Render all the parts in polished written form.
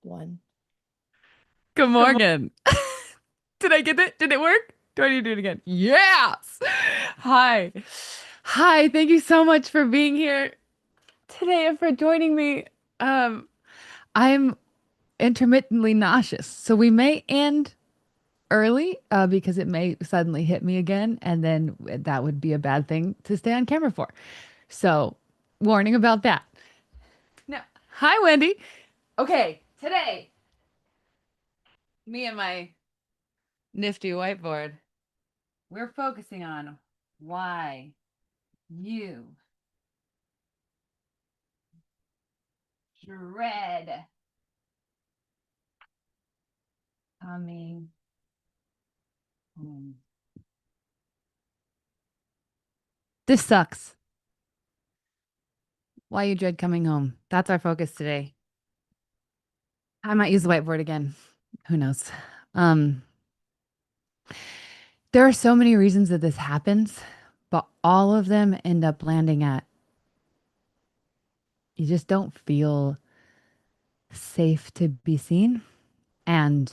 One. Good Good morning. morning. Did I get it? Did it work? Do I need to do it again? Yes. Hi. Hi. Thank you so much for being here today and for joining me. Um, I'm intermittently nauseous, so we may end early because it may suddenly hit me again, and then that would be a bad thing to stay on camera for. So, warning about that. Now, hi, Wendy. Okay, today, me and my nifty whiteboard. We're focusing on why you dread coming home. This sucks. Why you dread coming home. That's our focus today. I might use the whiteboard again. Who knows? Um, there are so many reasons that this happens, but all of them end up landing at you just don't feel safe to be seen, and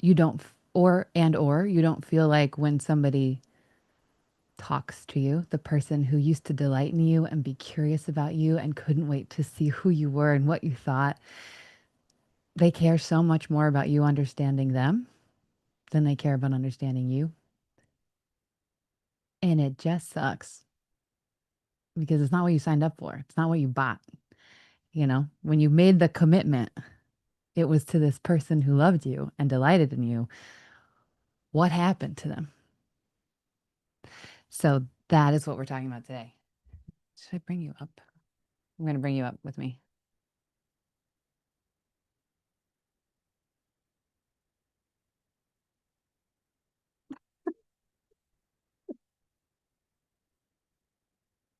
you don't or you don't feel like when somebody talks to you, the person who used to delight in you and be curious about you and couldn't wait to see who you were and what you thought, they care so much more about you understanding them than they care about understanding you. And it just sucks because it's not what you signed up for. It's not what you bought. You know, when you made the commitment, it was to this person who loved you and delighted in you. What happened to them? So that is what we're talking about today. Should I bring you up? I'm going to bring you up with me.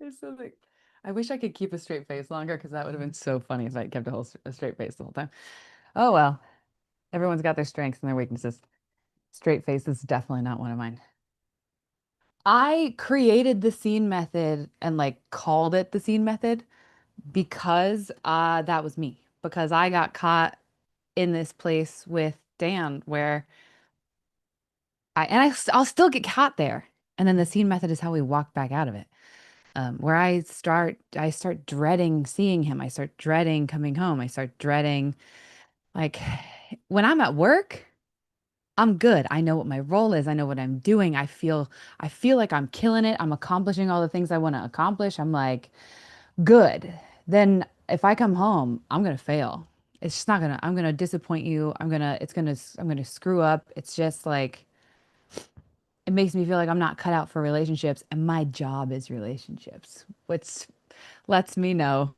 It's so like, I wish I could keep a straight face longer because that would have been so funny if I kept a straight face the whole time. Oh well, everyone's got their strengths and their weaknesses. Straight face is definitely not one of mine. I created the scene method and like called it the scene method because that was me. Because I got caught in this place with Dan where I'll still get caught there. And then the scene method is how we walk back out of it. Where I start dreading seeing him. I start dreading coming home. I start dreading like when I'm at work, I'm good. I know what my role is. I know what I'm doing. I feel like I'm killing it. I'm accomplishing all the things I want to accomplish. I'm like, good. Then if I come home, I'm gonna fail. It's just not gonna, I'm gonna disappoint you. I'm gonna screw up. It's just like it makes me feel like I'm not cut out for relationships, and my job is relationships, which lets me know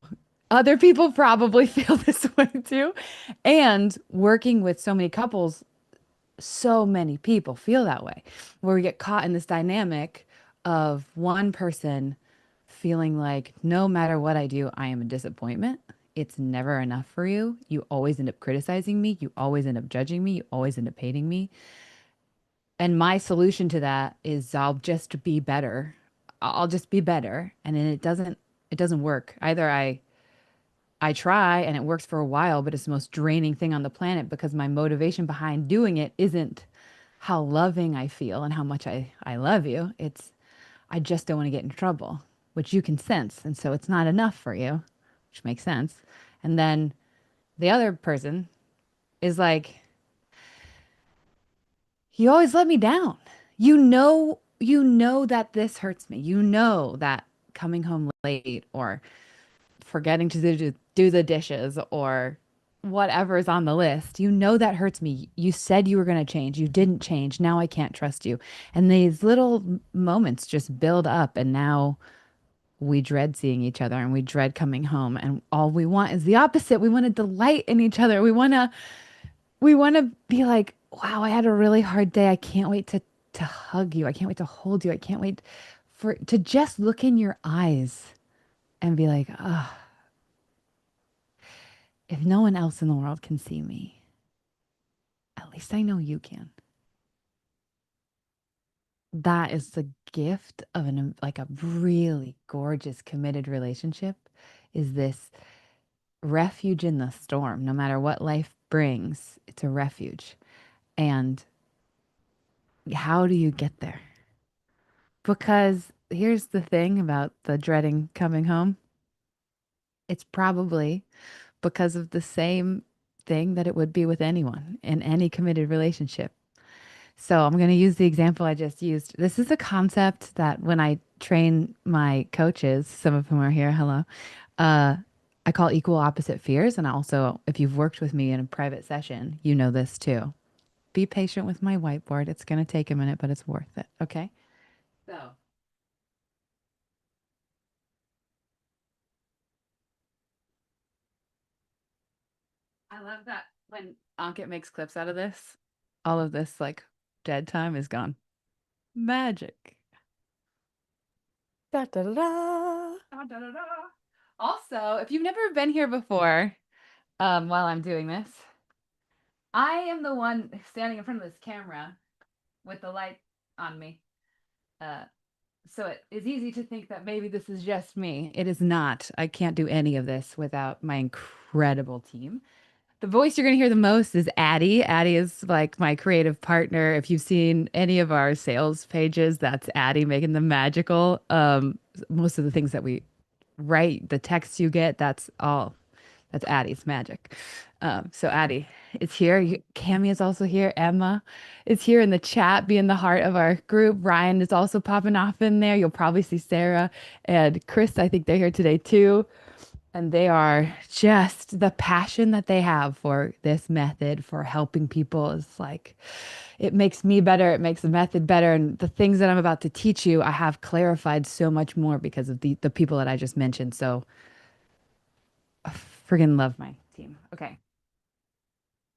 other people probably feel this way too. And working with so many couples, so many people feel that way, where we get caught in this dynamic of one person feeling like no matter what I do, I am a disappointment. It's never enough for you. You always end up criticizing me. You always end up judging me. You always end up hating me. And my solution to that is I'll just be better. I'll just be better. And then it doesn't work. Either I try and it works for a while, but it's the most draining thing on the planet because my motivation behind doing it isn't how loving I feel and how much I love you. It's I just don't want to get in trouble, which you can sense. And so it's not enough for you, which makes sense. And then the other person is like, you always let me down. You know that this hurts me. You know that coming home late or forgetting to do the dishes or whatever is on the list, you know that hurts me. You said you were going to change. You didn't change. Now I can't trust you. And these little moments just build up. And now we dread seeing each other and we dread coming home. And all we want is the opposite. We want to delight in each other. We want to be like, wow, I had a really hard day. I can't wait to hug you. I can't wait to hold you. I can't wait for to just look in your eyes and be like, oh, if no one else in the world can see me, at least I know you can. That is the gift of an like a really gorgeous committed relationship is this. refuge in the storm. No matter what life brings, it's a refuge. And how do you get there? Because here's the thing about the dreading coming home. It's probably because of the same thing that it would be with anyone in any committed relationship. So I'm going to use the example I just used. This is a concept that when I train my coaches, some of whom are here, hello, uh, I call equal opposite fears. And also, if you've worked with me in a private session, you know this too. Be patient with my whiteboard. It's going to take a minute, but it's worth it. Okay. So I love that when Ankit makes clips out of this, all of this like dead time is gone. Magic. Da, da, da, da. Da, da, da, da. Also, if you've never been here before, while I'm doing this, I am the one standing in front of this camera with the light on me. Uh, so it is easy to think that maybe this is just me. It is not. I can't do any of this without my incredible team. The voice you're going to hear the most is Addie. Addie is like my creative partner. If you've seen any of our sales pages, that's Addie making them magical. Most of the things that we write, the text you get, that's Addie's magic. So Addie is here. Cami is also here. Emma is here in the chat, being the heart of our group. Ryan is also popping off in there. You'll probably see Sarah and Chris. I think they're here today too. And they are just the passion that they have for this method, for helping people is like, it makes me better. It makes the method better. And the things that I'm about to teach you, I have clarified so much more because of the people that I just mentioned. So I friggin' love my team. Okay.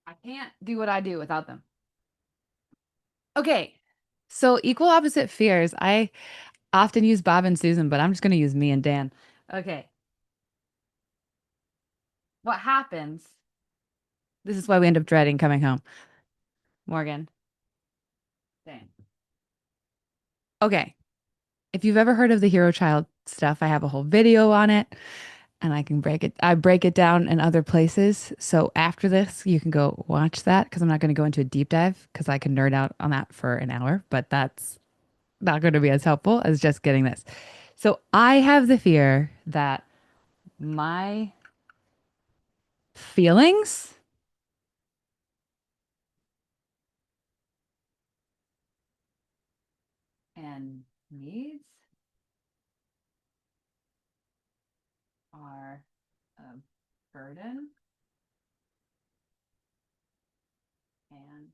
I can't do what I do without them. Okay. So equal opposite fears. I often use Bob and Susan, but I'm just going to use me and Dan. Okay. What happens? This is why we end up dreading coming home. Morgan. Dan. Okay. If you've ever heard of the hero child stuff, I have a whole video on it and I break it down in other places. So after this, you can go watch that because I'm not going to go into a deep dive because I can nerd out on that for an hour, but that's not going to be as helpful as just getting this. So I have the fear that my feelings and needs are a burden and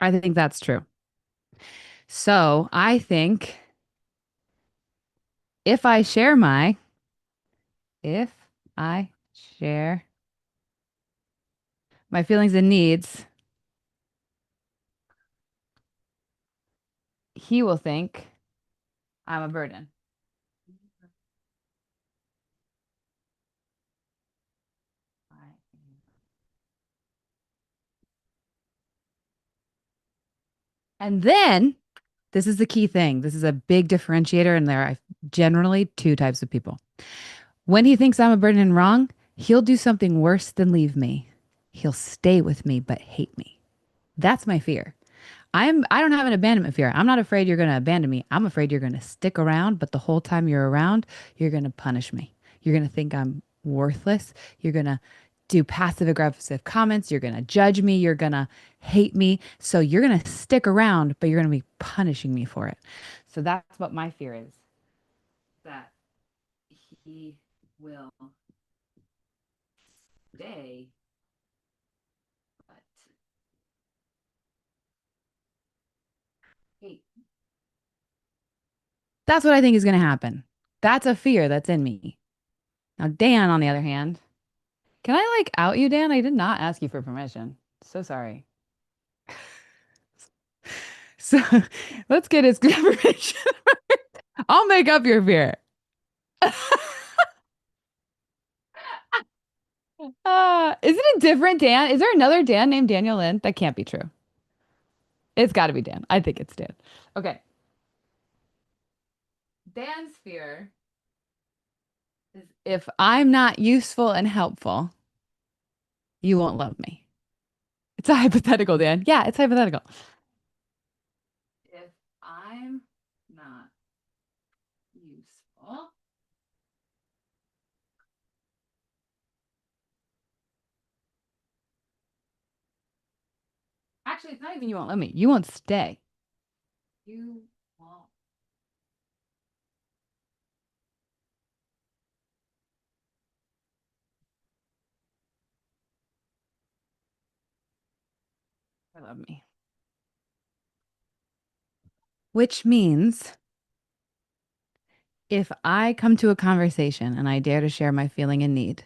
I think that's true. So I think if I share my, if I share my feelings and needs, he will think I'm a burden. And then this is the key thing. This is a big differentiator, and there are generally two types of people. When he thinks I'm a burden and wrong, he'll do something worse than leave me. He'll stay with me but hate me. That's my fear. I don't have an abandonment fear. I'm not afraid you're going to abandon me. I'm afraid you're going to stick around, but the whole time you're around, you're going to punish me. You're going to think I'm worthless. You're going to do passive aggressive comments. You're going to judge me. You're going to hate me. So you're going to stick around, but you're going to be punishing me for it. So that's what my fear is, that he will stay, but hate. That's what I think is going to happen. That's a fear that's in me. Now, Dan, on the other hand, can I like out you, Dan? I did not ask you for permission. So sorry. So let's get his permission. I'll make up your fear. Is it a different Dan? Is there another Dan named Daniel Lynn? That can't be true. It's got to be Dan. I think it's Dan. Okay. Dan's fear is if I'm not useful and helpful, you won't love me. It's a hypothetical, Dan. Yeah, it's hypothetical. If I'm not useful, actually, it's not even you won't love me. You won't stay. You won't love me. Which means if I come to a conversation and I dare to share my feeling and need,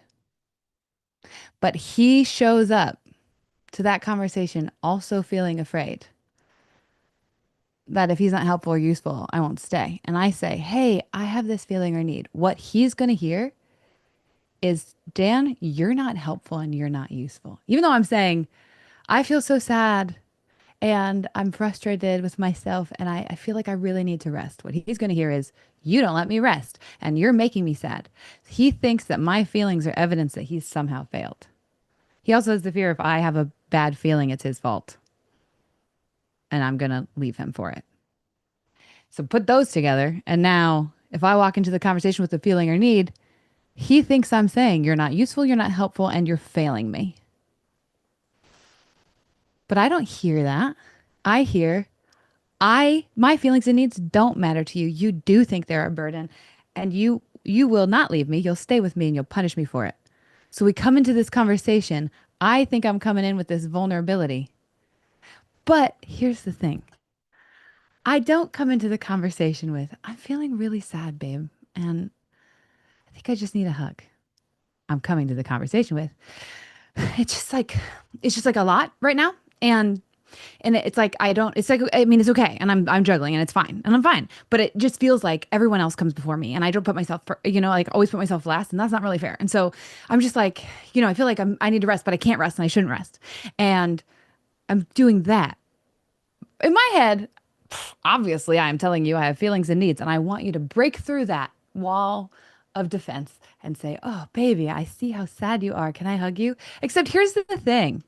but he shows up to that conversation also feeling afraid that if he's not helpful or useful, I won't stay. And I say, hey, I have this feeling or need. What he's going to hear is, Dan, you're not helpful and you're not useful. Even though I'm saying, I feel so sad and I'm frustrated with myself and I feel like I really need to rest. What he's going to hear is, you don't let me rest and you're making me sad. He thinks that my feelings are evidence that he's somehow failed. He also has the fear if I have a bad feeling, it's his fault and I'm going to leave him for it. So put those together. And now, if I walk into the conversation with a feeling or need, he thinks I'm saying, you're not useful, you're not helpful, and you're failing me. But I don't hear that. I hear, my feelings and needs don't matter to you. You do think they're a burden, and you will not leave me. You'll stay with me and you'll punish me for it. So we come into this conversation. I think I'm coming in with this vulnerability. But here's the thing. I don't come into the conversation with, I'm feeling really sad, babe, and I think I just need a hug. I'm coming to the conversation with. It's just like a lot right now. And it's like I don't it's like I mean it's okay and I'm juggling and it's fine and I'm fine. But it just feels like everyone else comes before me and I don't put myself for, like always put myself last and that's not really fair. And so I'm just like, I feel like I need to rest, but I can't rest and I shouldn't rest. And I'm doing that. In my head, obviously I am telling you I have feelings and needs and I want you to break through that wall of defense and say, "Oh, baby, I see how sad you are. Can I hug you?" Except here's the thing.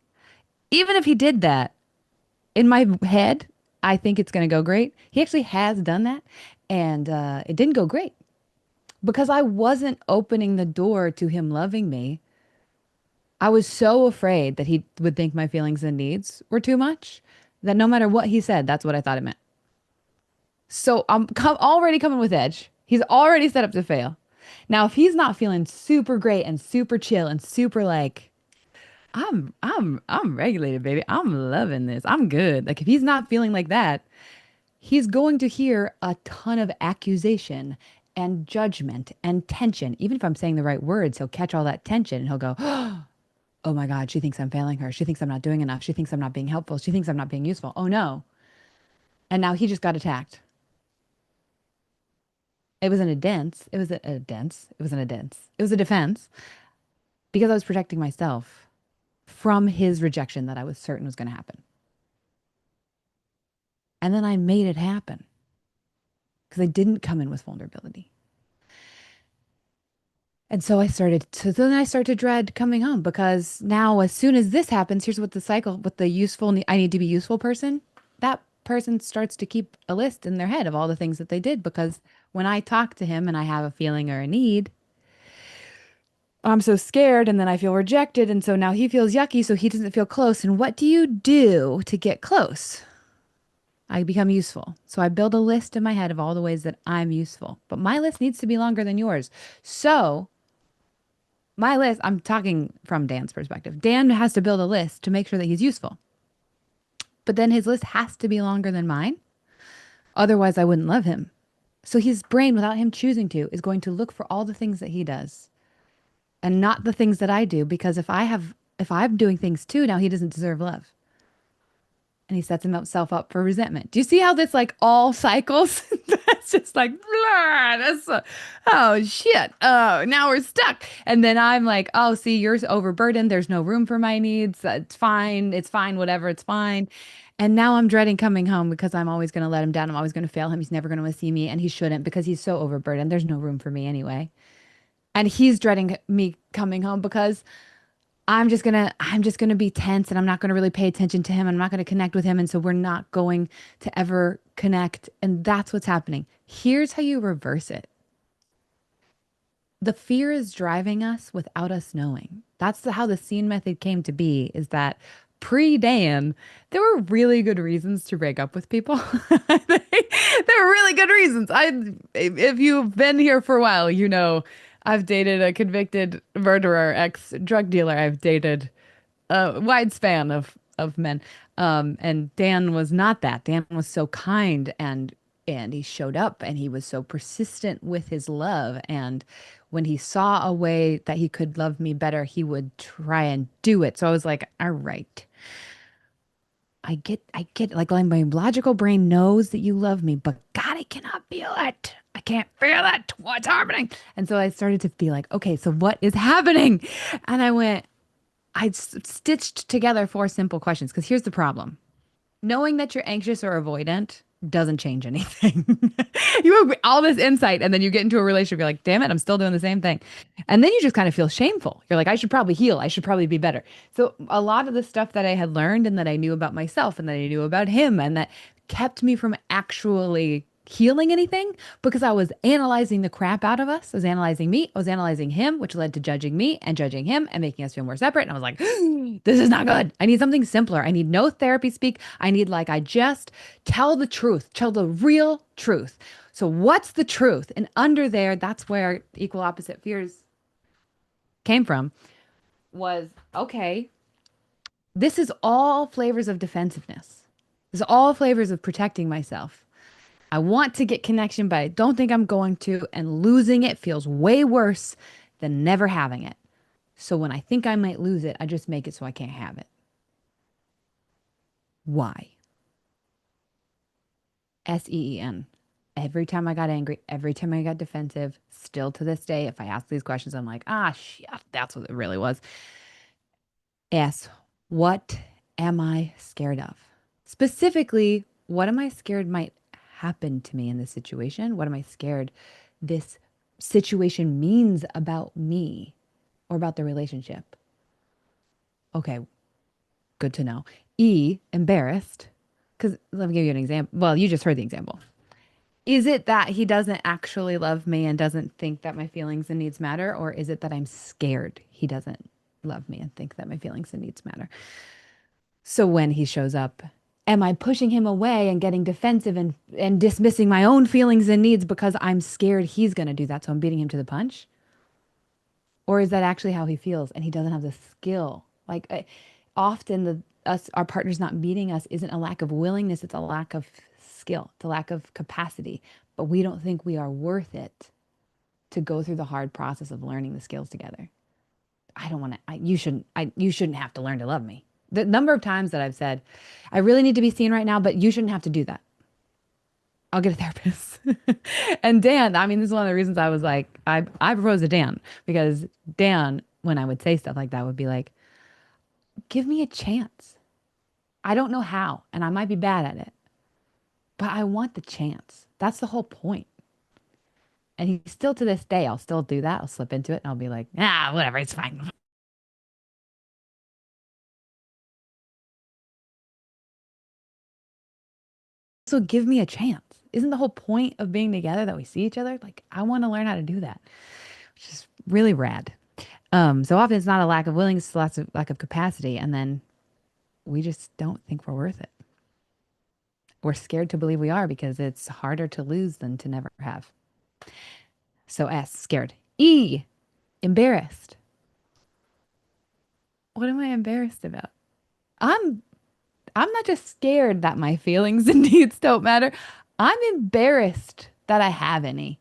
Even if he did that, in my head, I think it's going to go great. He actually has done that, and it didn't go great because I wasn't opening the door to him loving me. I was so afraid that he would think my feelings and needs were too much that no matter what he said, that's what I thought it meant. So already coming with edge. He's already set up to fail. Now, if he's not feeling super great and super chill and super like, I'm regulated, baby. I'm loving this. I'm good. Like if he's not feeling like that, he's going to hear a ton of accusation and judgment and tension. Even if I'm saying the right words, he'll catch all that tension and he'll go, "Oh my God, she thinks I'm failing her. She thinks I'm not doing enough. She thinks I'm not being helpful. She thinks I'm not being useful. Oh no." And now he just got attacked. It wasn't a dense. It was a dense. It wasn't a dense. It was a defense because I was protecting myself from his rejection that I was certain was going to happen. And then I made it happen because I didn't come in with vulnerability. And so then I start to dread coming home because now, as soon as this happens, here's what the cycle with the I need to be useful person, that person starts to keep a list in their head of all the things that they did. Because when I talk to him and I have a feeling or a need, I'm so scared and then I feel rejected. And so now he feels yucky, so he doesn't feel close. And what do you do to get close? I become useful. So I build a list in my head of all the ways that I'm useful. But my list needs to be longer than yours. So my list, I'm talking from Dan's perspective. Dan has to build a list to make sure that he's useful. But then his list has to be longer than mine. Otherwise, I wouldn't love him. So his brain, without him choosing to, is going to look for all the things that he does and not the things that I do. Because if I'm doing things too, now he doesn't deserve love. And he sets himself up for resentment. Do you see how this like all cycles? That's just like, blah, oh shit. Oh, now we're stuck. And then I'm like, oh, see, you're overburdened. There's no room for my needs. It's fine. It's fine. Whatever. It's fine. And now I'm dreading coming home because I'm always going to let him down. I'm always going to fail him. He's never going to see me, and he shouldn't because he's so overburdened. There's no room for me anyway. And he's dreading me coming home because I'm just gonna be tense and I'm not gonna really pay attention to him. I'm not gonna connect with him. And so we're not going to ever connect. And that's what's happening. Here's how you reverse it. The fear is driving us without us knowing. That's how the scene method came to be, is that pre-Dan, there were really good reasons to break up with people. There were really good reasons. If you've been here for a while, you know I've dated a convicted murderer, ex-drug dealer. I've dated a wide span of men. And Dan was not that. Dan was so kind and he showed up and he was so persistent with his love. And when he saw a way that he could love me better, he would try and do it. So I was like, all right, I get like my logical brain knows that you love me, but God, I cannot feel it. I can't feel it. What's happening? And so I started to be like, okay, so what is happening? And I stitched together four simple questions because here's the problem. Knowing that you're anxious or avoidant doesn't change anything. You have all this insight, and then you get into a relationship, you're like, damn it, I'm still doing the same thing. And then you just kind of feel shameful. You're like, I should probably heal. I should probably be better. So a lot of the stuff that I had learned and that I knew about myself and that I knew about him and that kept me from actually healing anything because I was analyzing the crap out of us. I was analyzing me. I was analyzing him, which led to judging me and judging him and making us feel more separate. And I was like, this is not good. I need something simpler. I need no therapy speak. I need like, I just tell the truth, tell the real truth. So what's the truth? And under there, that's where equal opposite fears came from was, okay, this is all flavors of defensiveness. This is all flavors of protecting myself. I want to get connection, but I don't think I'm going to. And losing it feels way worse than never having it. So when I think I might lose it, I just make it so I can't have it. Why? SEEN. Every time I got angry, every time I got defensive, still to this day, if I ask these questions, I'm like, ah, shit, that's what it really was. S. What am I scared of? Specifically, what am I scared might happen to me in this situation? What am I scared this situation means about me or about the relationship? Okay, good to know. E, embarrassed. Because let me give you an example. Well, you just heard the example. Is it that he doesn't actually love me and doesn't think that my feelings and needs matter? Or is it that I'm scared he doesn't love me and think that my feelings and needs matter? So when he shows up, am I pushing him away and getting defensive and dismissing my own feelings and needs because I'm scared he's going to do that? So I'm beating him to the punch? Or is that actually how he feels and he doesn't have the skill? Like often our partners not meeting us isn't a lack of willingness, it's a lack of skill, it's a lack of capacity, but we don't think we are worth it to go through the hard process of learning the skills together. I don't want to, you shouldn't have to learn to love me. The number of times that I've said, I really need to be seen right now, but you shouldn't have to do that. I'll get a therapist. And Dan, I mean, this is one of the reasons I was like, I proposed to Dan because Dan, when I would say stuff like that, would be like, give me a chance. I don't know how, and I might be bad at it, but I want the chance. That's the whole point. And he still to this day, I'll still do that. I'll slip into it and I'll be like, ah, whatever, it's fine. So give me a chance. Isn't the whole point of being together that we see each other? Like, I want to learn how to do that, which is really rad. So often it's not a lack of willingness, it's a lack of capacity. And then we just don't think we're worth it. We're scared to believe we are because it's harder to lose than to never have. So S, scared. E, embarrassed. What am I embarrassed about? I'm I'm not just scared that my feelings and needs don't matter. I'm embarrassed that I have any.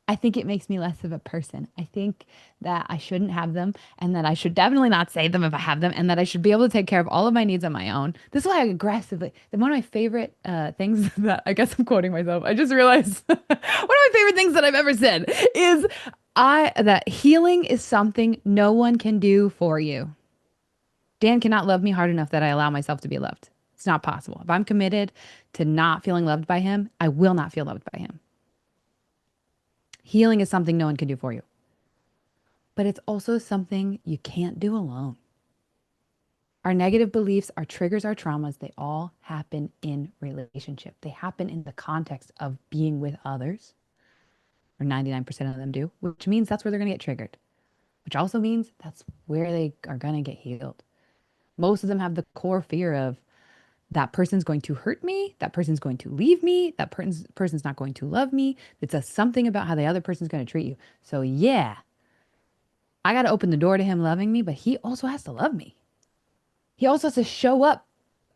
I think it makes me less of a person. I think that I shouldn't have them and that I should definitely not say them if I have them and that I should be able to take care of all of my needs on my own. This is why I aggressively, one of my favorite things that I guess I'm quoting myself. I just realized one of my favorite things that I've ever said is that healing is something no one can do for you. Dan cannot love me hard enough that I allow myself to be loved. It's not possible. If I'm committed to not feeling loved by him, I will not feel loved by him. Healing is something no one can do for you, but it's also something you can't do alone. Our negative beliefs, our triggers, our traumas, they all happen in relationship. They happen in the context of being with others, or 99% of them do, which means that's where they're going to get triggered, which also means that's where they are going to get healed. Most of them have the core fear of that person's going to hurt me, that person's going to leave me, that person's not going to love me. It says something about how the other person's going to treat you. So, yeah, I got to open the door to him loving me, but he also has to love me. He also has to show up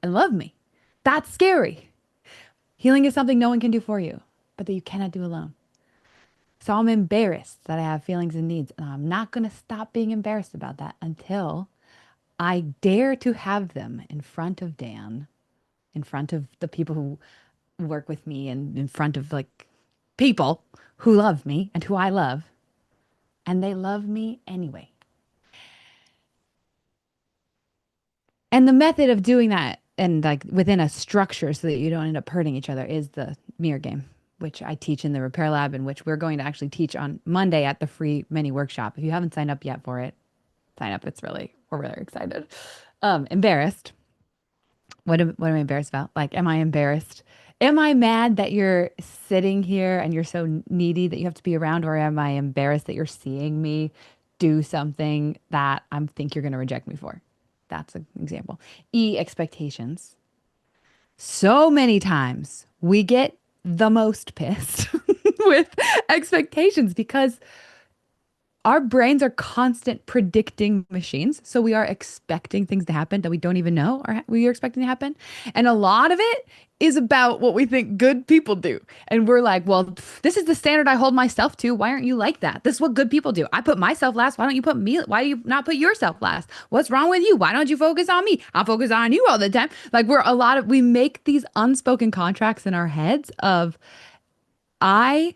and love me. That's scary. Healing is something no one can do for you, but that you cannot do alone. So I'm embarrassed that I have feelings and needs, and I'm not going to stop being embarrassed about that until I dare to have them in front of Dan, in front of the people who work with me, and in front of like people who love me and who I love, and they love me anyway. And the method of doing that and like within a structure so that you don't end up hurting each other is the mirror game, which I teach in the Repair Lab, and which we're going to actually teach on Monday at the free mini workshop. If you haven't signed up yet for it, sign up. We're really excited. Embarrassed. What am I embarrassed about? Like, am I embarrassed? Am I mad that you're sitting here and you're so needy that you have to be around, or am I embarrassed that you're seeing me do something that I think you're going to reject me for? That's an example. Expectations. So many times we get the most pissed with expectations because our brains are constant predicting machines. So we are expecting things to happen that we don't even know or we are expecting to happen. And a lot of it is about what we think good people do. And we're like, well, this is the standard I hold myself to. Why aren't you like that? This is what good people do. I put myself last. Why don't you put me? Why do you not put yourself last? What's wrong with you? Why don't you focus on me? I focus on you all the time. Like we make these unspoken contracts in our heads of I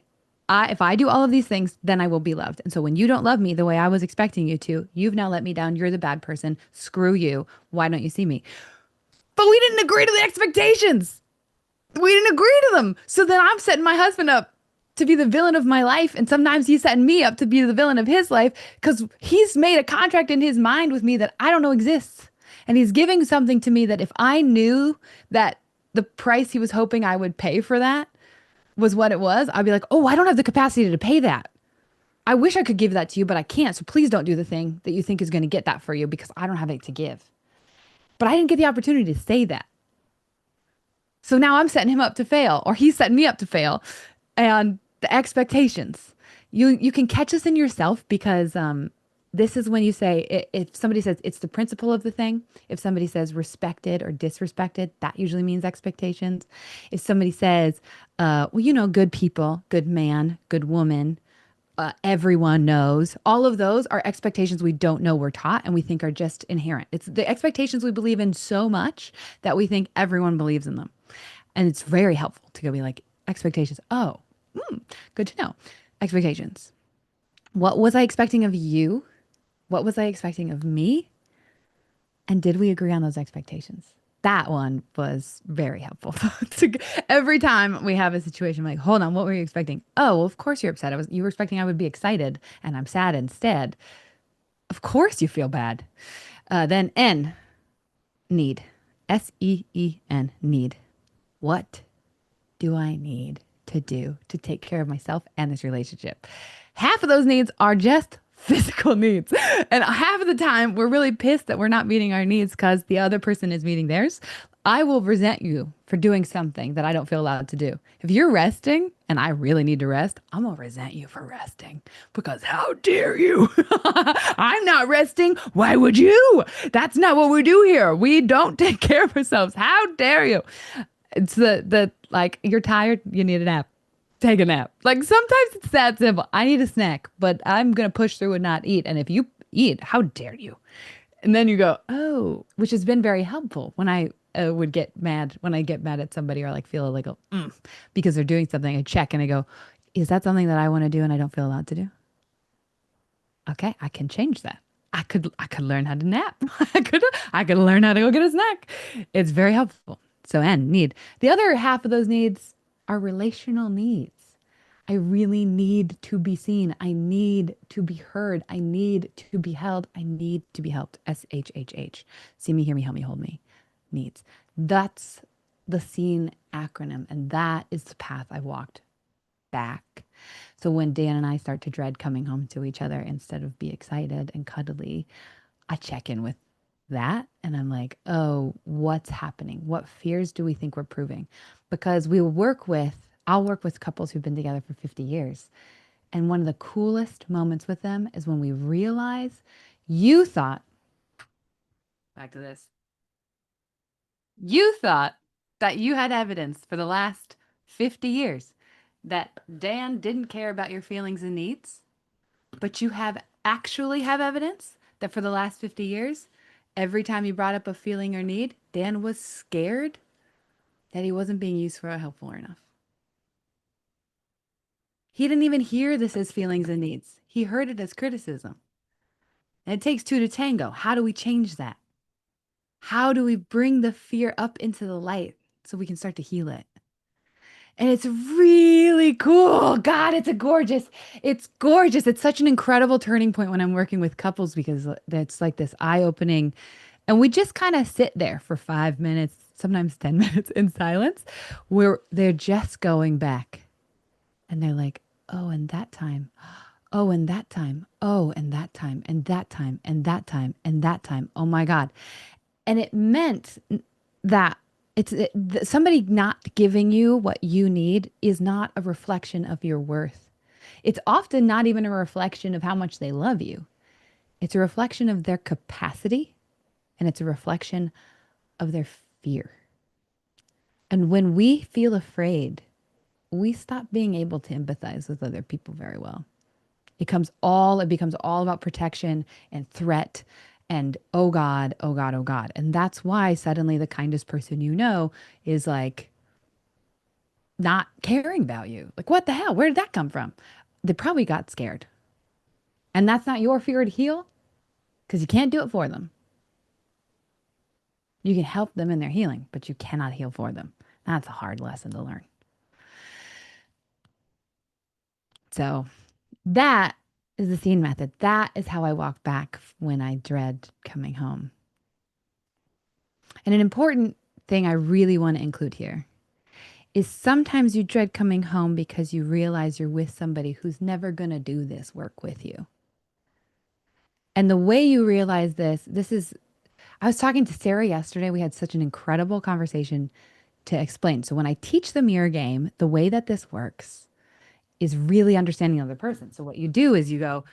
if I do all of these things, then I will be loved. And so when you don't love me the way I was expecting you to, you've now let me down. You're the bad person. Screw you. Why don't you see me? But we didn't agree to the expectations. We didn't agree to them. So then I'm setting my husband up to be the villain of my life. And sometimes he's setting me up to be the villain of his life because he's made a contract in his mind with me that I don't know exists. And he's giving something to me that if I knew that the price he was hoping I would pay for that was what it was, I'd be like, oh, I don't have the capacity to pay that. I wish I could give that to you, but I can't. So please don't do the thing that you think is going to get that for you because I don't have it to give. But I didn't get the opportunity to say that. So now I'm setting him up to fail, or he's setting me up to fail. And the expectations, you can catch this in yourself because this is when you say, if somebody says it's the principle of the thing, if somebody says respected or disrespected, that usually means expectations. If somebody says, well, good people, good man, good woman, everyone knows, all of those are expectations we don't know we're taught and we think are just inherent. It's the expectations we believe in so much that we think everyone believes in them. And it's very helpful to go be like, expectations. Oh, good to know. Expectations. What was I expecting of you? What was I expecting of me? And did we agree on those expectations? That one was very helpful. Every time we have a situation, I'm like, hold on, what were you expecting? Oh, well, of course you're upset. You were expecting I would be excited and I'm sad instead. Of course you feel bad. Then N, need. SEEN, need. What do I need to do to take care of myself and this relationship? Half of those needs are just physical needs. And half of the time, we're really pissed that we're not meeting our needs because the other person is meeting theirs. I will resent you for doing something that I don't feel allowed to do. If you're resting and I really need to rest, I'm going to resent you for resting because how dare you? I'm not resting. Why would you? That's not what we do here. We don't take care of ourselves. How dare you? It's the like, you're tired, you need a nap. Take a nap. Like sometimes it's that simple. I need a snack, but I'm going to push through and not eat. And if you eat, how dare you? And then you go, oh, which has been very helpful when I would get mad, when I get mad at somebody or like feel like, because they're doing something, I check and I go, is that something that I want to do and I don't feel allowed to do? Okay, I can change that. I could learn how to nap. I could I could learn how to go get a snack. It's very helpful. So and need. The other half of those needs are relational needs. I really need to be seen. I need to be heard. I need to be held. I need to be helped. SHHH. See me, hear me, help me, hold me. Needs. That's the SEEN acronym. And that is the path I walked back. So when Dan and I start to dread coming home to each other instead of be excited and cuddly, I check in with that and I'm like, oh, what's happening? What fears do we think we're proving? Because I'll work with couples who've been together for 50 years. And one of the coolest moments with them is when we realize you thought, back to this, you thought that you had evidence for the last 50 years that Dan didn't care about your feelings and needs, but you have evidence that for the last 50 years, every time you brought up a feeling or need, Dan was scared that he wasn't being used for helpful enough. He didn't even hear this as feelings and needs. He heard it as criticism. And it takes two to tango. How do we change that? How do we bring the fear up into the light so we can start to heal it? And it's really cool. God, it's gorgeous. It's such an incredible turning point when I'm working with couples because it's like this eye opening. And we just kind of sit there for 5 minutes, sometimes 10 minutes in silence, where they're just going back. And they're like, oh, and that time. Oh, and that time. Oh, and that time. And that time. And that time. And that time. Oh my God. And it meant that somebody not giving you what you need is not a reflection of your worth. It's often not even a reflection of how much they love you. It's a reflection of their capacity and it's a reflection of their fear. And when we feel afraid, we stop being able to empathize with other people very well. It becomes all about protection and threat and oh God, oh God, oh God. And that's why suddenly the kindest person you know is like not caring about you. Like, what the hell? Where did that come from? They probably got scared. And that's not your fear to heal because you can't do it for them. You can help them in their healing, but you cannot heal for them. That's a hard lesson to learn. So that is the scene method. That is how I walk back when I dread coming home. And an important thing I really want to include here is sometimes you dread coming home because you realize you're with somebody who's never going to do this work with you. And the way you realize I was talking to Sarah yesterday. We had such an incredible conversation to explain. So when I teach the mirror game, the way that this works is really understanding the other person. So what you do is you go,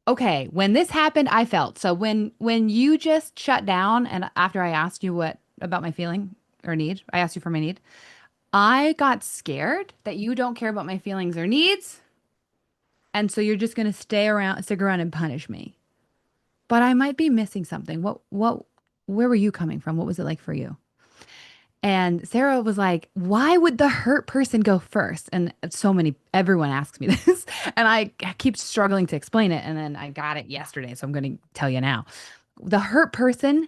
okay, when this happened, I felt. So when you just shut down and after I asked you what about my feeling or need, I asked you for my need. I got scared that you don't care about my feelings or needs. And so you're just going to stick around and punish me. But I might be missing something. Where were you coming from? What was it like for you? And Sarah was like, why would the hurt person go first? And everyone asks me this. And I keep struggling to explain it. And then I got it yesterday. So I'm going to tell you now. The hurt person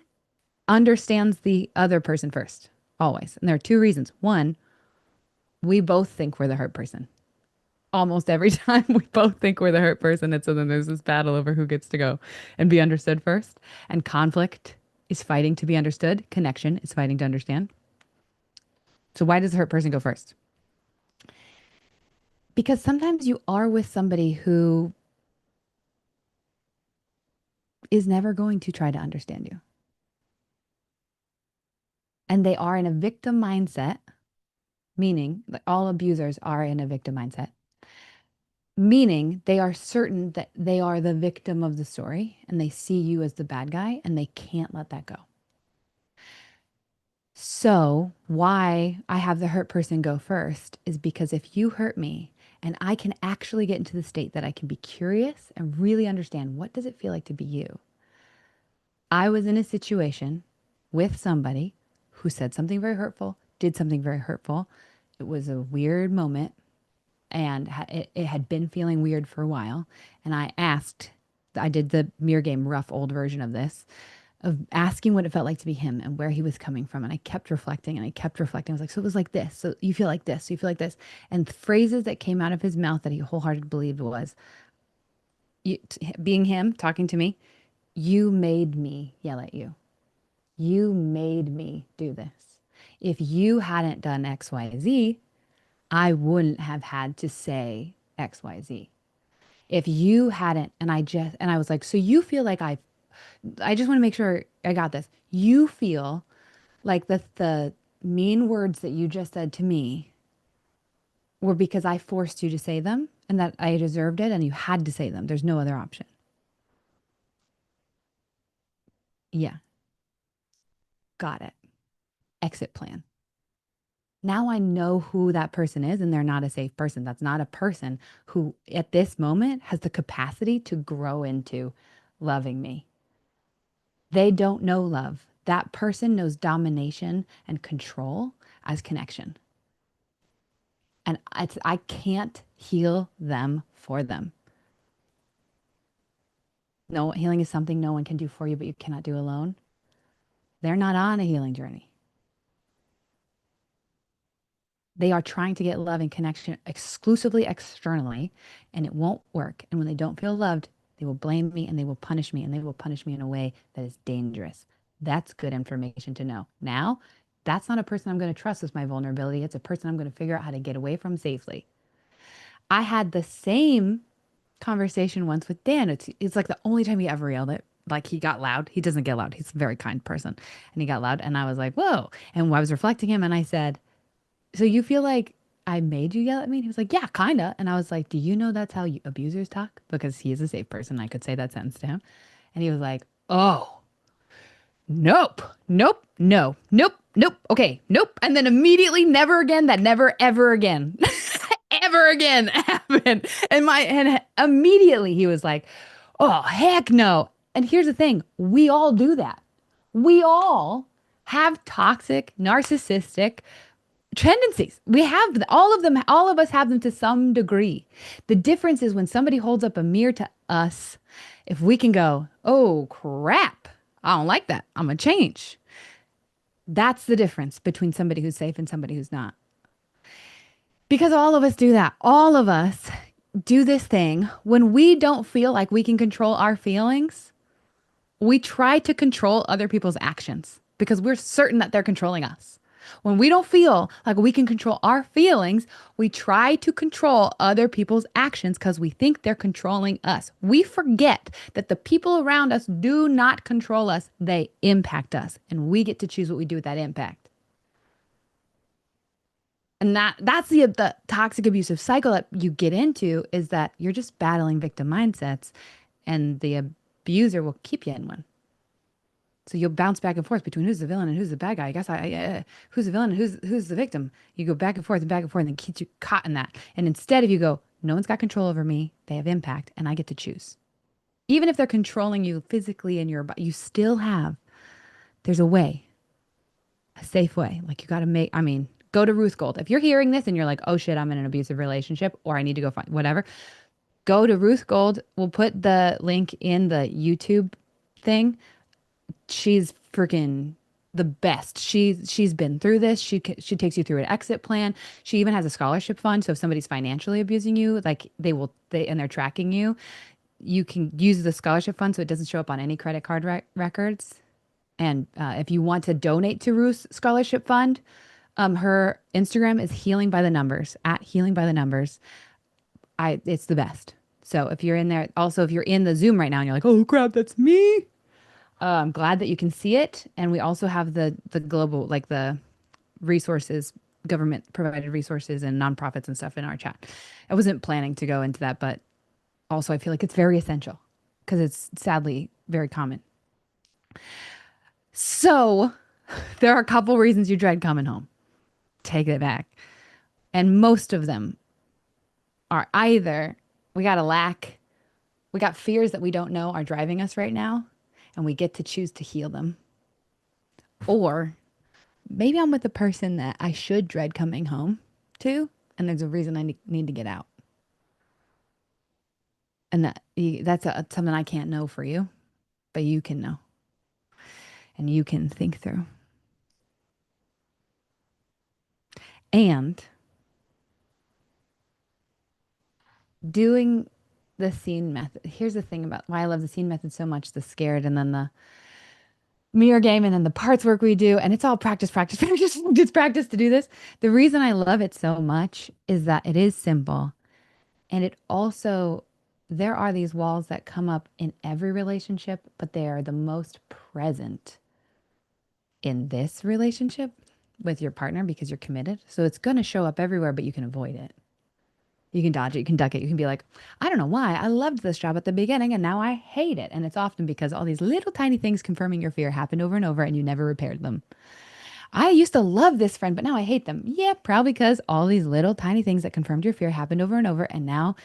understands the other person first, always. And there are two reasons. One, we both think we're the hurt person. Almost every time we both think we're the hurt person. And so then there's this battle over who gets to go and be understood first. And conflict is fighting to be understood. Connection is fighting to understand. So why does the hurt person go first? Because sometimes you are with somebody who is never going to try to understand you. And they are in a victim mindset, meaning that all abusers are in a victim mindset, meaning they are certain that they are the victim of the story and they see you as the bad guy and they can't let that go. So why I have the hurt person go first is because if you hurt me and I can actually get into the state that I can be curious and really understand what does it feel like to be you? I was in a situation with somebody who said something very hurtful, did something very hurtful. It was a weird moment and it had been feeling weird for a while. And I asked I did the mirror game rough old version of this, of asking what it felt like to be him and where he was coming from. And I kept reflecting and I kept reflecting. I was like, so it was like this. So you feel like this. So you feel like this. And phrases that came out of his mouth that he wholeheartedly believed was being him talking to me. You made me yell at you. You made me do this. If you hadn't done XYZ, I wouldn't have had to say XYZ. If you hadn't, and I was like, so you feel like I just want to make sure I got this. You feel like the mean words that you just said to me were because I forced you to say them and that I deserved it and you had to say them. There's no other option. Yeah, got it. Exit plan. Now I know who that person is and they're not a safe person. That's not a person who at this moment has the capacity to grow into loving me. They don't know love. That person knows domination and control as connection. And I can't heal them for them. No, healing is something no one can do for you, but you cannot do alone. They're not on a healing journey. They are trying to get love and connection exclusively externally, and it won't work. And when they don't feel loved, they will blame me and they will punish me and they will punish me in a way that is dangerous. That's good information to know. Now, that's not a person I'm going to trust with my vulnerability. It's a person I'm going to figure out how to get away from safely. I had the same conversation once with Dan. It's like the only time he ever yelled it. Like he got loud. He doesn't get loud. He's a very kind person. And he got loud. And I was like, whoa. And I was reflecting him and I said, so you feel like I made you yell at me? And he was like, yeah, kind of. And I was like, do you know that's how abusers talk? Because he is a safe person. I could say that sentence to him. And he was like, oh, nope, nope, no, nope, nope, okay, nope. And then immediately, never again, that never, ever again, ever again happened. And immediately he was like, oh, heck no. And here's the thing, we all do that. We all have toxic, narcissistic tendencies. We have all of them, all of us have them to some degree. The difference is when somebody holds up a mirror to us, if we can go, oh crap, I don't like that. I'm gonna change. That's the difference between somebody who's safe and somebody who's not. Because all of us do that. All of us do this thing when we don't feel like we can control our feelings. We try to control other people's actions because we're certain that they're controlling us. When we don't feel like we can control our feelings, we try to control other people's actions because we think they're controlling us. We forget that the people around us do not control us, they impact us, and we get to choose what we do with that impact. And that's the toxic abusive cycle that you get into, is that you're just battling victim mindsets and the abuser will keep you in one. So you'll bounce back and forth between who's the villain and who's the bad guy. I guess who's the villain and who's the victim. You go back and forth and keep you caught in that. And instead, if you go, no one's got control over me, they have impact, and I get to choose. Even if they're controlling you physically in your body, you still have. There's a way, a safe way. Like you got to make. I mean, go to Ruth Gold. If you're hearing this and you're like, oh shit, I'm in an abusive relationship, or I need to go find whatever, go to Ruth Gold. We'll put the link in the YouTube thing. She's freaking the best. She's been through this. She takes you through an exit plan. She even has a scholarship fund. So if somebody's financially abusing you, like and they're tracking you, you can use the scholarship fund so it doesn't show up on any credit card records. And if you want to donate to Ruth's scholarship fund, her Instagram is Healing by the Numbers, at Healing by the Numbers. It's the best. So if you're in there, also if you're in the Zoom right now and you're like, oh crap, that's me. I'm glad that you can see it. And we also have the global, like the resources, government provided resources and nonprofits and stuff in our chat. I wasn't planning to go into that, but also I feel like it's very essential because it's sadly very common. So there are a couple reasons you dread coming home. Take it back. And most of them are either we got fears that we don't know are driving us right now, and we get to choose to heal them. Or maybe I'm with a person that I should dread coming home to, and there's a reason I need to get out. And that's something I can't know for you, but you can know and you can think through. And doing the scene method. Here's the thing about why I love the scene method so much, the scared and then the mirror game and then the parts work we do. And it's all practice, practice, practice, just practice to do this. The reason I love it so much is that it is simple. And it also, there are these walls that come up in every relationship, but they are the most present in this relationship with your partner because you're committed. So it's going to show up everywhere, but you can avoid it. You can dodge it, you can duck it. You can be like, I don't know why. I loved this job at the beginning and now I hate it. And it's often because all these little tiny things confirming your fear happened over and over and you never repaired them. I used to love this friend, but now I hate them. Yeah, probably because all these little tiny things that confirmed your fear happened over and over. And now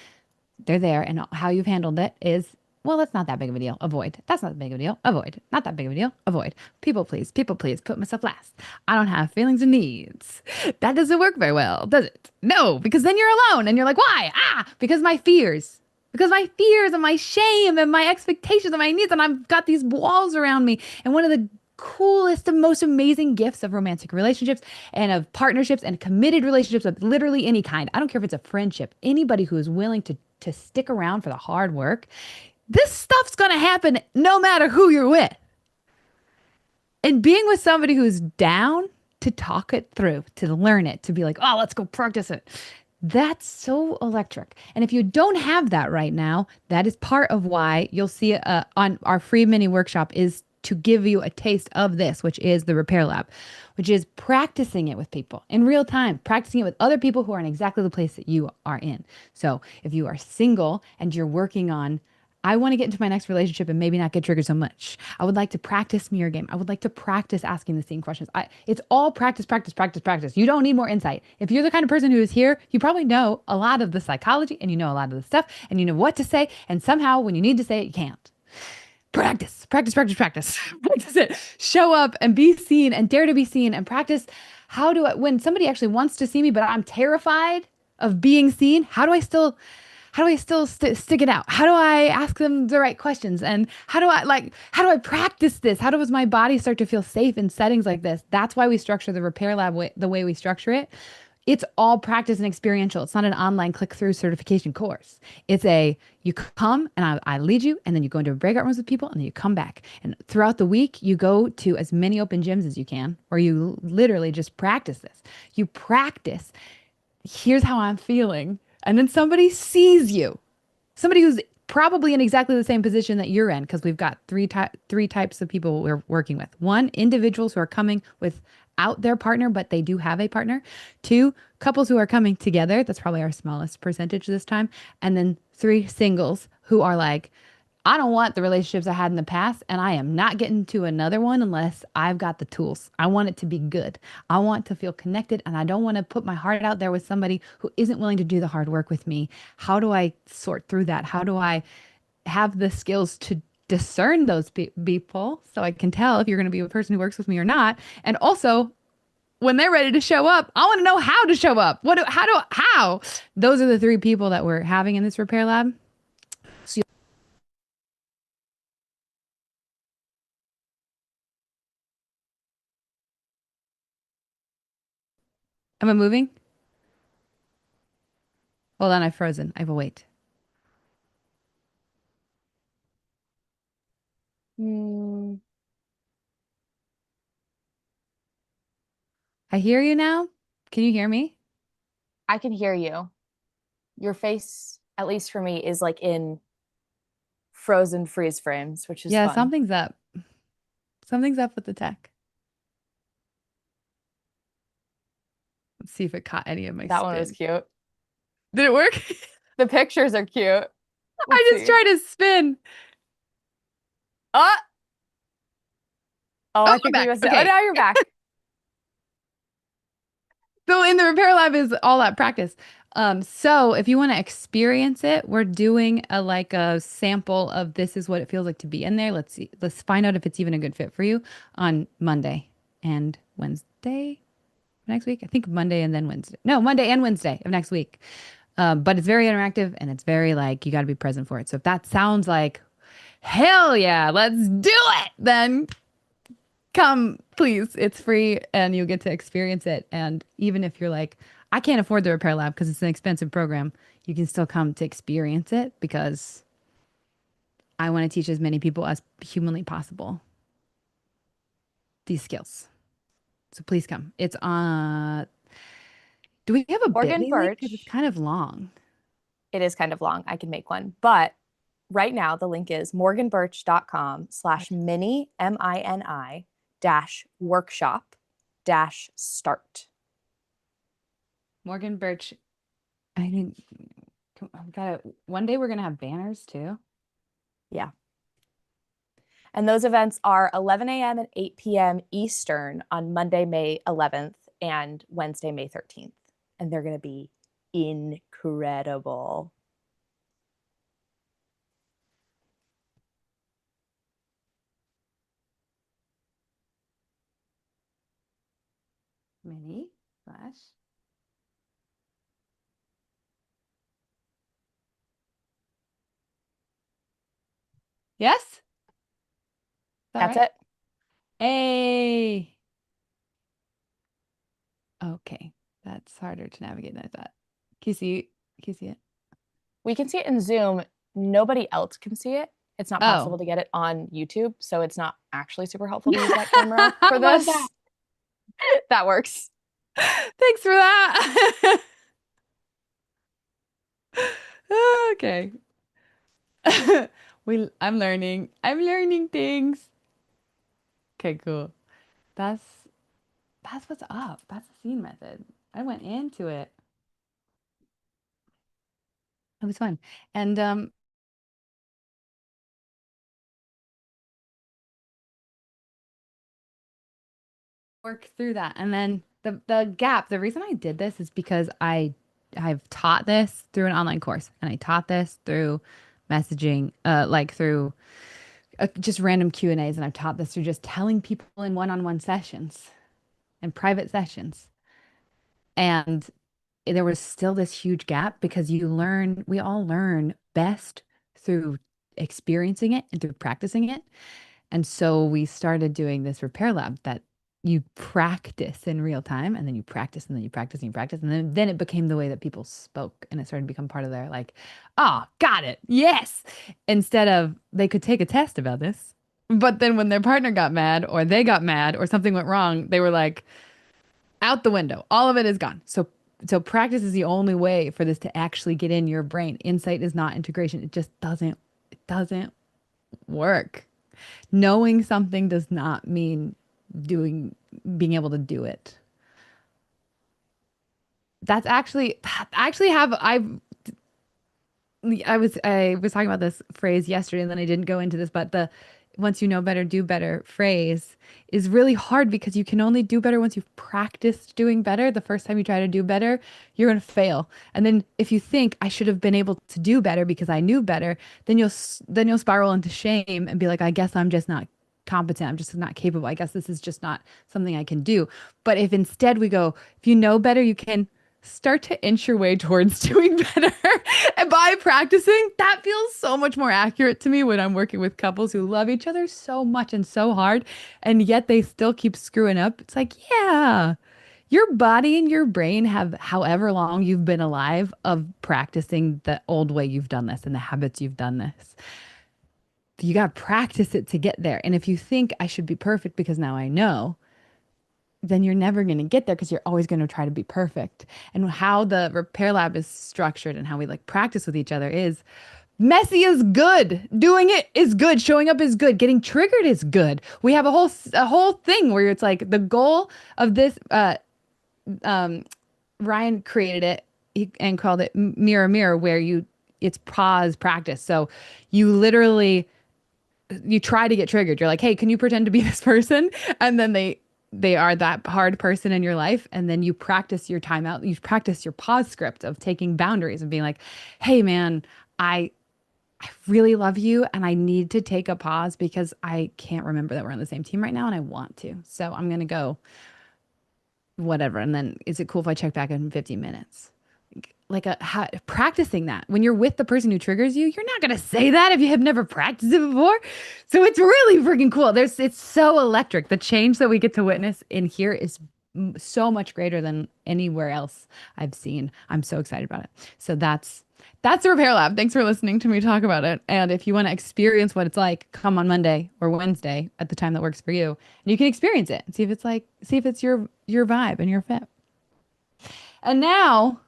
they're there. And how you've handled it is, well, that's not that big of a deal. Avoid. That's not that big of a deal. Avoid. Not that big of a deal. Avoid. People please, put myself last. I don't have feelings and needs. That doesn't work very well, does it? No, because then you're alone and you're like, why? Because my fears. Because my fears and my shame and my expectations and my needs, and I've got these walls around me. And one of the coolest and most amazing gifts of romantic relationships and of partnerships and committed relationships of literally any kind. I don't care if it's a friendship, anybody who is willing to stick around for the hard work. This stuff's going to happen no matter who you're with. And being with somebody who's down to talk it through, to learn it, to be like, oh, let's go practice it. That's so electric. And if you don't have that right now, that is part of why you'll see on our free mini workshop is to give you a taste of this, which is the Repair Lab, which is practicing it with people in real time, practicing it with other people who are in exactly the place that you are in. So if you are single and you're working on, I want to get into my next relationship and maybe not get triggered so much. I would like to practice mirror game. I would like to practice asking the same questions. It's all practice, practice, practice, practice. You don't need more insight. If you're the kind of person who is here, you probably know a lot of the psychology and you know a lot of the stuff and you know what to say. And somehow when you need to say it, you can't. Practice, practice, practice, practice. Practice it. Show up and be seen and dare to be seen and practice. When somebody actually wants to see me, but I'm terrified of being seen, how do I still stick it out? How do I ask them the right questions? And how do I practice this? How does my body start to feel safe in settings like this? That's why we structure the Repair Lab the way we structure it. It's all practice and experiential. It's not an online click through certification course. You come and I lead you, and then you go into breakout rooms with people, and then you come back. And throughout the week, you go to as many open gyms as you can, or you literally just practice this. You practice. Here's how I'm feeling. And then somebody sees you, somebody who's probably in exactly the same position that you're in, because we've got three types of people we're working with. One, individuals who are coming without their partner, but they do have a partner. Two, couples who are coming together. That's probably our smallest percentage this time. And then three, singles who are like, I don't want the relationships I had in the past, and I am not getting to another one unless I've got the tools. I want it to be good. I want to feel connected, and I don't want to put my heart out there with somebody who isn't willing to do the hard work with me. How do I sort through that? How do I have the skills to discern those people so I can tell if you're going to be a person who works with me or not? And also, when they're ready to show up, I want to know how to show up. How? Those are the three people that we're having in this Repair Lab. So am I moving? Hold on, I've frozen. I will wait. Hmm, I hear you now. Can you hear me? I can hear you. Your face, at least for me, is like in frozen freeze frames, which is Yeah, fun. something's up. Something's up with the tech. Let's see if it caught any of my That one was spin. cute. Did it work? The pictures are cute. Let's I just see. tried to spin. Oh, oh, Oh, I I'm think we back. missed it. Oh, Okay. now you're back. So in the Repair Lab is all that practice. So if you want to experience it, we're doing a sample of this is what it feels like to be in there. Let's see. Let's find out if it's even a good fit for you on Monday and Wednesday next week. I think Monday and then Wednesday. No, Monday and Wednesday of next week. But it's very interactive and it's very like you got to be present for it. So if that sounds like hell yeah, let's do it, then come, please. It's free and you get to experience it. And even if you're like, I can't afford the repair lab because it's an expensive program, you can still come to experience it because I want to teach as many people as humanly possible these skills. So please come. It's do we have a Morgan bit.ly link? Because it's Birch, kind of long. it is kind of long. I can make one. But right now, the link is morganbirch.com/mini, MINI dash workshop dash start. Morgan Birch. I mean, we gotta, one day we're gonna have banners too. Yeah. And those events are 11 a.m. and 8 p.m. Eastern on Monday, May 11th and Wednesday, May 13th. And they're going to be incredible. Mini slash. Yes? Is that That's right? it. Hey. Okay. That's harder to navigate than I thought. Can you see it? We can see it in Zoom. Nobody else can see it. It's not Oh. possible to get it on YouTube. So it's not actually super helpful to use that camera How for about that? this. That works. Thanks for that. Okay. I'm learning. I'm learning things. Okay, cool. That's that's what's up. That's the scene method. I went into it. It was fun. And work through that. And then the gap, the reason I did this is because I've taught this through an online course and I taught this through messaging like through just random Q&As and I've taught this through just telling people in one-on-one sessions and private sessions. And there was still this huge gap because we all learn best through experiencing it and through practicing it. And so we started doing this repair lab that you practice in real time and then you practice and then you practice and you practice. And then it became the way that people spoke and it started to become part of their like, oh, got it. Yes. Instead of they could take a test about this. But then when their partner got mad or they got mad or something went wrong, they were like, out the window. All of it is gone. So practice is the only way for this to actually get in your brain. Insight is not integration. It doesn't work. Knowing something does not mean doing being able to do it. That's actually I actually have I was talking about this phrase yesterday and then I didn't go into this, but the once you know better, do better phrase is really hard because you can only do better once you've practiced doing better. The first time you try to do better, you're going to fail. And then if you think I should have been able to do better because I knew better, then you'll spiral into shame and be like, I guess I'm just not competent. I'm just not capable. I guess this is just not something I can do. But if instead we go, if you know better, you can start to inch your way towards doing better. And by practicing, that feels so much more accurate to me when I'm working with couples who love each other so much and so hard, and yet they still keep screwing up. It's like, yeah, your body and your brain have however long you've been alive of practicing the old way you've done this and the habits you've done this. You got to practice it to get there. And if you think I should be perfect because now I know, then you're never going to get there because you're always going to try to be perfect. And how the repair lab is structured and how we like practice with each other is messy is good. Doing it is good. Showing up is good. Getting triggered is good. We have a whole thing where it's like the goal of this Ryan created it and called it mirror mirror where you it's pause practice. So you literally you try to get triggered. You're like, hey, can you pretend to be this person? And then they are that hard person in your life. And then you practice your timeout. You practice your pause script of taking boundaries and being like, hey man, I I really love you and I need to take a pause because I can't remember that we're on the same team right now and I want to. So I'm gonna go whatever. And then is it cool if I check back in 15 minutes? practicing that when you're with the person who triggers you, you're not going to say that if you have never practiced it before. So it's really freaking cool. It's so electric. The change that we get to witness in here is so much greater than anywhere else I've seen. I'm so excited about it. So that's the Repair Lab. Thanks for listening to me talk about it. And if you want to experience what it's like, come on Monday or Wednesday at the time that works for you, and you can experience it and see if it's your vibe and your fit. And now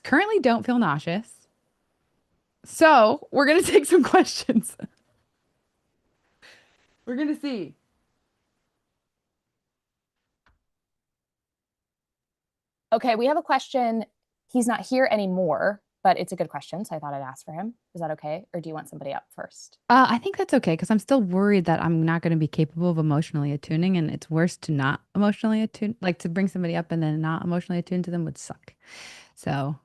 currently don't feel nauseous. So we're going to take some questions. We're going to see. Okay, we have a question. He's not here anymore, but it's a good question, so I thought I'd ask for him. Is that okay? Or do you want somebody up first? I think that's okay because I'm still worried that I'm not going to be capable of emotionally attuning, and it's worse to not emotionally attune, like to bring somebody up and then not emotionally attune to them would suck. So,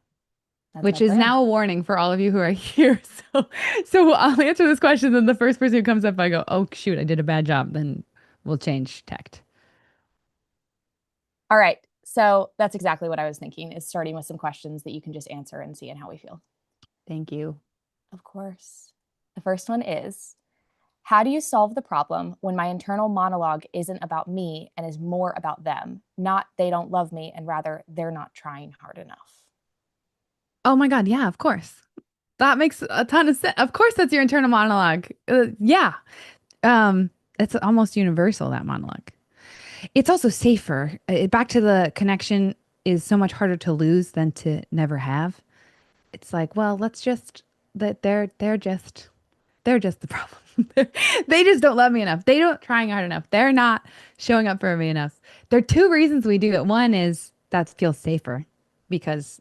That's my which is plan. now a warning for all of you who are here. So I'll answer this question, then the first person who comes up, I go, oh shoot, I did a bad job. Then we'll change tact. All right. So that's exactly what I was thinking, is starting with some questions that you can just answer and see how we feel. Thank you. Of course. The first one is, how do you solve the problem when my internal monologue isn't about me and is more about them? Not they don't love me, and rather they're not trying hard enough. Oh my God. Yeah, of course. That makes a ton of sense. Of course, that's your internal monologue. Yeah. Um, it's almost universal, that monologue. It's also safer. Back to the connection is so much harder to lose than to never have. It's like, well, let's just that they're just the problem. They just don't love me enough. They don't trying hard enough. They're not showing up for me enough. There are two reasons we do it. One is that feels safer because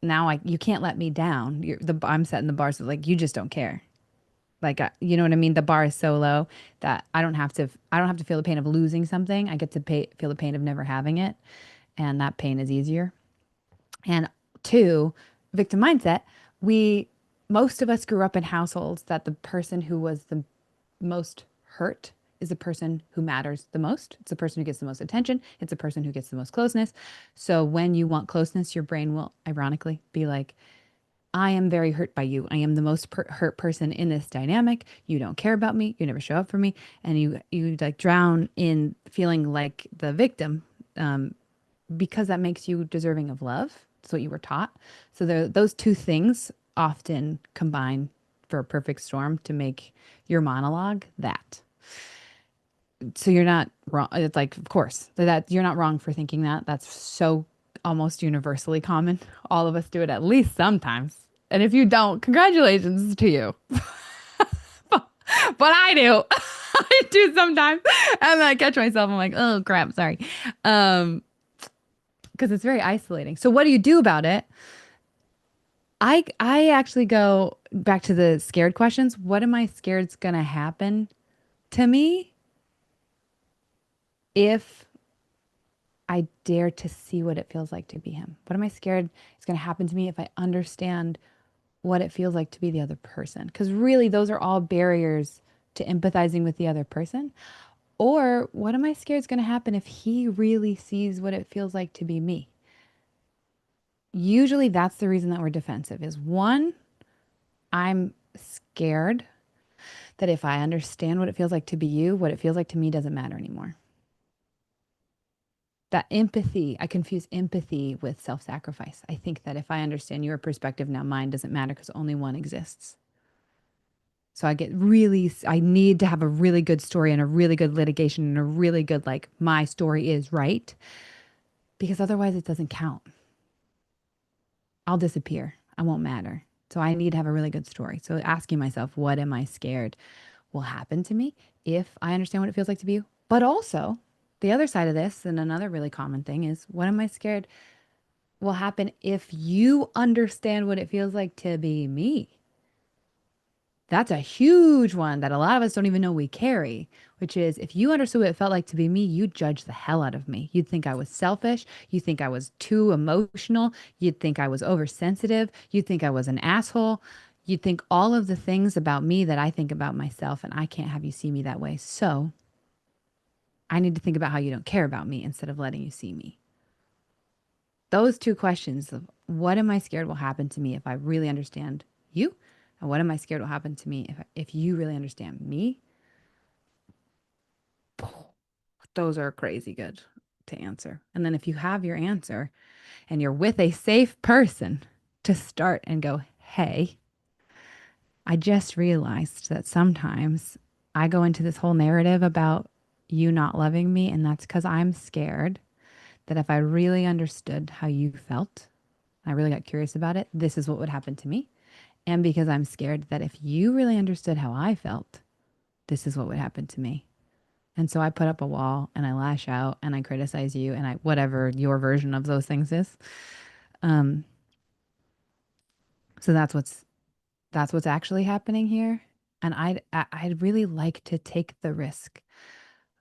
now you can't let me down. I'm setting the bar so like you just don't care. Like you know what I mean? The bar is so low that I don't have to feel the pain of losing something. I get to feel the pain of never having it, and that pain is easier. And two, victim mindset. We Most of us grew up in households that the person who was the most hurt is the person who matters the most. It's the person who gets the most attention. It's the person who gets the most closeness. So when you want closeness, your brain will ironically be like, I am very hurt by you. I am the most hurt person in this dynamic. You don't care about me. You never show up for me, and you like drown in feeling like the victim, because that makes you deserving of love. That's what you were taught. So those two things often combine for a perfect storm to make your monologue that. So you're not wrong. It's like, of course, that you're not wrong for thinking that. That's so almost universally common. All of us do it at least sometimes. And if you don't, congratulations to you. But I do. I do sometimes. And then I catch myself. I'm like, oh crap, sorry. Um, because it's very isolating. So what do you do about it? I actually go back to the scared questions. What am I scared is gonna happen to me if I dare to see what it feels like to be him? What am I scared is gonna happen to me if I understand what it feels like to be the other person? Because really, those are all barriers to empathizing with the other person. Or what am I scared is gonna happen if he really sees what it feels like to be me? Usually that's the reason that we're defensive is one, I'm scared that if I understand what it feels like to be you, what it feels like to me doesn't matter anymore. That empathy, I confuse empathy with self sacrifice. I think that if I understand your perspective, now mine doesn't matter because only one exists. So I need to have a really good story and a really good litigation and a really good, like, my story is right because otherwise it doesn't count. I'll disappear. I won't matter. So I need to have a really good story. So asking myself, what am I scared will happen to me if I understand what it feels like to be you? But also, the other side of this, and another really common thing is, what am I scared will happen if you understand what it feels like to be me? That's a huge one that a lot of us don't even know we carry, which is if you understood what it felt like to be me, you'd judge the hell out of me. You'd think I was selfish. You'd think I was too emotional. You'd think I was oversensitive. You'd think I was an asshole. You'd think all of the things about me that I think about myself, and I can't have you see me that way. So I need to think about how you don't care about me instead of letting you see me. those two questions of what am I scared will happen to me if I really understand you? And what am I scared will happen to me if you really understand me? Those are crazy good to answer. And then if you have your answer and you're with a safe person to start and go, hey, I just realized that sometimes I go into this whole narrative about you not loving me, and that's because I'm scared that if I really understood how you felt, I really got curious about it, this is what would happen to me. And because I'm scared that if you really understood how I felt, this is what would happen to me. And so I put up a wall and I lash out and I criticize you and I, whatever your version of those things is. Um, so that's what's actually happening here. And I'd really like to take the risk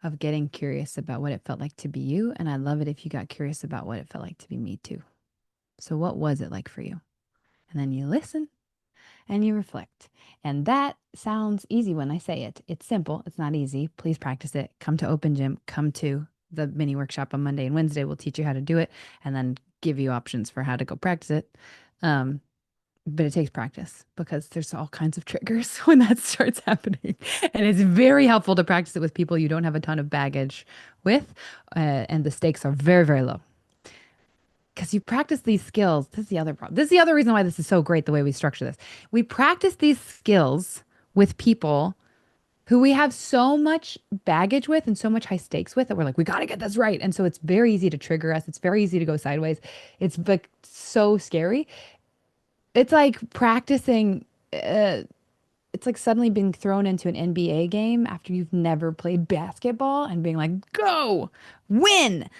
of getting curious about what it felt like to be you. And I'd love it if you got curious about what it felt like to be me too. So what was it like for you? And then you listen and you reflect. And that sounds easy when I say it. It's simple. It's not easy. Please practice it. Come to Open Gym. Come to the mini workshop on Monday and Wednesday. We'll teach you how to do it and then give you options for how to go practice it. Um, but it takes practice because there's all kinds of triggers when that starts happening. And it's very helpful to practice it with people you don't have a ton of baggage with. And the stakes are very, very low because you practice these skills. This is the other problem. This is the other reason why this is so great the way we structure this. We practice these skills with people who we have so much baggage with and so much high stakes with that we're like, we got to get this right. And so it's very easy to trigger us. It's very easy to go sideways. It's like so scary. It's like practicing. It's like suddenly being thrown into an NBA game after you've never played basketball and being like, go, win,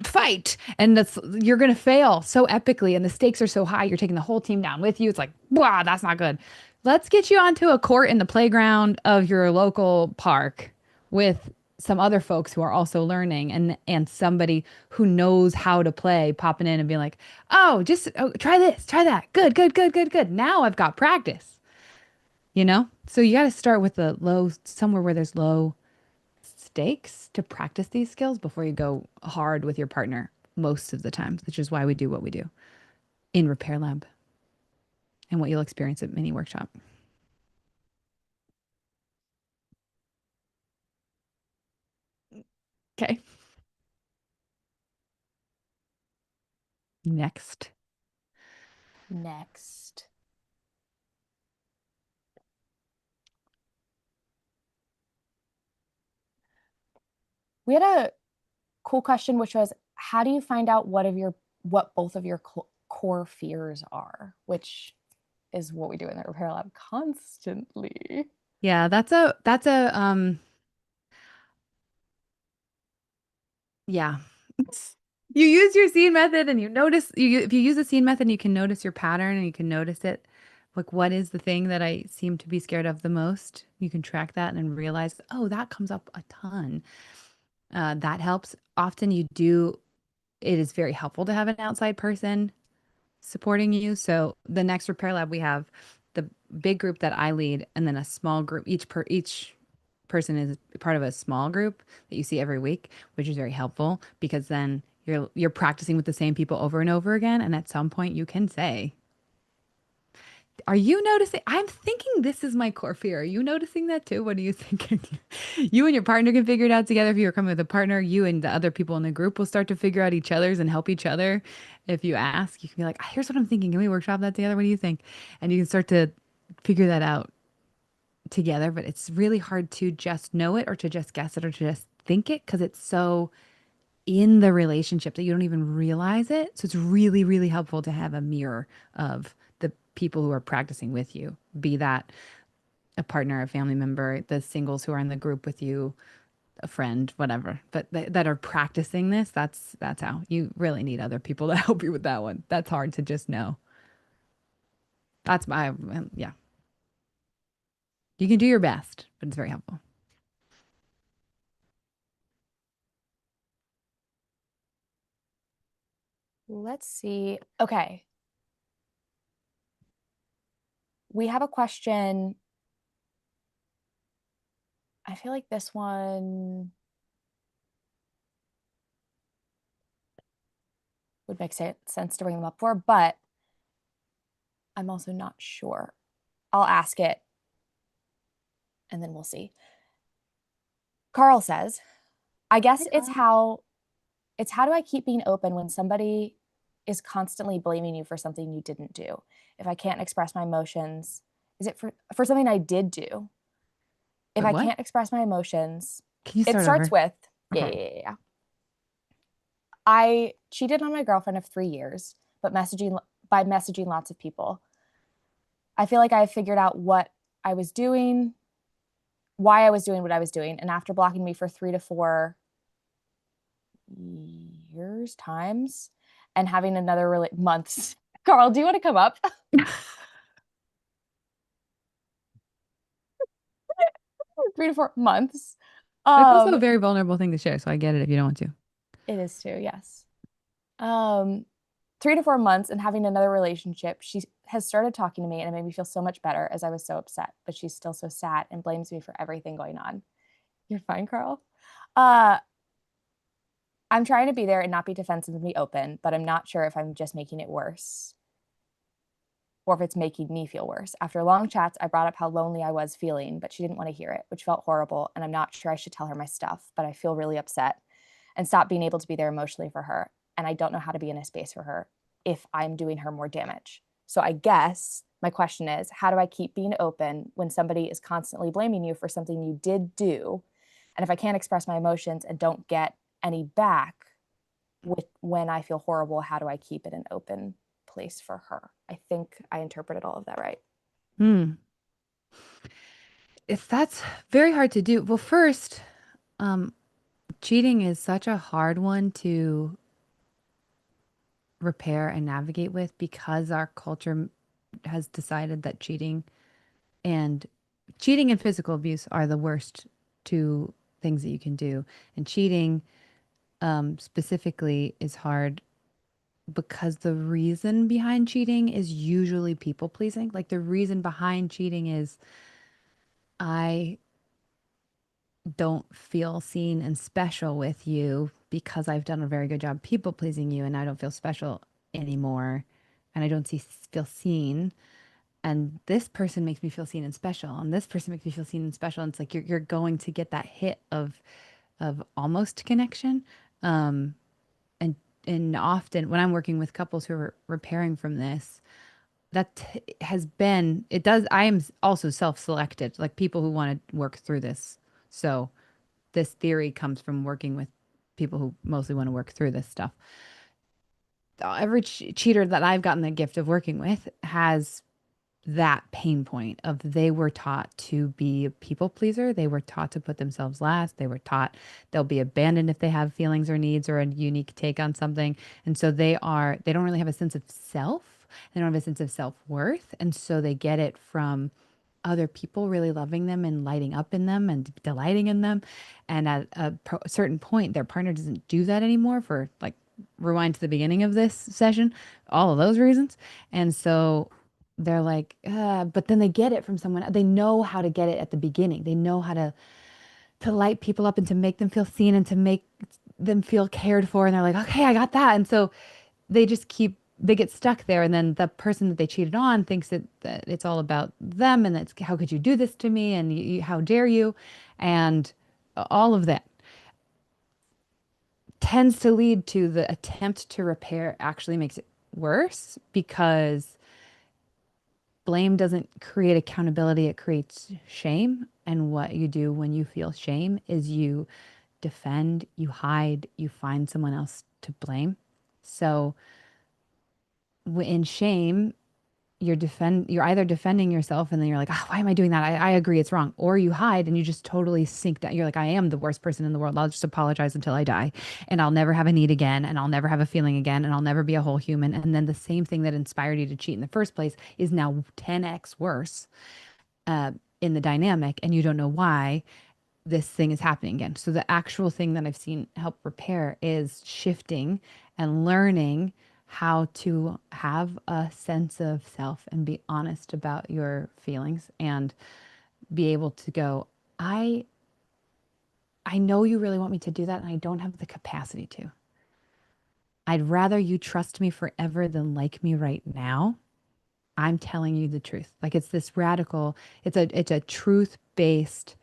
fight, and that's you're gonna fail so epically and the stakes are so high you're taking the whole team down with you. It's like, wow, that's not good. Let's get you onto a court in the playground of your local park with some other folks who are also learning and somebody who knows how to play popping in and being like, oh, just try this, try that, good, good, good, good, good, now I've got practice, so you got to start with the low somewhere where there's low stakes to practice these skills before you go hard with your partner most of the time, which is why we do what we do in Repair Lab and what you'll experience at Mini Workshop. Okay. Next. Next. We had a cool question, which was, how do you find out what both of your core fears are? Which is what we do in the Repair Lab constantly. Yeah, yeah. You use your scene method and you notice if you use the scene method, you can notice your pattern and you can notice it. Like, what is the thing that I seem to be scared of the most? You can track that and realize, oh, that comes up a ton. That helps. Often it is very helpful to have an outside person supporting you. So the next repair lab we have the big group that I lead and then a small group. Each person is part of a small group that you see every week, which is very helpful because then you're practicing with the same people over and over again. And at some point you can say, are you noticing? I'm thinking this is my core fear. Are you noticing that too? What are you thinking? You and your partner can figure it out together. If you're coming with a partner, you and the other people in the group will start to figure out each other's and help each other. If you ask, you can be like, here's what I'm thinking. Can we workshop that together? What do you think? And you can start to figure that out together. But it's really hard to just know it or to just guess it or to just think it because it's so in the relationship that you don't even realize it. So it's really, really helpful to have a mirror of the people who are practicing with you, be that a partner, a family member, the singles who are in the group with you, a friend, whatever, but that are practicing this. That's how you really need other people to help you with that one. That's hard to just know. That's my, yeah. You can do your best, but it's very helpful. Let's see. Okay. We have a question. I feel like this one, would make sense to bring them up for, but I'm also not sure. I'll ask it and then we'll see. Carl says, I Hey, guess Carl. it's how do I keep being open when somebody is constantly blaming you for something you didn't do? If I can't express my emotions, is it for something I did do? If Wait, I what? can't express my emotions, Can you it start starts over? with, yeah, Okay. yeah, yeah, yeah. I cheated on my girlfriend of 3 years, but messaging lots of people. I feel like I figured out what I was doing, why I was doing what I was doing. And after blocking me for 3 to 4 years times and having another months. Carl, do you want to come up? 3 to 4 months. It's also a Um, very vulnerable thing to share, so I get it if you don't want to. it is too, yes. Um, 3 to 4 months and having another relationship, she has started talking to me and it made me feel so much better as I was so upset, but she's still so sad and blames me for everything going on. You're fine, Carl. Uh, I'm trying to be there and not be defensive and be open, but I'm not sure if I'm just making it worse or if it's making me feel worse. After long chats, I brought up how lonely I was feeling, but she didn't want to hear it, which felt horrible. And I'm not sure I should tell her my stuff, but I feel really upset and stop being able to be there emotionally for her. And I don't know how to be in a space for her if I'm doing her more damage. So I guess my question is, how do I keep being open when somebody is constantly blaming you for something you did do? And if I can't express my emotions and don't get any back with when I feel horrible, how do I keep it an open place for her? I think I interpreted all of that right. Hmm. If that's very hard to do. Well, first, um, cheating is such a hard one to repair and navigate with because our culture has decided that and cheating and physical abuse are the worst two things that you can do. And cheating, specifically is hard because the reason behind cheating is usually people pleasing. Like the reason behind cheating is I don't feel seen and special with you because I've done a very good job people pleasing you and I don't feel special anymore and I don't feel seen. And this person makes me feel seen and special and this person makes me feel seen and special. And it's like you're going to get that hit of almost connection. Um, and and often when I'm working with couples who are repairing from this, has been it does I am also self-selected, like people who want to work through this. So this theory comes from working with people who mostly want to work through this stuff. Every cheater that I've gotten the gift of working with has that pain point of they were taught to be a people pleaser. They were taught to put themselves last. They were taught they'll be abandoned if they have feelings or needs or a unique take on something. And so they don't really have a sense of self. They don't have a sense of self-worth. And so they get it from other people really loving them and lighting up in them and delighting in them. And at a certain point, their partner doesn't do that anymore for like rewind to the beginning of this session, all of those reasons. And so they're like, but then they get it from someone. They know how to get it at the beginning. They know how to light people up and to make them feel seen and to make them feel cared for. And they're like, okay, I got that. And so they get stuck there. And then the person that they cheated on thinks that it's all about them and that's how could you do this to me? And how dare you? And all of that tends to lead to the attempt to repair actually makes it worse because blame doesn't create accountability, it creates shame. And what you do when you feel shame is you defend, you hide, you find someone else to blame. So in shame, you're either defending yourself and then you're like, oh, why am I doing that? I agree it's wrong. Or you hide and you just totally sink down. You're like, I am the worst person in the world. I'll just apologize until I die. And I'll never have a need again. And I'll never have a feeling again. And I'll never be a whole human. And then the same thing that inspired you to cheat in the first place is now 10x worse uh, in the dynamic. And you don't know why this thing is happening again. So the actual thing that I've seen help repair is shifting and learning how to have a sense of self and be honest about your feelings and be able to go, I I know you really want me to do that and I don't have the capacity to. I'd rather you trust me forever than like me right now. I'm telling you the truth. Like it's this radical, it's a truth-based,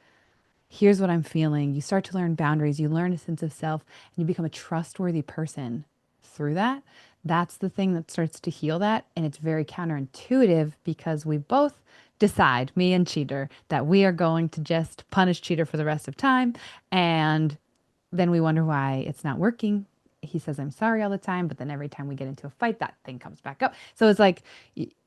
here's what I'm feeling. You start to learn boundaries, you learn a sense of self, and you become a trustworthy person through that. That's the thing that starts to heal that. And it's very counterintuitive because we both decide, me and Cheater, that we are going to just punish Cheater for the rest of time. And then we wonder why it's not working. He says, I'm sorry all the time, but then every time we get into a fight, that thing comes back up. So it's like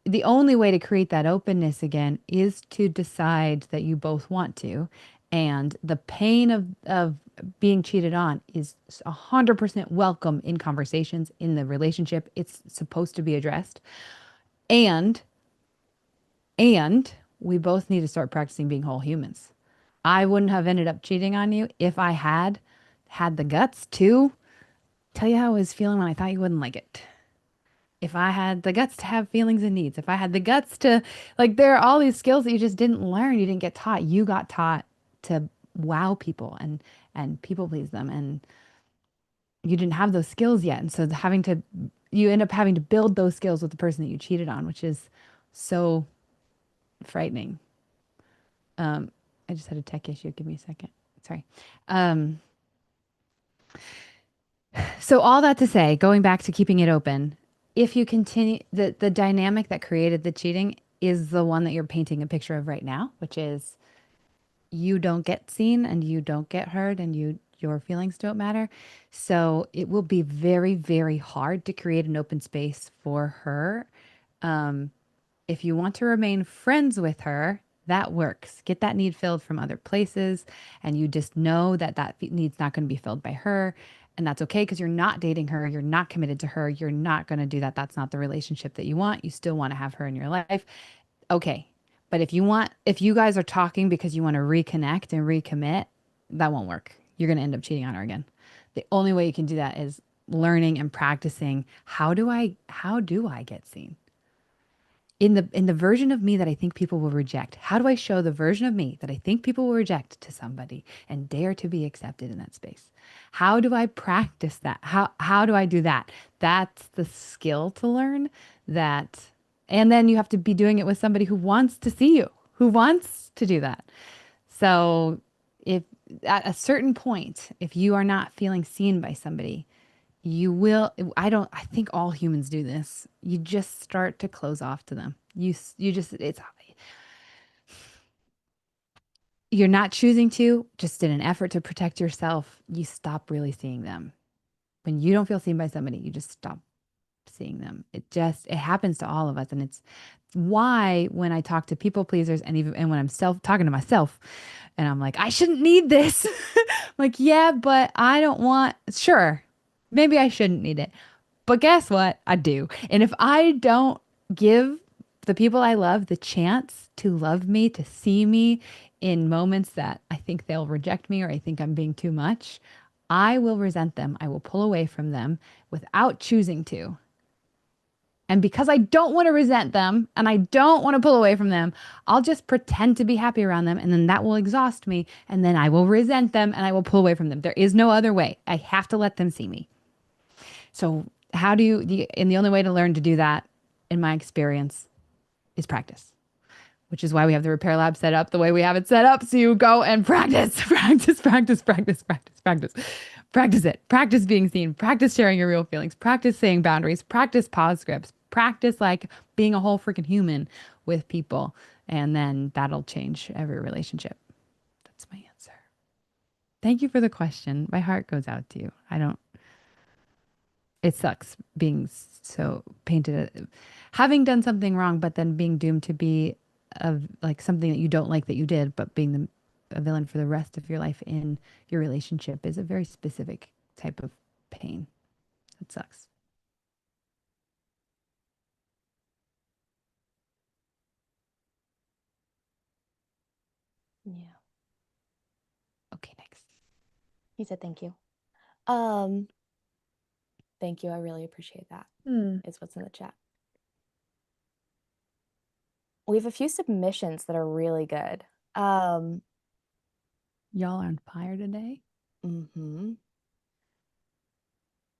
the only way to create that openness again is to decide that you both want to. And the pain of being cheated on is 100% welcome in conversations in the relationship. It's supposed to be addressed. And and we both need to start practicing being whole humans. I wouldn't have ended up cheating on you if I had the guts to tell you how I was feeling when I thought you wouldn't like it. If I had the guts to have feelings and needs, if I had the guts to, like, there are all these skills that you just didn't learn, you didn't get taught. You got taught to wow people and people please them, and you didn't have those skills yet. And so you end up having to build those skills with the person that you cheated on, which is so frightening. I just had a tech issue. Give me a second. Sorry. Um, So all that to say, going back to keeping it open, if you continue the dynamic that created the cheating is the one that you're painting a picture of right now, which is you don't get seen and you don't get heard and your feelings don't matter. So it will be very, very hard to create an open space for her. If you want to remain friends with her, that works. Get that need filled from other places. And you just know that need's not going to be filled by her. And that's okay because you're not dating her. You're not committed to her. You're not going to do that. That's not the relationship that you want. You still want to have her in your life. Okay. But if you guys are talking because you want to reconnect and recommit, that won't work. You're going to end up cheating on her again. The only way you can do that is learning and practicing. How do I get seen? In the version of me that I think people will reject. How do I show the version of me that I think people will reject to somebody and dare to be accepted in that space? How do I practice that? How do I do that? That's the skill to learn that. And then you have to be doing it with somebody who wants to see you, who wants to do that. So if at a certain point, if you are not feeling seen by somebody, you will, I think all humans do this. You just start to close off to them. You just, you're not choosing to, just in an effort to protect yourself, you stop really seeing them. When you don't feel seen by somebody, you just stop seeing them. It happens to all of us. And it's why when I talk to people pleasers and when I'm talking to myself and I'm like, I shouldn't need this. I'm like, yeah, but I don't want, sure, maybe I shouldn't need it. But guess what? I do. And if I don't give the people I love the chance to love me, to see me in moments that I think they'll reject me or I think I'm being too much, I will resent them. I will pull away from them without choosing to. And because I don't want to resent them and I don't want to pull away from them, I'll just pretend to be happy around them. And then that will exhaust me. And then I will resent them and I will pull away from them. There is no other way. I have to let them see me. So, and the only way to learn to do that, in my experience, is practice, which is why we have the repair lab set up the way we have it set up. So you go and practice, practice, practice, practice, practice, practice. Practice it. Practice being seen. Practice sharing your real feelings. Practice saying boundaries. Practice pause scripts. Practice like being a whole freaking human with people. And then that'll change every relationship. That's my answer. Thank you for the question. My heart goes out to you. It sucks being so painted, having done something wrong, but then being doomed to be like something that you don't like that you did, but being a villain for the rest of your life in your relationship is a very specific type of pain. It sucks. Yeah. Okay, next. He said thank you. Um, Thank you. I really appreciate that. Hmm. Is what's in the chat. We have a few submissions that are really good. Um, Y'all are on fire today. mhm.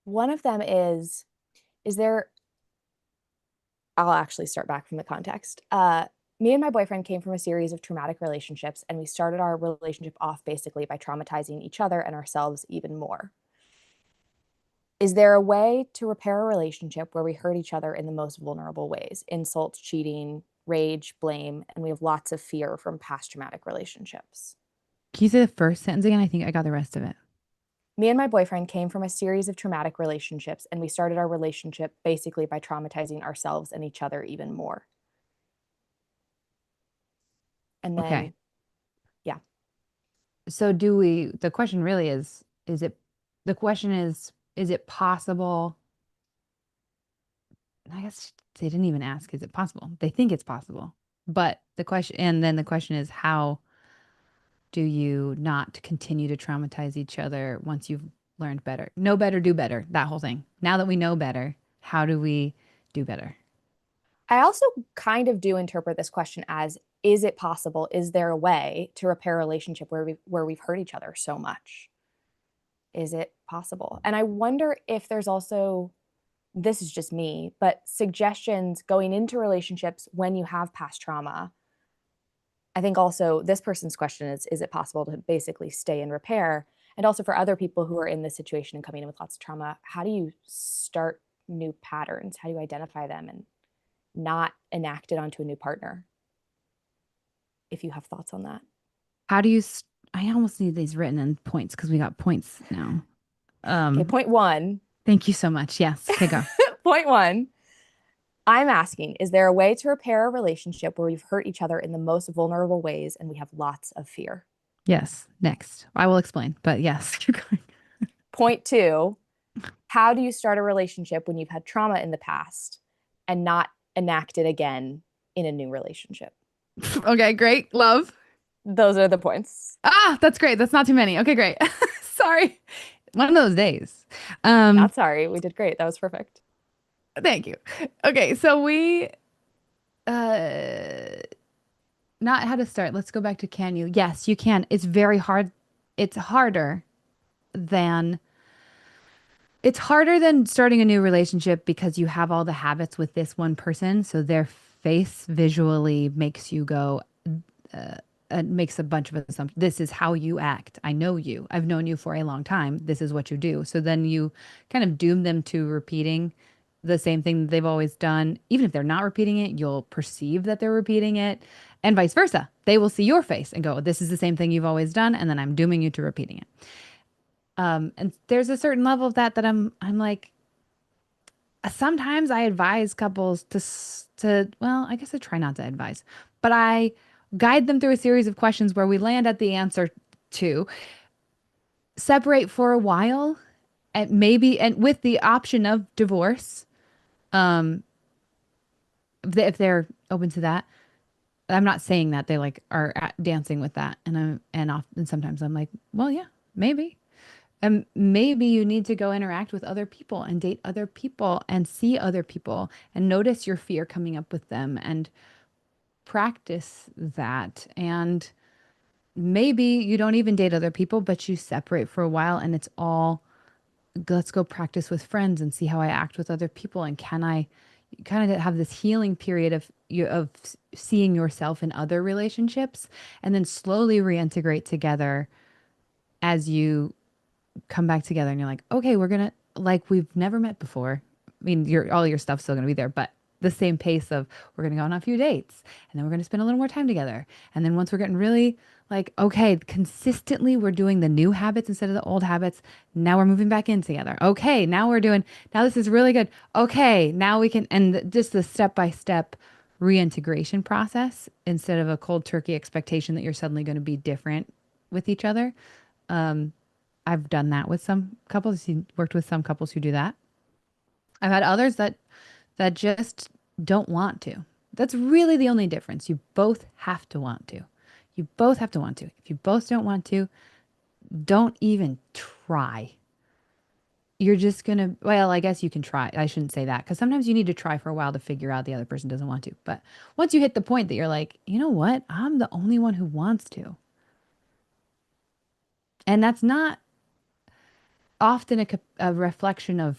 One of them is there, I'll actually start back from the context. Me and my boyfriend came from a series of traumatic relationships, and we started our relationship off basically by traumatizing each other and ourselves even more. Is there a way to repair a relationship where we hurt each other in the most vulnerable ways? Insults, cheating, rage, blame, and we have lots of fear from past traumatic relationships. Can you say the first sentence again? I think I got the rest of it. Me and my boyfriend came from a series of traumatic relationships, and we started our relationship basically by traumatizing ourselves and each other even more. And Okay. then, yeah, So the question really the question is it possible? I guess they didn't even ask, is it possible? They think it's possible. But and then the question is, how do you not continue to traumatize each other once you've learned better? Know better, do better, that whole thing. Now that we know better, how do we do better? I also kind of do interpret this question as, is it possible? Is there a way to repair a relationship where we've hurt each other so much? Is it possible? And I wonder if there's also, this is just me, but suggestions going into relationships when you have past trauma. I think also this person's question is it possible to basically stay in repair? And also for other people who are in this situation and coming in with lots of trauma, how do you start new patterns? How do you identify them and not enact it onto a new partner? If you have thoughts on that. How do you, I almost need these written in points because we got points now. Okay, Um, point one. Thank you so much. Yes. Okay, go. Point one. I'm asking, is there a way to repair a relationship where we've hurt each other in the most vulnerable ways and we have lots of fear? Yes. Next. I will explain, but yes, keep going. Point two, how do you start a relationship when you've had trauma in the past and not enact it again in a new relationship? Okay, great. Love. Those are the points. Ah, that's great. That's not too many. Okay, great. Sorry. One of those days. Um, Not sorry. We did great. That was perfect. Thank you. Okay, so we uh not how to start. Let's go back to can you? Yes, you can. It's very hard. It's harder than it's harder than starting a new relationship because you have all the habits with this one person, so their face visually makes you go makes a bunch of assumptions. This is how you act. I know you. I've known you for a long time. This is what you do. So then you kind of doom them to repeating the same thing that they've always done. Even if they're not repeating it, you'll perceive that they're repeating it, and vice versa. They will see your face and go, "This is the same thing you've always done," and then I'm dooming you to repeating it. And there's a certain level of that I'm like, sometimes I advise couples to well, I guess I try not to advise, but I guide them through a series of questions where we land at the answer to separate for a while and maybe and with the option of divorce, if they're open to that. I'm not saying that they like are dancing with that, and often sometimes I'm like, well, yeah, maybe. And maybe you need to go interact with other people and date other people and see other people and notice your fear coming up with them and practice that. And maybe you don't even date other people, but you separate for a while and it's all, let's go practice with friends and see how I act with other people. And can I kind of have this healing period of seeing yourself in other relationships and then slowly reintegrate together as you come back together and you're like, okay, we're gonna like we've never met before. I mean, your all your stuff's still gonna be there, but the same pace of we're gonna go on a few dates and then we're gonna spend a little more time together. And then once we're getting really like, okay, consistently we're doing the new habits instead of the old habits. Now we're moving back in together. Okay, now this is really good. Okay, now we can and just the step by step reintegration process instead of a cold turkey expectation that you're suddenly going to be different with each other. I've done that with some couples. Worked with some couples who do that. I've had others that just don't want to. That's really the only difference. You both have to want to. You both have to want to. If you both don't want to, don't even try. You're just gonna, well, I guess you can try. I shouldn't say that because sometimes you need to try for a while to figure out the other person doesn't want to. But once you hit the point that you're like, you know what? I'm the only one who wants to. And that's not often a reflection of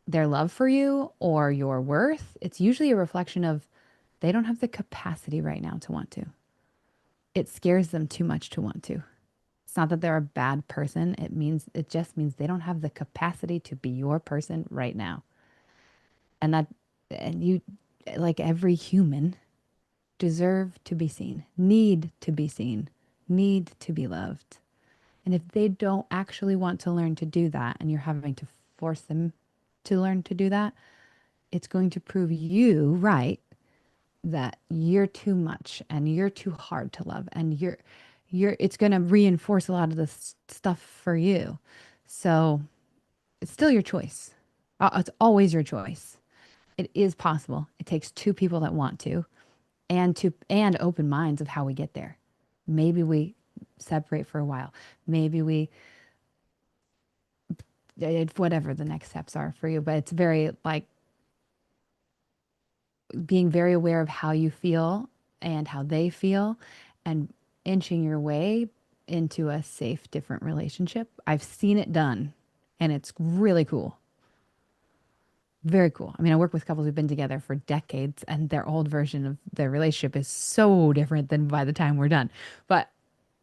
their love for you or your worth. It's usually a reflection of they don't have the capacity right now to want to. It scares them too much to want to. It's not that they're a bad person. It just means they don't have the capacity to be your person right now. And that and you like every human deserve to be seen, need to be seen, need to be loved. And if they don't actually want to learn to do that and you're having to force them to learn to do that, it's going to prove you right that you're too much and you're too hard to love and you're it's going to reinforce a lot of this stuff for you. So, it's still your choice. It's always your choice. It is possible. It takes two people that want to and open minds of how we get there. Maybe we separate for a while. Maybe we whatever the next steps are for you, but it's very like being very aware of how you feel and how they feel and inching your way into a safe, different relationship. I've seen it done and it's really cool. Very cool. I mean, I work with couples who've been together for decades and their old version of their relationship is so different than by the time we're done. But,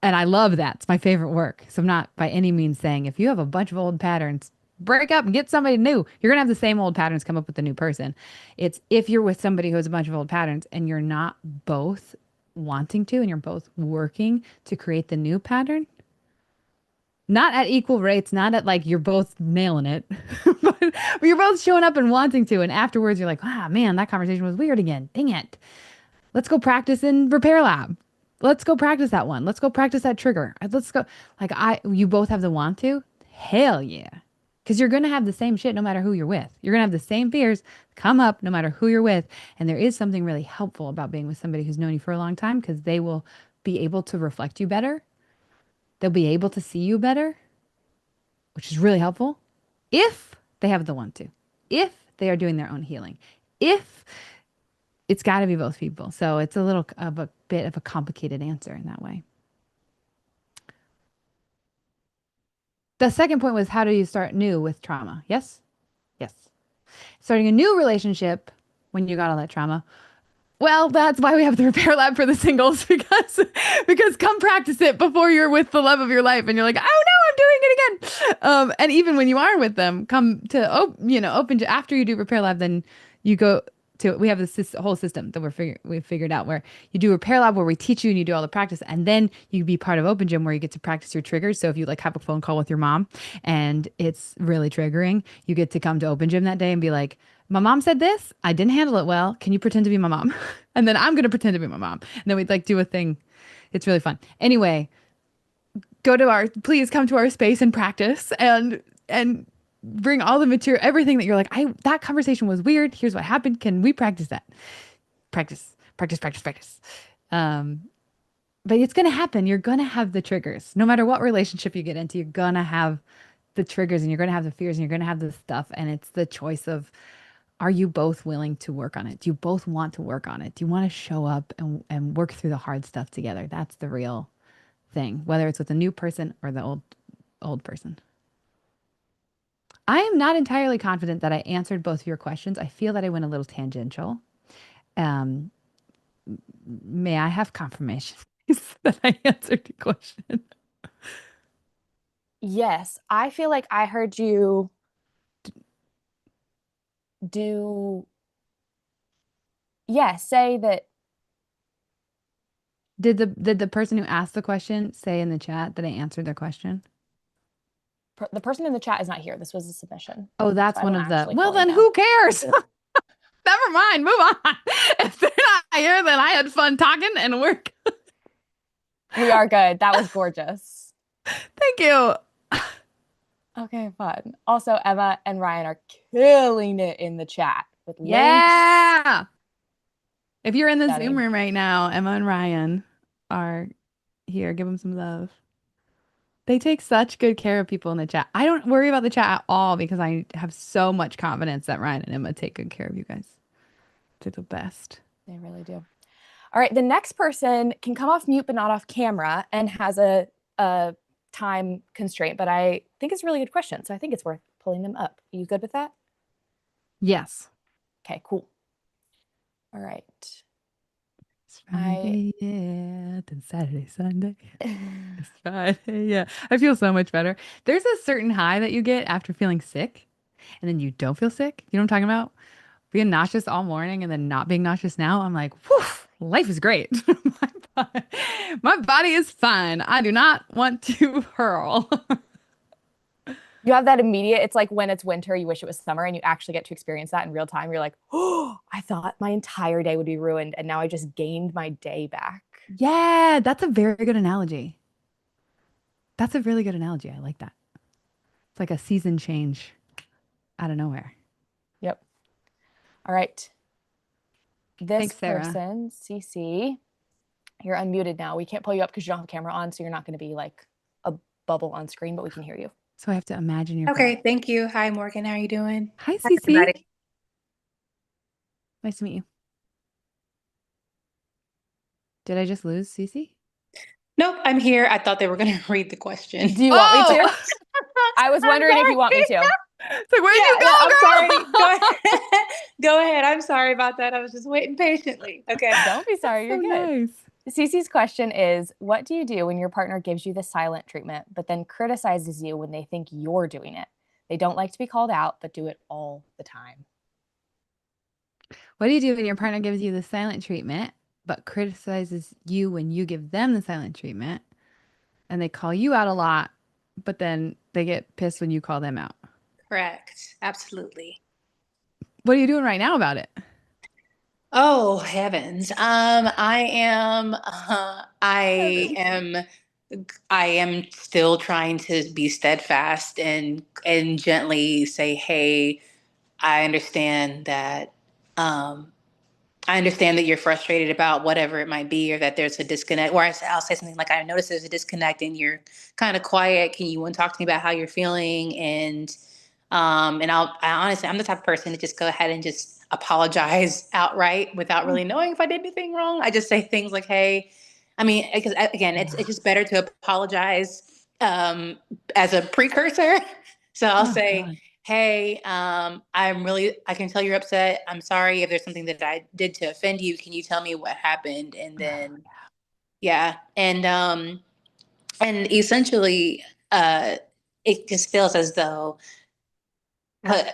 and I love that. It's my favorite work. So I'm not by any means saying if you have a bunch of old patterns, break up and get somebody new. You're going to have the same old patterns come up with a new person. It's if you're with somebody who has a bunch of old patterns and you're not both wanting to and you're both working to create the new pattern, not at equal rates, not at like you're both nailing it, but you're both showing up and wanting to. And afterwards, you're like, ah, man, that conversation was weird again. Dang it. Let's go practice in Repair Lab. Let's go practice that one. Let's go practice that trigger. Let's go. You both have the want to. Hell yeah. Because you're going to have the same shit no matter who you're with. You're going to have the same fears come up no matter who you're with. And there is something really helpful about being with somebody who's known you for a long time because they will be able to reflect you better. They'll be able to see you better, which is really helpful if they have the want to, if they are doing their own healing, if it's got to be both people. So it's a little of a bit of a complicated answer in that way. The second point was how do you start new with trauma? Yes? Yes. Starting a new relationship when you got all that trauma. Well, that's why we have the repair lab for the singles because come practice it before you're with the love of your life and you're like, oh no, I'm doing it again. And even when you are with them, come to open to after you do repair lab, then you go to we have this whole system that we've figured out where you do repair lab where we teach you and you do all the practice and then you be part of open gym where you get to practice your triggers. So if you like have a phone call with your mom and it's really triggering, you get to come to open gym that day and be like, my mom said this. I didn't handle it well. Can you pretend to be my mom? And then I'm going to pretend to be my mom. And then we'd like do a thing. It's really fun. Anyway, please come to our space and practice and bring all the material, everything that you're like, that conversation was weird. Here's what happened. Can we practice that? Practice, practice, practice, practice. Um, but it's going to happen. You're going to have the triggers. No matter what relationship you get into, you're going to have the triggers and you're going to have the fears and you're going to have the stuff. And it's the choice of, are you both willing to work on it? Do you both want to work on it? Do you want to show up and work through the hard stuff together? That's the real thing, whether it's with a new person or the old person. I am not entirely confident that I answered both of your questions. I feel that I went a little tangential. Um, may I have confirmation that I answered the question? Yes, I feel like I heard you do, yeah, say that Did the person who asked the question say in the chat that I answered their question? the person in the chat is not here. This was a submission. Oh, So that's I one don't of the. actually Well, fully then know. who cares? Never mind. Move on. If they're not here, then I had fun talking and work. We are good. That was gorgeous. Thank you. Okay, fun. Also, Emma and Ryan are killing it in the chat with links. Yeah. If you're in the Zoom Stunning. room right now, Emma and Ryan are here. Give them some love. They take such good care of people in the chat. I don't worry about the chat at all because I have so much confidence that Ryan and Emma take good care of you guys. They're the best. They really do. All right, the next person can come off mute but not off camera and has a time constraint, but I think it's a really good question. So I think it's worth pulling them up. Are you good with that? Yes. Okay, cool. All right. It's I Friday, yeah. Then Saturday, Sunday. It's Friday, yeah. I feel so much better. There's a certain high that you get after feeling sick, and then you don't feel sick. You know what I'm talking about? Being nauseous all morning and then not being nauseous now. I'm like, whew, life is great. My body is fine. I do not want to hurl. you have that immediate, it's like when it's winter, you wish it was summer and you actually get to experience that in real time. You're like, oh, I thought my entire day would be ruined and now I just gained my day back. Yeah, that's a very good analogy. That's a really good analogy. I like that. It's like a season change out of nowhere. Yep. All right. This Thanks, Sarah. person, CC, you're unmuted now. We can't pull you up because you don't have a camera on, so you're not going to be like a bubble on screen, but we can hear you. So I have to imagine your face. Okay, thank you. Hi, Morgan. How are you doing? Hi, Hi, Cece. everybody. Nice to meet you. Did I just lose Cece? Nope, I'm here. I thought they were going to read the question. Do you want me Oh, to? I was I'm wondering if you want me sorry. to. it's like, where'd Yeah, you no, I'm go, sorry. Go girl? ahead. Go ahead. I'm sorry about that. I was just waiting patiently. Okay. Don't be That's sorry, so you're good. nice. Cece's question is, what do you do when your partner gives you the silent treatment, but then criticizes you when they think you're doing it? They don't like to be called out, but do it all the time. What do you do when your partner gives you the silent treatment, but criticizes you when you give them the silent treatment, and they call you out a lot, but then they get pissed when you call them out? Correct. Absolutely. What are you doing right now about it? Oh, heavens. Heavens. I am still trying to be steadfast and gently say, "Hey, I understand that um I understand that you're frustrated about whatever it might be, or that there's a disconnect. Or I'll say something like, I noticed there's a disconnect and you're kind of quiet. Can you want to talk to me about how you're feeling?" And I honestly, I'm the type of person to just go ahead and just apologize outright without Mm. really knowing if I did anything wrong. I just say things like, "Hey," I mean, because again, it's Yeah. just better to apologize um, as a precursor. So I'll Oh say, God. "Hey, I can tell you're upset. I'm sorry if there's something that I did to offend you. Can you tell me what happened?" And then, yeah. And essentially, uh, it just feels as though, uh,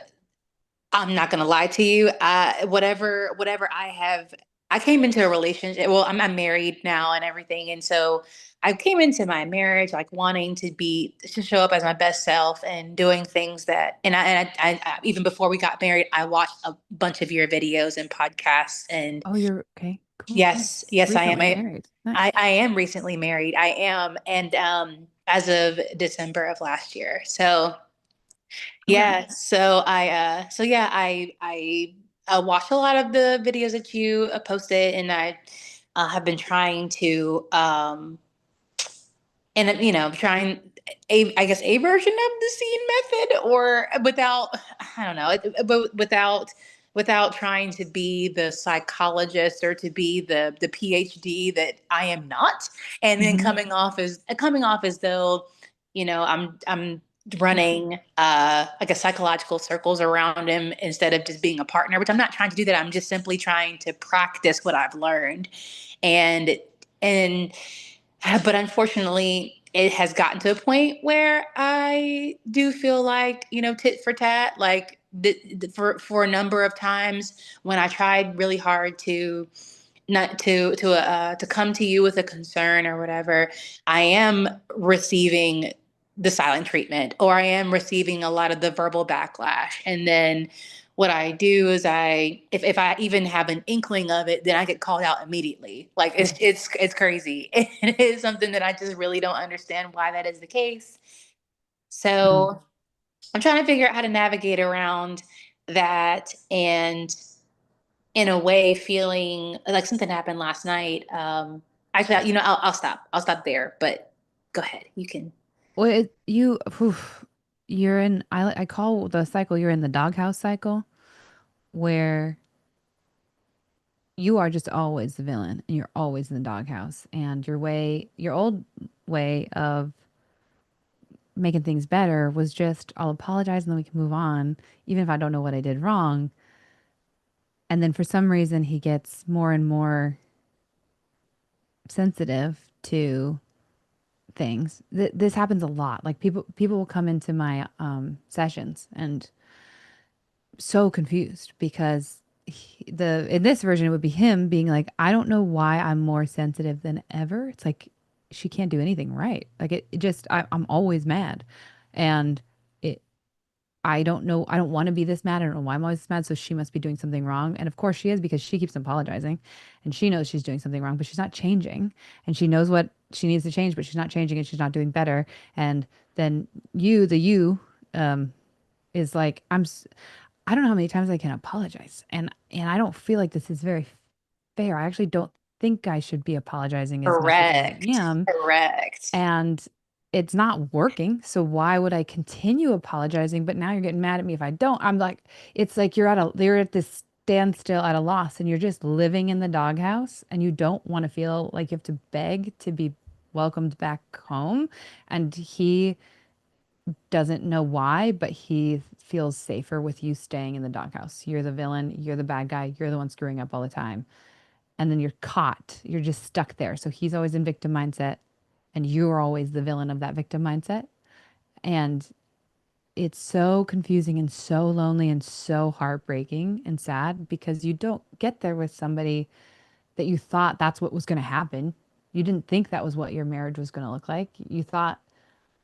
I'm not gonna lie to you. Whatever I came into a relationship. Well, I'm married now and everything, and so I came into my marriage like wanting to show up as my best self and doing things that. And I even before we got married, I watched a bunch of your videos and podcasts. And Oh, you're okay. Cool. yes, I am. Recently married. Nice. I am recently married. I am, and as of December of last year. So Okay. yeah, so yeah, I watch a lot of the videos that you posted, and I have been trying to and trying I guess a version of the scene method, or without, I don't know, but without trying to be the psychologist or to be the PhD that I am not, and then Hmm. coming off as though I'm running like a psychological circles around him instead of just being a partner, which I'm not trying to do that. I'm just simply trying to practice what I've learned. And and but unfortunately, it has gotten to a point where I do feel like, tit for tat, like for a number of times when I tried really hard to not to come to you with a concern or whatever, I am receiving the silent treatment, or I am receiving a lot of the verbal backlash. And then what I do is if I even have an inkling of it, then I get called out immediately. Like it's crazy. It is something that I just really don't understand why that is the case. Hmm. So I'm trying to figure out how to navigate around that, and in a way feeling like something happened last night. Actually, I'll stop there, but go ahead. You can. Well, you're in, I call the cycle, you're in the doghouse cycle where you are just always the villain and you're always in the doghouse. And your old way of making things better was just, I'll apologize and then we can move on, even if I don't know what I did wrong. And then for some reason, he gets more and more sensitive to things. This happens a lot. Like people will come into my sessions and so confused because in this version it would be him being like, I don't know why I'm more sensitive than ever. It's like she can't do anything right. Like it just I'm always mad, and it I don't know. I don't want to be this mad. I don't know why I'm always this mad. So she must be doing something wrong. And of course she is, because she keeps apologizing and she knows she's doing something wrong, but she's not changing. And she knows what she needs to change, but she's not changing and she's not doing better. And then you, um, is like, I don't know how many times I can apologize. And I don't feel like this is very fair. I actually don't think I should be apologizing as much as I Correct. am. Correct. And it's not working. So why would I continue apologizing? But now you're getting mad at me if I don't. I'm like, it's like you're at this standstill at a loss and you're just living in the doghouse and you don't want to feel like you have to beg to be welcomed back home. And he doesn't know why, but he feels safer with you staying in the doghouse. You're the villain, you're the bad guy, you're the one screwing up all the time. And then you're caught. You're just stuck there. So he's always in victim mindset and you're always the villain of that victim mindset. And it's so confusing and so lonely and so heartbreaking and sad because you don't get there with somebody that you thought that's what was going to happen. You didn't think that was what your marriage was going to look like. You thought,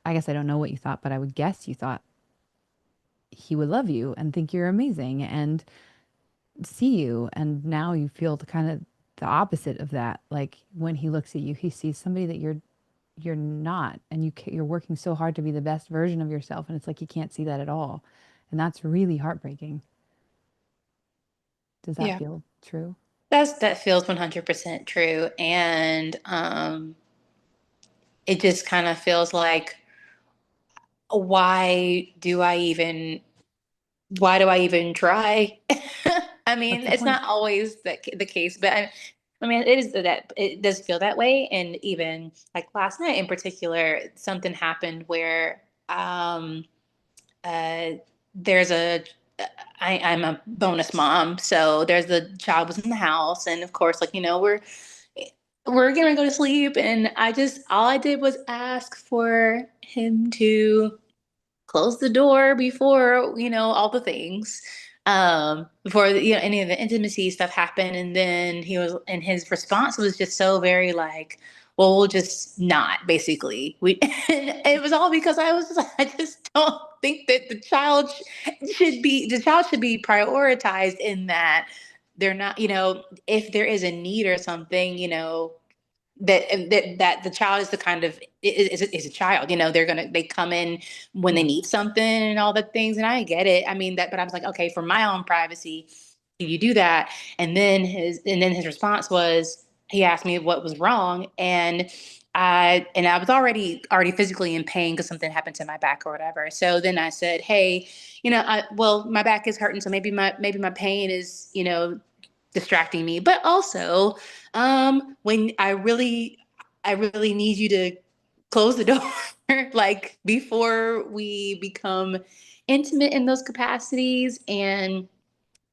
I guess I don't know what you thought, but I would guess you thought he would love you and think you're amazing and see you. And now you feel the kind of the opposite of that. Like when he looks at you, he sees somebody that you're not, and you're working so hard to be the best version of yourself, and it's like you can't see that at all, and that's really heartbreaking. Does that Yeah. feel true? That feels 100% true. And it just kind of feels like, why do I even why do I even try? I What's mean, the it's point? not always the case, but I mean, it is that it does feel that way. And even like last night in particular, something happened where uh, there's I'm a bonus mom, so there's the child was in the house, and of course, like we're gonna go to sleep, and all I did was ask for him to close the door before all the things, before any of the intimacy stuff happened. And then his response was just so very like, well, we'll just not, basically. And it was all because I just don't think that the child should be prioritized, in that they're not, if there is a need or something, that the child is the kind of is a child. They come in when they Yeah. need something and all the things, and I get it. I mean, that, but I was like, okay, for my own privacy, you do that. And then his response was, he asked me what was wrong, and I was already physically in pain because something happened to my back or whatever. So then I said, hey, well, my back is hurting, so maybe my pain is distracting me. But also, when I really need you to close the door, like before we become intimate in those capacities. And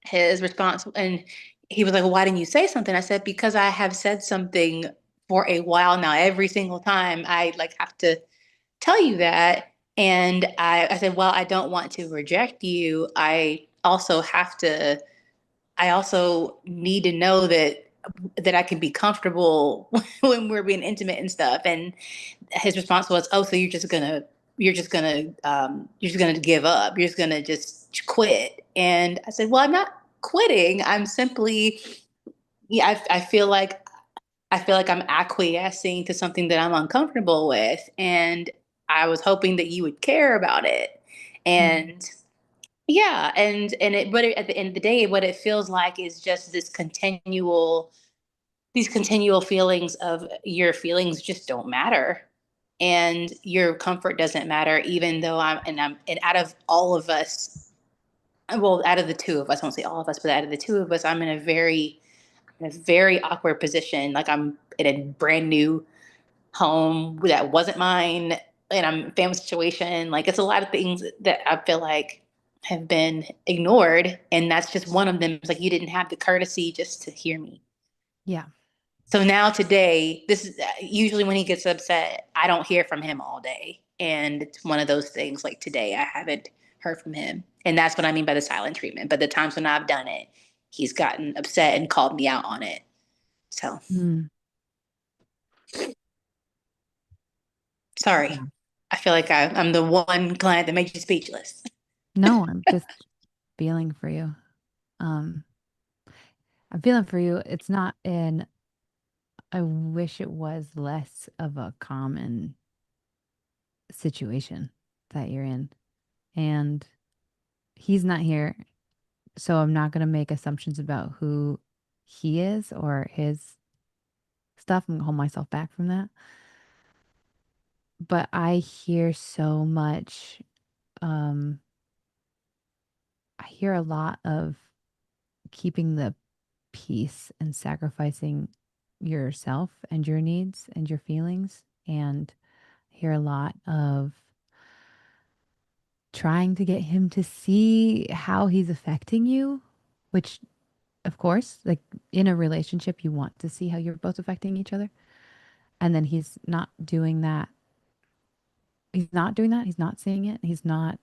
his response, and he was like, well, why didn't you say something? I said, because I have said something for a while now. Every single time I like have to tell you that. And I said, well, I don't want to reject you. I also need to know that I can be comfortable when we're being intimate and stuff. And his response was, "Oh, so you're just gonna give up. You're just gonna just quit." And I said, "Well, I'm not quitting. I'm simply, yeah, I feel like I'm acquiescing to something that I'm uncomfortable with, and I was hoping that you would care about it." Mm. And yeah, at the end of the day, what it feels like is just these continual feelings of, your feelings just don't matter, and your comfort doesn't matter, even though and out of all of us, well, out of the two of us, I won't say all of us, but out of the two of us, I'm in a very awkward position. Like, I'm in a brand new home that wasn't mine. and I'm family situation. Like it's a lot of things that I feel like have been ignored. And that's just one of them. It's like you didn't have the courtesy just to hear me. Yeah. So now today, this is usually when he gets upset, I don't hear from him all day. And it's one of those things like today, I haven't heard from him. And that's what I mean by the silent treatment. But the times when I've done it, he's gotten upset and called me out on it. So Mm, sorry. yeah. I feel like I'm the one client that makes you speechless. No, I'm just feeling for you. Um, I'm feeling for you. It's not in, I wish it was less of a common situation that you're in. And he's not here. So I'm not going to make assumptions about who he is or his stuff. I'm going to hold myself back from that. But I hear so much, um, I hear a lot of keeping the peace and sacrificing yourself and your needs and your feelings. And I hear a lot of trying to get him to see how he's affecting you, which, of course, like in a relationship, you want to see how you're both affecting each other. And then he's not doing that. He's not doing that. He's not seeing it. He's not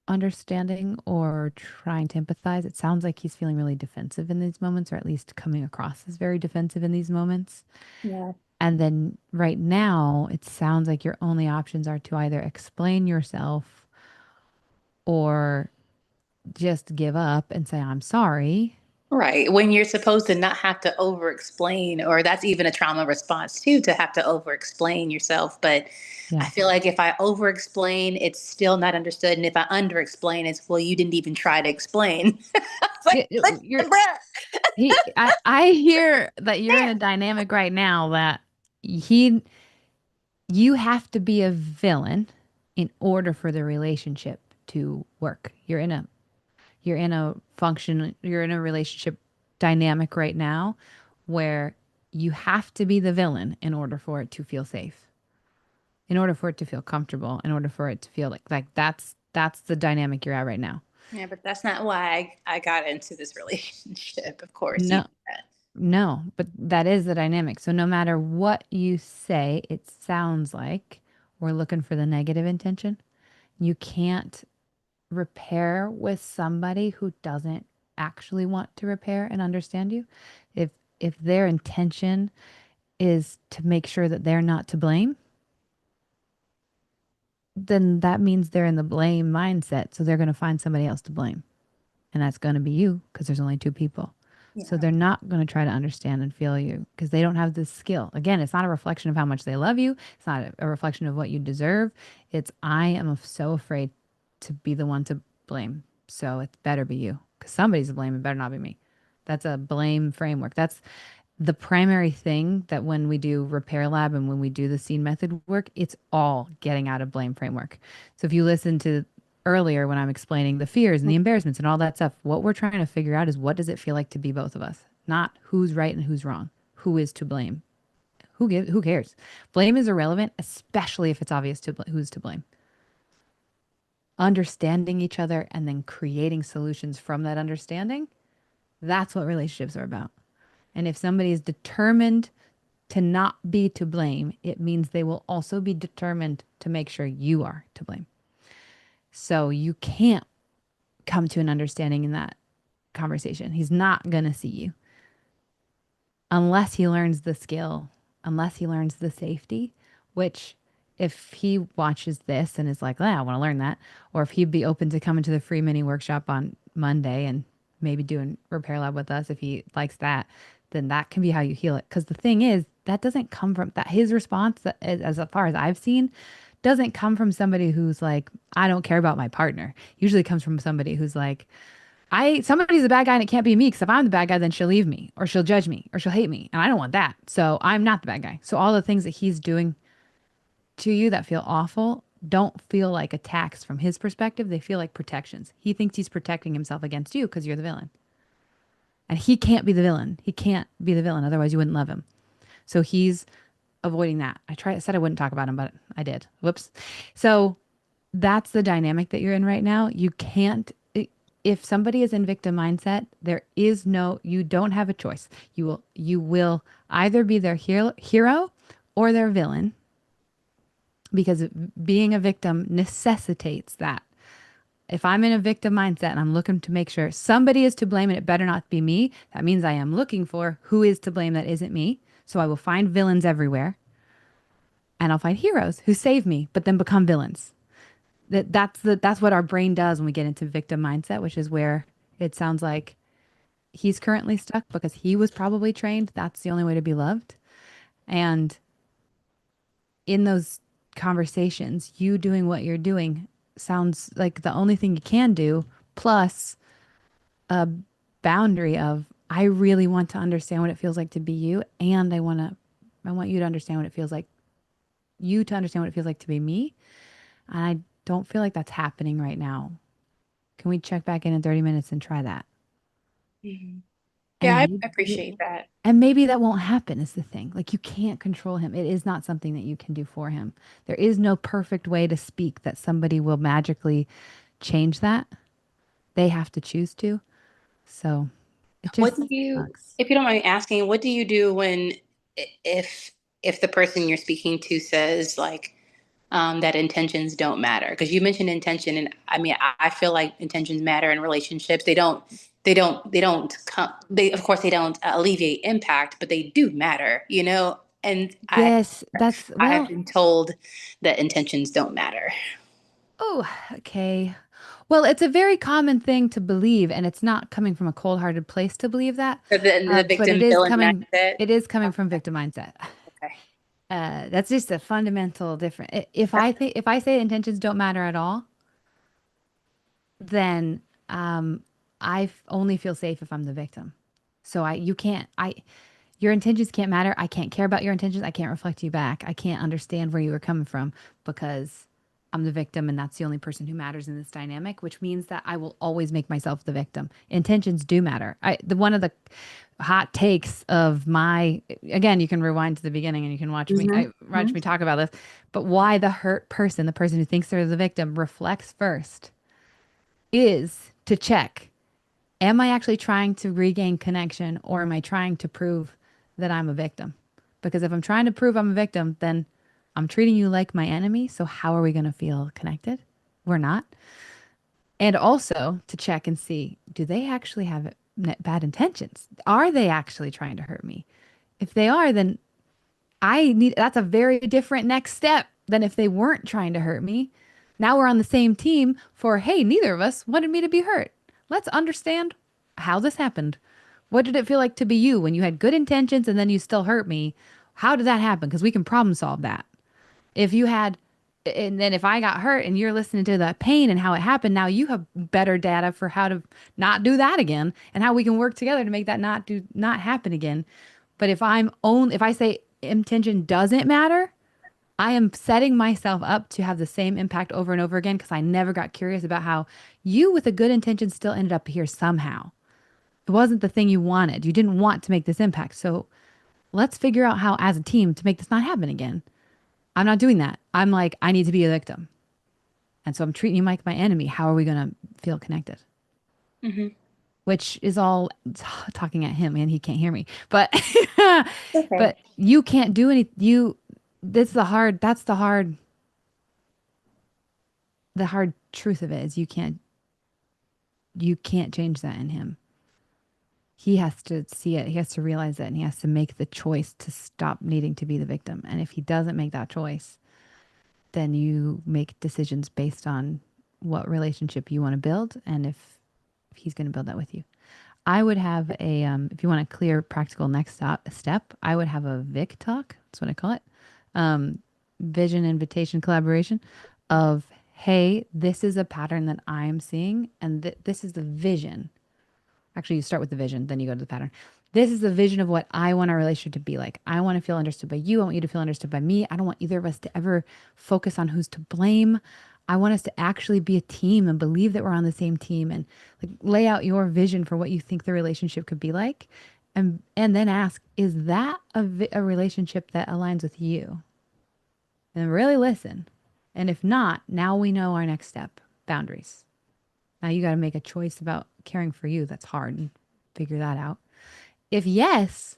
understanding or trying to empathize. It sounds like he's feeling really defensive in these moments, or at least coming across as very defensive in these moments. Yeah. And then right now, it sounds like your only options are to either explain yourself or just give up and say, I'm sorry. Right. When you're supposed to not have to over explain, or that's even a trauma response too, to have to over explain yourself. But I Yeah. feel like if I over explain, it's still not understood. And if I under explain, it's, well, you didn't even try to explain. It's like, You're, bruh. I hear that you're in a dynamic right now that he, you have to be a villain in order for the relationship to work. You're in a function, you're in a relationship dynamic right now where you have to be the villain in order for it to feel safe, in order for it to feel comfortable, in order for it to feel like that's the dynamic you're at right now. Yeah, but that's not why I got into this relationship. Of course, you No, know that. no, but that is the dynamic. So no matter what you say, it sounds like we're looking for the negative intention. You can't repair with somebody who doesn't actually want to repair and understand you. If if their intention is to make sure that they're not to blame, then that means they're in the blame mindset. So they're going to find somebody else to blame. And that's going to be you because there's only two people. So Yeah. they're not going to try to understand and feel you because they don't have this skill. Again, it's not a reflection of how much they love you. It's not a reflection of what you deserve. It's I am so afraid to be the one to blame. So it better be you because somebody's to blame. It better not be me. That's a blame framework. That's the primary thing that when we do repair lab and when we do the scene method work, it's all getting out of blame framework. So if you listen to earlier when I'm explaining the fears and the embarrassments and all that stuff, what we're trying to figure out is what does it feel like to be both of us? Not who's right and who's wrong. Who is to blame? Who cares? Blame is irrelevant, especially if it's obvious who's to blame. Understanding each other and then creating solutions from that understanding, that's what relationships are about. And if somebody is determined to not be to blame, it means they will also be determined to make sure you are to blame. So you can't come to an understanding in that conversation. He's not going to see you unless he learns the skill, unless he learns the safety, which if he watches this and is like, "Ah, I want to learn that," or if he'd be open to coming to the free mini workshop on Monday and maybe doing repair lab with us if he likes that, then that can be how you heal it. Because the thing is, that doesn't come from that. His response, as far as I've seen, doesn't come from somebody who's like, I don't care about my partner. Usually comes from somebody who's like, somebody's the bad guy and it can't be me because if I'm the bad guy, then she'll leave me or she'll judge me or she'll hate me. And I don't want that. So I'm not the bad guy. So all the things that he's doing to you that feel awful don't feel like attacks from his perspective. They feel like protections. He thinks he's protecting himself against you because you're the villain. And he can't be the villain. He can't be the villain. Otherwise, you wouldn't love him. So he's avoiding that. I said I wouldn't talk about him, but I did. Whoops. So that's the dynamic that you're in right now. You can't, if somebody is in victim mindset, you don't have a choice. You will either be their hero or their villain, because being a victim necessitates that. If I'm in a victim mindset and I'm looking to make sure somebody is to blame and it better not be me, that means I am looking for who is to blame that isn't me. So I will find villains everywhere, and I'll find heroes who save me but then become villains. That's what our brain does when we get into victim mindset, which is where it sounds like he's currently stuck because he was probably trained that's the only way to be loved. And in those conversations, you doing what you're doing sounds like the only thing you can do, plus a boundary of, I really want to understand what it feels like to be you, and I want you to understand what it feels like to be me. And I don't feel like that's happening right now. Can we check back in 30 minutes and try that? Mm-hmm. Yeah, And I appreciate that. maybe that won't happen is the thing. Like, you can't control him. It is not something that you can do for him. There is no perfect way to speak that somebody will magically change that. They have to choose to. So it What just do you, sucks. if you don't mind me asking, what do you do when if if the person you're speaking to says like that intentions don't matter? Because you mentioned intention, and I mean I feel like intentions matter in relationships. They don't come. They of course they don't alleviate impact, but they do matter, you know. And Yes, I have been told that intentions don't matter. oh, okay. Well, it's a very common thing to believe, and it's not coming from a cold-hearted place to believe that. The But victim villain mindset. it is coming from victim mindset. Okay. That's just a fundamental difference. If I say intentions don't matter at all, then only feel safe if I'm the victim. So your intentions can't matter. I can't care about your intentions. I can't reflect you back. I can't understand where you were coming from because I'm the victim, and that's the only person who matters in this dynamic, which means that I will always make myself the victim. Intentions do matter. One of the hot takes of my, again, you can rewind to the beginning and you can watch me talk about this, but why the hurt person, the person who thinks they're the victim, reflects first is to check, am I actually trying to regain connection, or am I trying to prove that I'm a victim? Because if I'm trying to prove I'm a victim, then I'm treating you like my enemy. So how are we going to feel connected? We're not. And also to check and see, do they actually have bad intentions? Are they actually trying to hurt me? If they are, then that's a very different next step than if they weren't trying to hurt me. Now we're on the same team for, hey, neither of us wanted me to be hurt. Let's understand how this happened. What did it feel like to be you when you had good intentions and then you still hurt me? How did that happen? Because we can problem solve that. If you had, and then if I got hurt and you're listening to the pain and how it happened, now you have better data for how to not do that again and how we can work together to make that not happen again. But if if I say intention doesn't matter, I am setting myself up to have the same impact over and over again because I never got curious about how you with a good intention still ended up here somehow. It wasn't the thing you wanted. You didn't want to make this impact. So let's figure out how, as a team, to make this not happen again. I'm not doing that. I'm like, I need to be a victim. And so I'm treating you like my enemy. How are we going to feel connected? Mm-hmm. Which is all talking at him, and he can't hear me. But Okay. but you can't do any that's the hard truth of it is you can't change that in him. He has to see it. He has to realize it, and he has to make the choice to stop needing to be the victim. And if he doesn't make that choice, then you make decisions based on what relationship you want to build and if he's going to build that with you. I would have if you want a clear, practical next step, I would have a Vic talk. That's what I call it. Vision, invitation, collaboration of, hey, this is a pattern that I'm seeing, and this is the vision. Actually, you start with the vision, then you go to the pattern. This is the vision of what I want our relationship to be like. I want to feel understood by you. I want you to feel understood by me. I don't want either of us to ever focus on who's to blame. I want us to actually be a team and believe that we're on the same team and like lay out your vision for what you think the relationship could be like. And then ask, is that a relationship that aligns with you? And really listen. And if not, now we know our next step, boundaries. Now you got to make a choice about caring for you. That's hard and figure that out. If yes,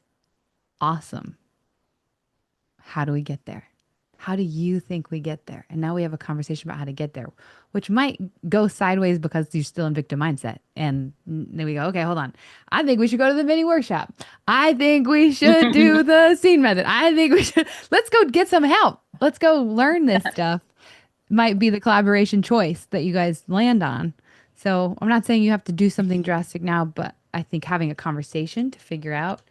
awesome. How do we get there? How do you think we get there? And now we have a conversation about how to get there, which might go sideways because you're still in victim mindset. And then we go, okay, hold on. I think we should go to the mini workshop. I think we should do the scene method. I think we should, let's go get some help. Let's go learn this stuff. Might be the collaboration choice that you guys land on. So I'm not saying you have to do something drastic now, but I think having a conversation to figure out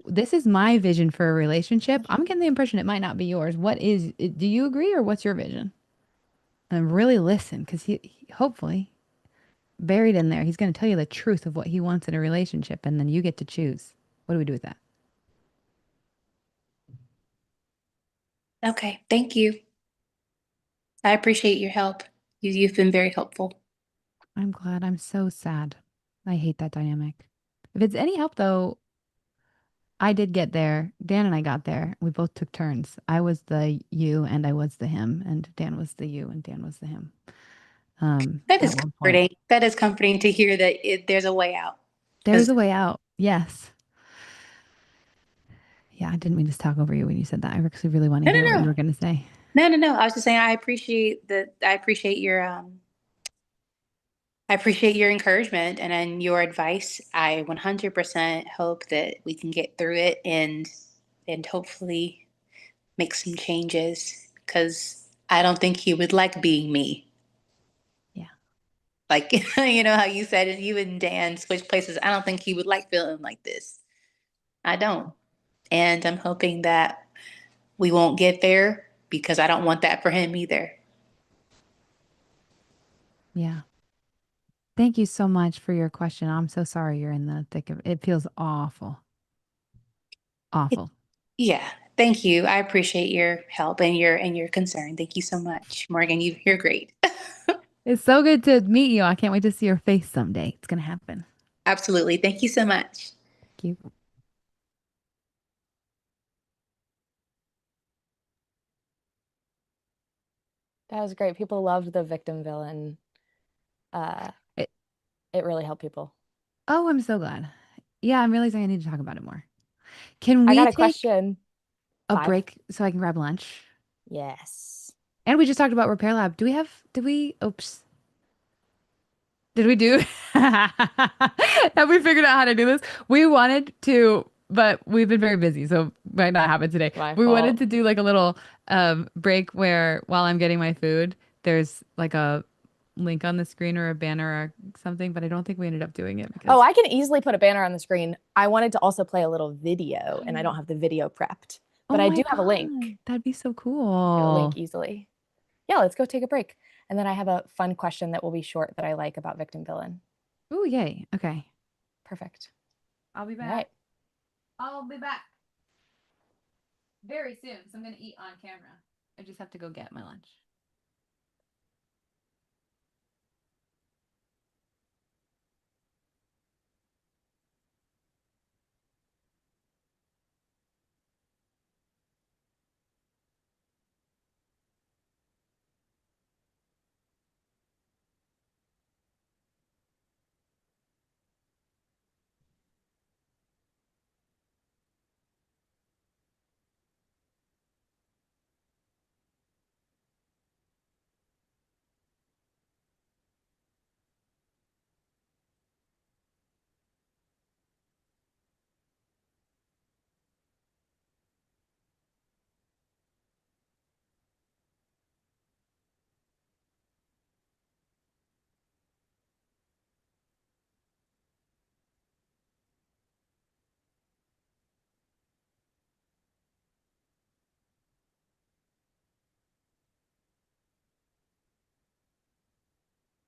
this is my vision for a relationship. I'm getting the impression it might not be yours. What is it? Do you agree or what's your vision? And really listen because he hopefully buried in there, he's going to tell you the truth of what he wants in a relationship. And then you get to choose. What do we do with that? Okay, thank you. I appreciate your help. You've been very helpful. I'm glad. I'm so sad. I hate that dynamic. If it's any help though, I did get there. Dan and I got there. We both took turns. I was the you and I was the him, and Dan was the you and Dan was the him. That At is one point. comforting. That is comforting to hear that there's a way out. There is Because a way out. Yes. Yeah, I didn't mean to talk over you when you said that. I actually really want to no, hear what no, you no, were going to say. no. I was just saying I appreciate that. I appreciate your encouragement and your advice. I 100% hope that we can get through it and hopefully make some changes because I don't think he would like being me. Yeah. Like, you know how you said it, you and Dan switch places. I don't think he would like feeling like this. I don't. And I'm hoping that we won't get there because I don't want that for him either. Yeah. Thank you so much for your question. I'm so sorry you're in the thick of it. It feels awful. Awful. Yeah. Thank you. I appreciate your help and your concern. Thank you so much, Morgan. You're great. It's so good to meet you. I can't wait to see your face someday. It's going to happen. Absolutely. Thank you so much. Thank you. That was great. People loved the victim villain. Uh, It, it really helped people. oh, I'm so glad. Yeah, I'm realizing I need to talk about it more. Can I we got a take question. a 5. break so I can grab lunch? Yes. And we just talked about Repair Lab. Oops. Did we do? Have we figured out how to do this? We wanted to, but we've been very busy, so might not happen today. My We wanted fault. to do like a little break where while I'm getting my food, there's like a link on the screen or a banner or something, but I don't think we ended up doing it Oh, because I can easily put a banner on the screen. I wanted to also play a little video, and I don't have the video prepped, but oh I my do have a link. God, that'd be so It'll link cool. easily. Yeah, let's go take a break. And then I have a fun question that will be short that I like about victim villain. Oh, yay. Okay. Perfect. I'll be All back. right. I'll be back very soon. So I'm going to eat on camera. I just have to go get my lunch.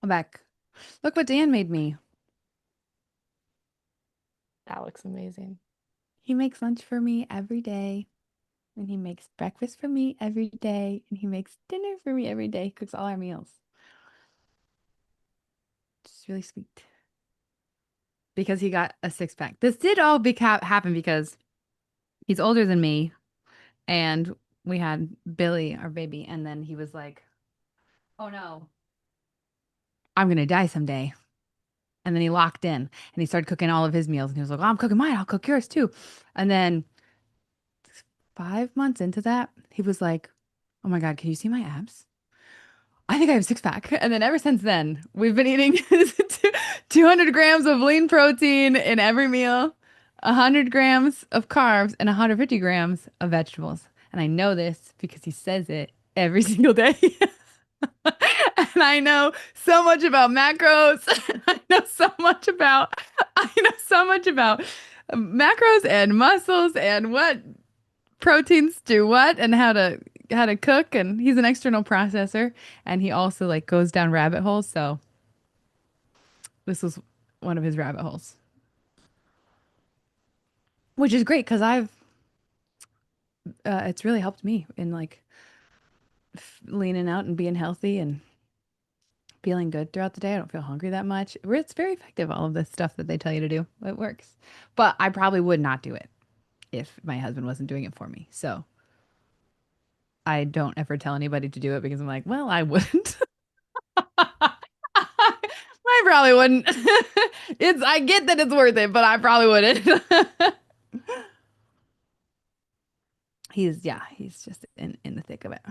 I'm back. Look what Dan made me. That looks amazing. He makes lunch for me every day, and he makes breakfast for me every day, and he makes dinner for me every day. He cooks all our meals. It's really sweet. because he got a six pack. This did all happen because he's older than me, and we had Billy, our baby, and then he was like, "Oh no, I'm gonna die someday." And then he locked in and he started cooking all of his meals. And he was like, "Oh, I'm cooking mine. I'll cook yours too." And then 5 months into that, he was like, "Oh my God, can you see my abs? I think I have a six pack." And then ever since then, we've been eating 200 grams of lean protein in every meal, 100 grams of carbs, and 150 grams of vegetables. And I know this because he says it every single day. And I know so much about macros. I know so much about macros and muscles and what proteins do what and how to cook. And he's an external processor, and he also like goes down rabbit holes. So this was one of his rabbit holes, which is great because I've it's really helped me in like leaning out and being healthy and feeling good throughout the day. I don't feel hungry that much. It's very effective, all of this stuff that they tell you to do. It works. But I probably would not do it if my husband wasn't doing it for me. So I don't ever tell anybody to do it because I'm like, well, I wouldn't. I probably wouldn't. I get that it's worth it, but I probably wouldn't. He's just in the thick of it.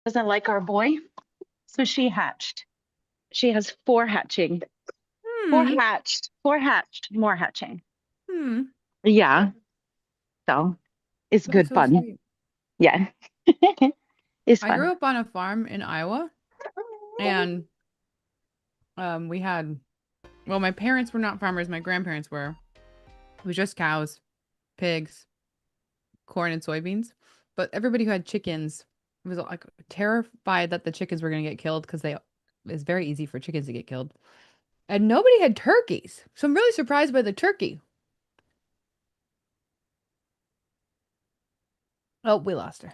doesn't like our boy. So she hatched. She has four hatching. Four hatched. Four hatched. More hatching. Yeah. So it's That's good so fun. sweet. Yeah. It's I grew fun. up on a farm in Iowa, and we had, well, my parents were not farmers, my grandparents were. It was just cows, pigs, corn, and soybeans. But everybody who had chickens was like terrified that the chickens were going to get killed because it's very easy for chickens to get killed. And nobody had turkeys. So I'm really surprised by the turkey. Oh, we lost her.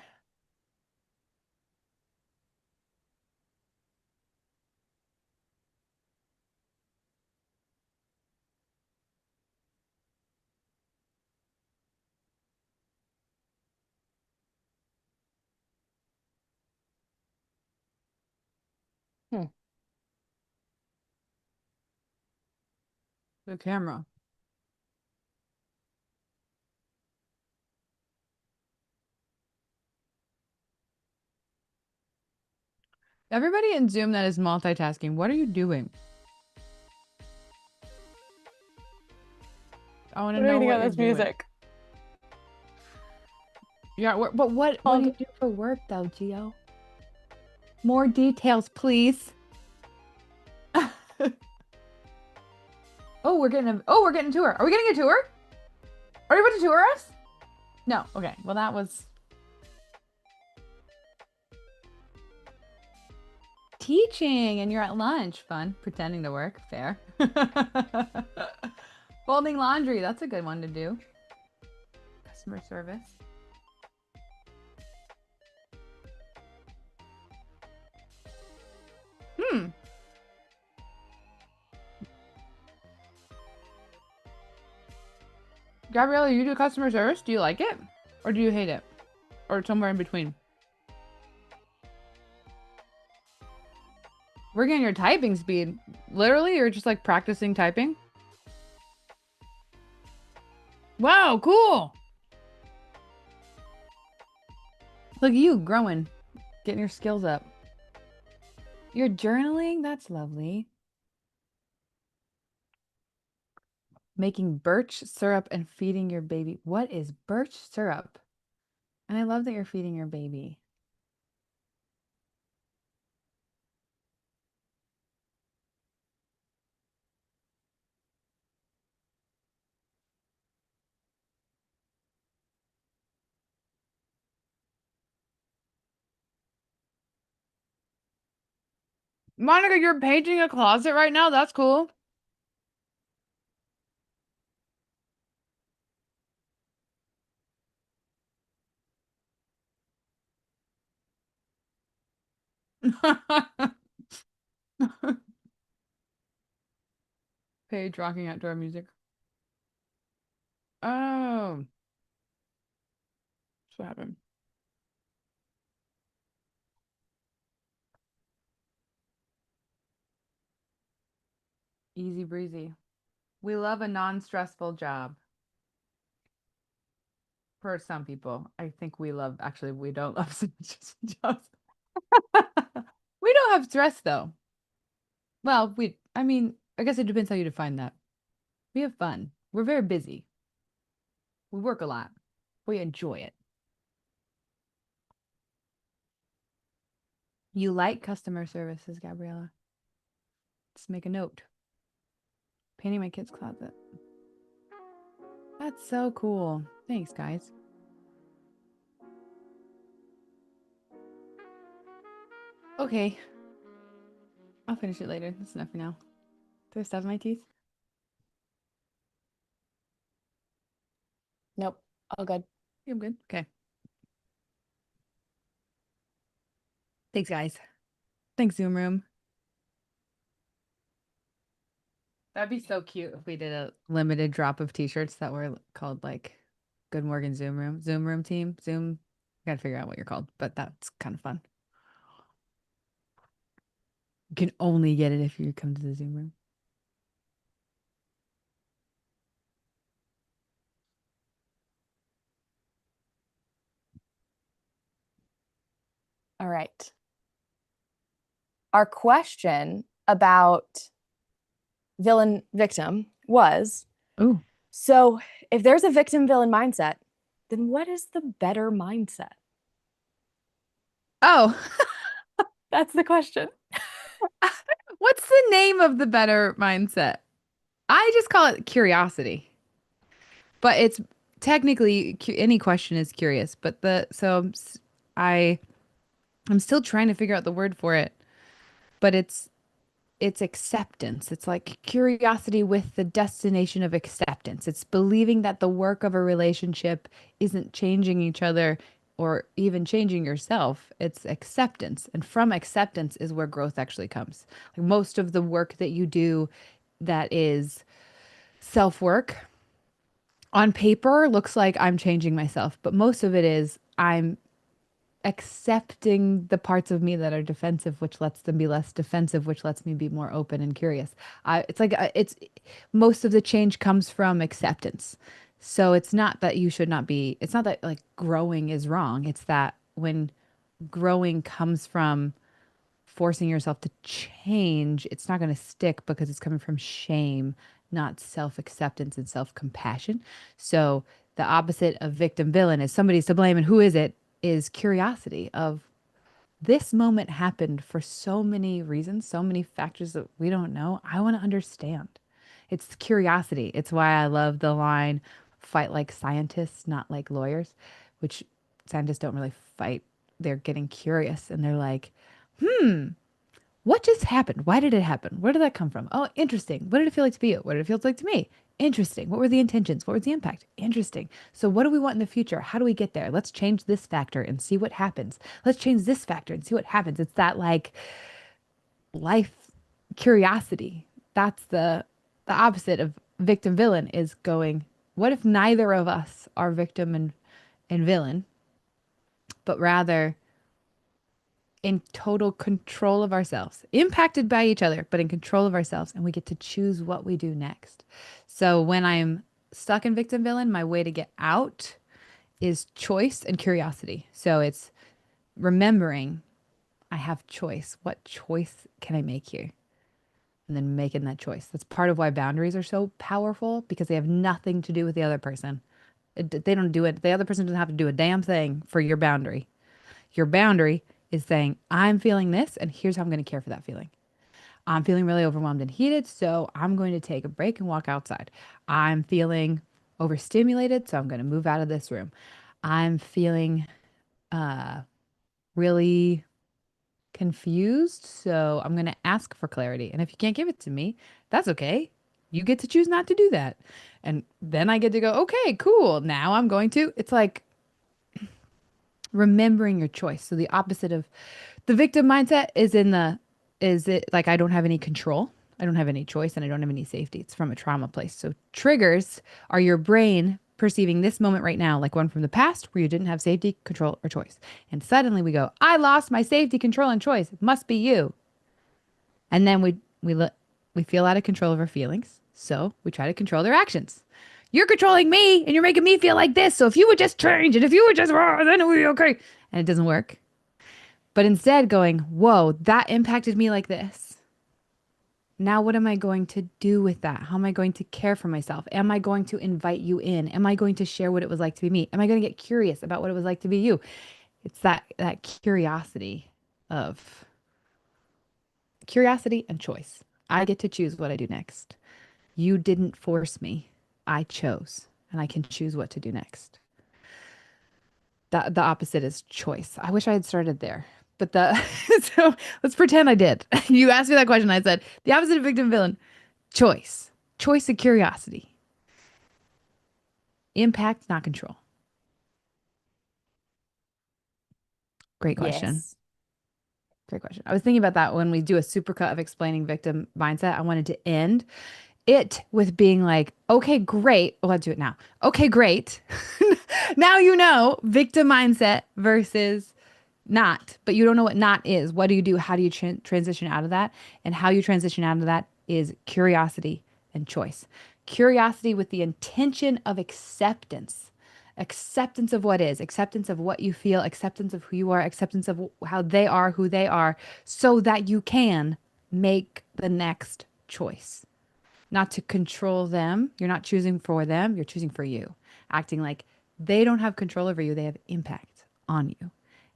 The camera. Everybody in Zoom that is multitasking, what are you doing? I want to know what you're doing. Yeah, but what do you do for work though, Gio? More details, please. Oh, we're getting a tour. Are we getting a tour? Are you about to tour us? No. Okay. Well, that was teaching, and you're at lunch. Fun. Pretending to work. Fair. Folding laundry. That's a good one to do. Customer service. Gabriella, you do customer service? Do you like it? Or do you hate it? Or somewhere in between? We're getting your typing speed. Literally, you're just like practicing typing? Wow, cool. Look at you growing, getting your skills up. You're journaling? That's lovely. Making birch syrup and feeding your baby. What is birch syrup? And I love that you're feeding your baby. Monica, you're painting a closet right now? That's cool. Paige rocking outdoor music. Oh. That's what happened. Easy breezy. We love a non-stressful job. For some people. I think we don't love stressful jobs. We don't have stress though. Well, I guess it depends how you define that. We have fun. We're very busy. We work a lot. We enjoy it. You like customer services, Gabriella. Let's make a note. Painting my kid's closet. That's so cool. Thanks, guys. Okay. I'll finish it later. That's enough for now. Do I still have my teeth? Nope. All good. I'm good. Okay. Thanks, guys. Thanks, Zoom Room. That'd be so cute if we did a limited drop of t-shirts that were called like Good Morgan Zoom Room team, Zoom. Gotta figure out what you're called, but that's kind of fun. You can only get it if you come to the Zoom room. All right. our question about villain victim was, Ooh. so if there's a victim villain mindset, then what is the better mindset? Oh, That's the question. what's the name of the better mindset? I just call it curiosity. But it's technically any question is curious, but I I'm still trying to figure out the word for it, but it's acceptance. It's like curiosity with the destination of acceptance. It's believing that the work of a relationship isn't changing each other or even changing yourself. It's acceptance. And from acceptance is where growth actually comes. Like most of the work that you do that is self-work on paper looks like I'm changing myself, but most of it is I'm accepting the parts of me that are defensive, which lets them be less defensive, which lets me be more open and curious. It's most of the change comes from acceptance. So it's not that you should not be, it's not that like growing is wrong. It's that when growing comes from forcing yourself to change, it's not going to stick because it's coming from shame, not self acceptance and self compassion. So the opposite of victim villain is somebody's to blame. And who is it? Is curiosity of this moment happened for so many reasons, so many factors that we don't know. I want to understand. It's curiosity. It's why I love the line, fight like scientists, not like lawyers, which scientists don't really fight. They're getting curious and they're like, what just happened? Why did it happen? Where did that come from? Oh, interesting. What did it feel like to be you? What did it feel like to me? Interesting. What were the intentions? What was the impact? Interesting. So, what do we want in the future? How do we get there? Let's change this factor and see what happens. Let's change this factor and see what happens. It's that like life curiosity. That's the opposite of victim villain is going, what if neither of us are victim and villain, but rather in total control of ourselves, impacted by each other, but in control of ourselves. And we get to choose what we do next. So when I'm stuck in victim villain, my way to get out is choice and curiosity. So it's remembering I have choice. What choice can I make here? And then making that choice. That's part of why boundaries are so powerful because they have nothing to do with the other person. They don't do it. The other person doesn't have to do a damn thing for your boundary. Your boundary is saying, I'm feeling this, and here's how I'm going to care for that feeling. I'm feeling really overwhelmed and heated, so I'm going to take a break and walk outside. I'm feeling overstimulated, so I'm going to move out of this room. I'm feeling really confused, so I'm going to ask for clarity. And if you can't give it to me, that's okay. You get to choose not to do that. And then I get to go, okay, cool. Now I'm going to. It's like remembering your choice. So the opposite of the victim mindset is it like I don't have any control, I don't have any choice, and I don't have any safety. It's from a trauma place. So triggers are your brain perceiving this moment right now like one from the past where you didn't have safety, control, or choice. And suddenly we go, I lost my safety, control, and choice. It must be you. And then we feel out of control of our feelings. So we try to control their actions. You're controlling me and you're making me feel like this. So if you would just change and if you would just, then it would be okay. And it doesn't work. But instead going, whoa, that impacted me like this. Now, what am I going to do with that? How am I going to care for myself? Am I going to invite you in? Am I going to share what it was like to be me? Am I going to get curious about what it was like to be you? It's that curiosity and choice. I get to choose what I do next. You didn't force me. I chose, and I can choose what to do next. The opposite is choice. I wish I had started there. But so let's pretend I did. You asked me that question. I said the opposite of victim villain, choice. Choice and curiosity. Impact, not control. Great question. Yes. Great question. I was thinking about that when we do a supercut of explaining victim mindset. I wanted to end it with being like, okay, great. Well, let's do it now. Okay, great. Now you know victim mindset versus not, but you don't know what not is. What do you do? How do you transition out of that? And how you transition out of that is curiosity and choice. Curiosity with the intention of acceptance. Acceptance of what is, acceptance of what you feel, acceptance of who you are, acceptance of how they are, who they are, so that you can make the next choice. Not to control them. You're not choosing for them, you're choosing for you. Acting like they don't have control over you, they have impact on you.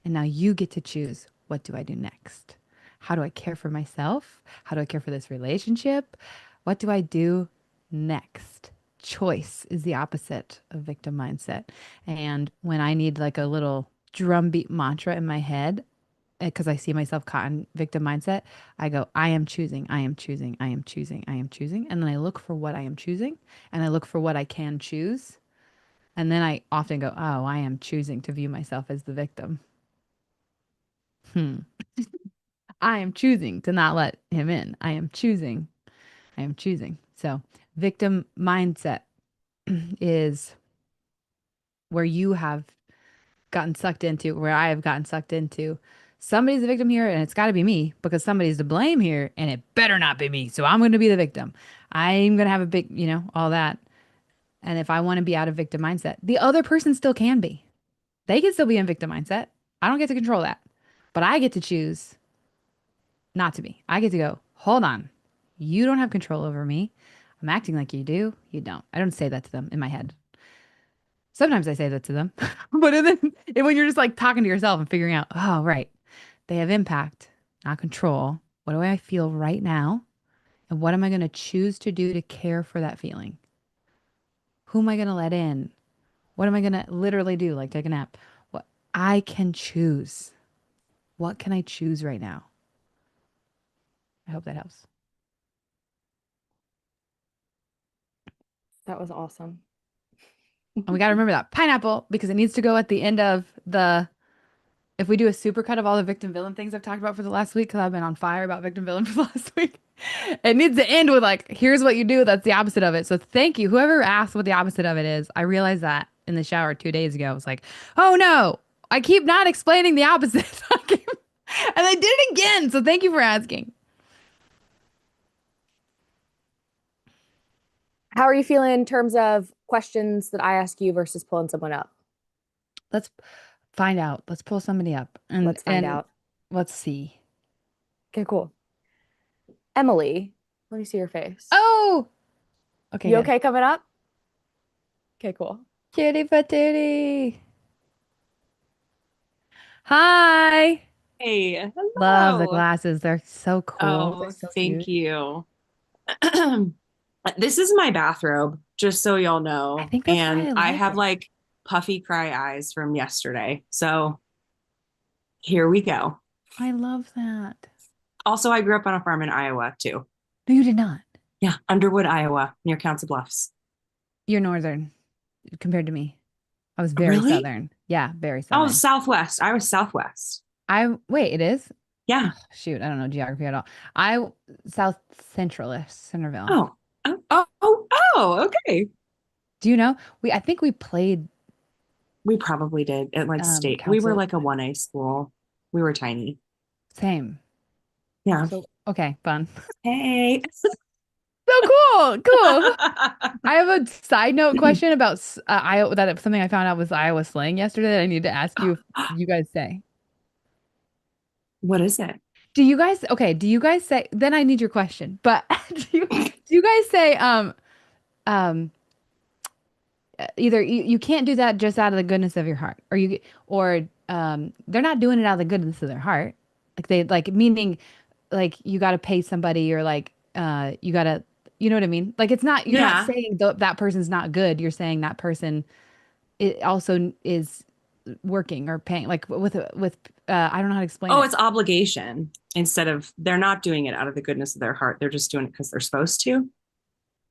And now you get to choose, what do I do next? How do I care for myself? How do I care for this relationship? What do I do next? Choice is the opposite of victim mindset. And when I need like a little drumbeat mantra in my head, because I see myself caught in victim mindset, I go, I am choosing, I am choosing, I am choosing, I am choosing. And then I look for what I am choosing and I look for what I can choose. And then I often go, oh, I am choosing to view myself as the victim. I am choosing to not let him in. I am choosing. I am choosing. So, victim mindset is where you have gotten sucked into, where I have gotten sucked into. Somebody's the victim here, and it's got to be me because somebody's to blame here, and it better not be me. So I'm going to be the victim. I'm going to have a big, all that. And if I want to be out of victim mindset, the other person still can be. They can still be in victim mindset. I don't get to control that, but I get to choose not to be. I get to go, hold on. You don't have control over me. I'm acting like you do. You don't. I don't say that to them in my head. Sometimes I say that to them, but then when you're just like talking to yourself and figuring out, oh, right, they have impact, not control. What do I feel right now? And what am I going to choose to do to care for that feeling? Who am I going to let in? What am I going to literally do? Like take a nap. What I can choose. What can I choose right now? I hope that helps. That was awesome. And we got to remember that pineapple because it needs to go at the end of if we do a supercut of all the victim villain things I've talked about for the last week, because I've been on fire about victim villain for the last week, it needs to end with like, here's what you do. That's the opposite of it. So thank you. Whoever asked what the opposite of it is, I realized that in the shower 2 days ago. I was like, oh no, I keep not explaining the opposite. And I did it again. So thank you for asking. How are you feeling in terms of questions that I ask you versus pulling someone up? Let's find out. Let's pull somebody up and Let's find out. Let's see. Okay, cool. Emily, let me see your face. Oh, okay. You good. okay coming up? Okay, cool. Kitty patootie. Hi. Hey, Love the hello. glasses. They're so cool. They're Oh, so thank cute. you. This is my bathrobe, just so y'all know. I think that's why And I I like have it. like puffy cry eyes from yesterday. So here we go. I love that. Also, I grew up on a farm in Iowa too. No, you did not. Yeah, Underwood, Iowa, near Council Bluffs. You're northern compared to me. I was very Really? southern. Yeah, very Oh, southern. Southwest. I was Southwest. Wait, it is? Yeah. Oh, shoot, I don't know geography at all. I South Centralish, Centerville. Oh, oh, okay. Do you know? I think we played We probably did at like state. We were council. like a 1A school. We were tiny. Same. Yeah. So okay, fun. Hey. So cool, cool. I have a side note question about Iowa. That something I found out was Iowa slang yesterday that I need to ask you if you guys say. What is it? Do you guys okay? Do you guys say? Then I need your question. But do you guys say um either you can't do that just out of the goodness of your heart, or they're not doing it out of the goodness of their heart, like they like meaning like you got to pay somebody or like you got to what I mean? Like it's not you're not Yeah. saying that person's not good. You're saying that person it also is working or paying like with I don't know how to explain Oh, it. it's obligation instead of they're not doing it out of the goodness of their heart. They're just doing it because they're supposed to.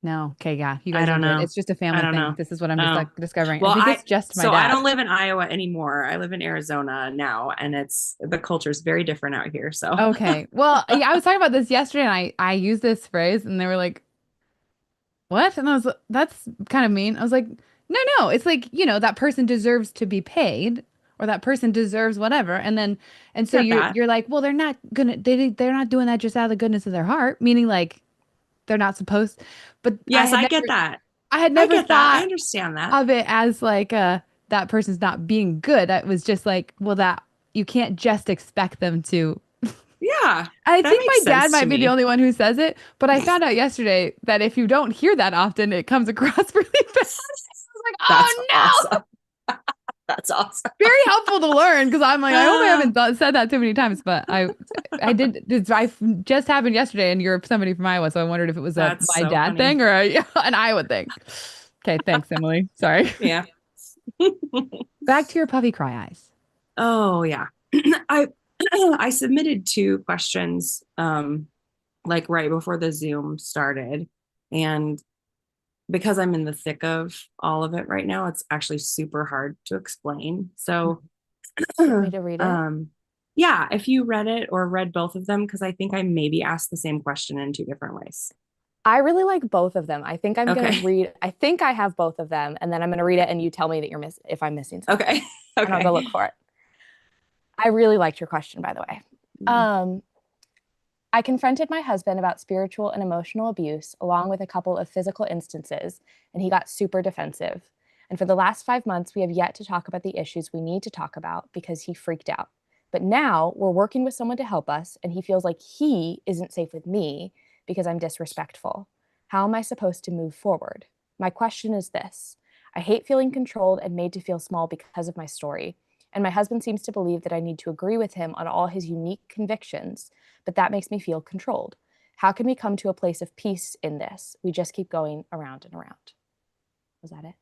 No, okay, yeah, you I guys are don't good. know. It's just a I family don't thing. know. This is what I'm just Oh, like discovering. I well, think it's just my I dad. don't live in Iowa anymore. I live in Arizona now, and the culture is very different out here. So, Okay. Well, yeah, I was talking about this yesterday and I used this phrase and they were like, "What?" And I was that's kind of mean. I was like, "No, no. It's like, that person deserves to be paid or that person deserves whatever." And so get you're that. you're like, "Well, they're not doing that just out of the goodness of their heart," meaning like they're not supposed. But Yes, I get that. I had I never get that. I thought understand that. of it as like that person's not being good. I was just like, well, that you can't just expect them to. Yeah. I that think my makes dad sense to might be the me. only one who says it, but I found out yesterday that if you don't hear that often, it comes across really bad. I was like, That's oh no. awesome. That's awesome. Very helpful to learn, because I'm like, I hope I haven't said that too many times, but I did. I just happened yesterday, and you're somebody from Iowa, so I wondered if it was a That's my so dad funny. thing or an Iowa thing. Okay, thanks, Emily. Sorry. Yeah. Back to your puffy cry eyes. Oh yeah. I I submitted 2 questions like right before the Zoom started, and because I'm in the thick of all of it right now, it's actually super hard to explain. So You want me to read it? yeah, if you read it or read both of them, because I think I maybe asked the same question in 2 different ways. I really like both of them. I think I'm going Okay. to read, I think I have both of them, and then I'm going to read it and you tell me that if I'm missing something. Okay. And I'll go look for it. I really liked your question, by the way. I confronted my husband about spiritual and emotional abuse, along with a couple of physical instances, and he got super defensive. And for the last 5 months, we have yet to talk about the issues we need to talk about because he freaked out. But now we're working with someone to help us, and he feels like he isn't safe with me because I'm disrespectful. How am I supposed to move forward? My question is this. I hate feeling controlled and made to feel small because of my story. And my husband seems to believe that I need to agree with him on all his unique convictions, but that makes me feel controlled. How can we come to a place of peace in this? We just keep going around and around. Was that it?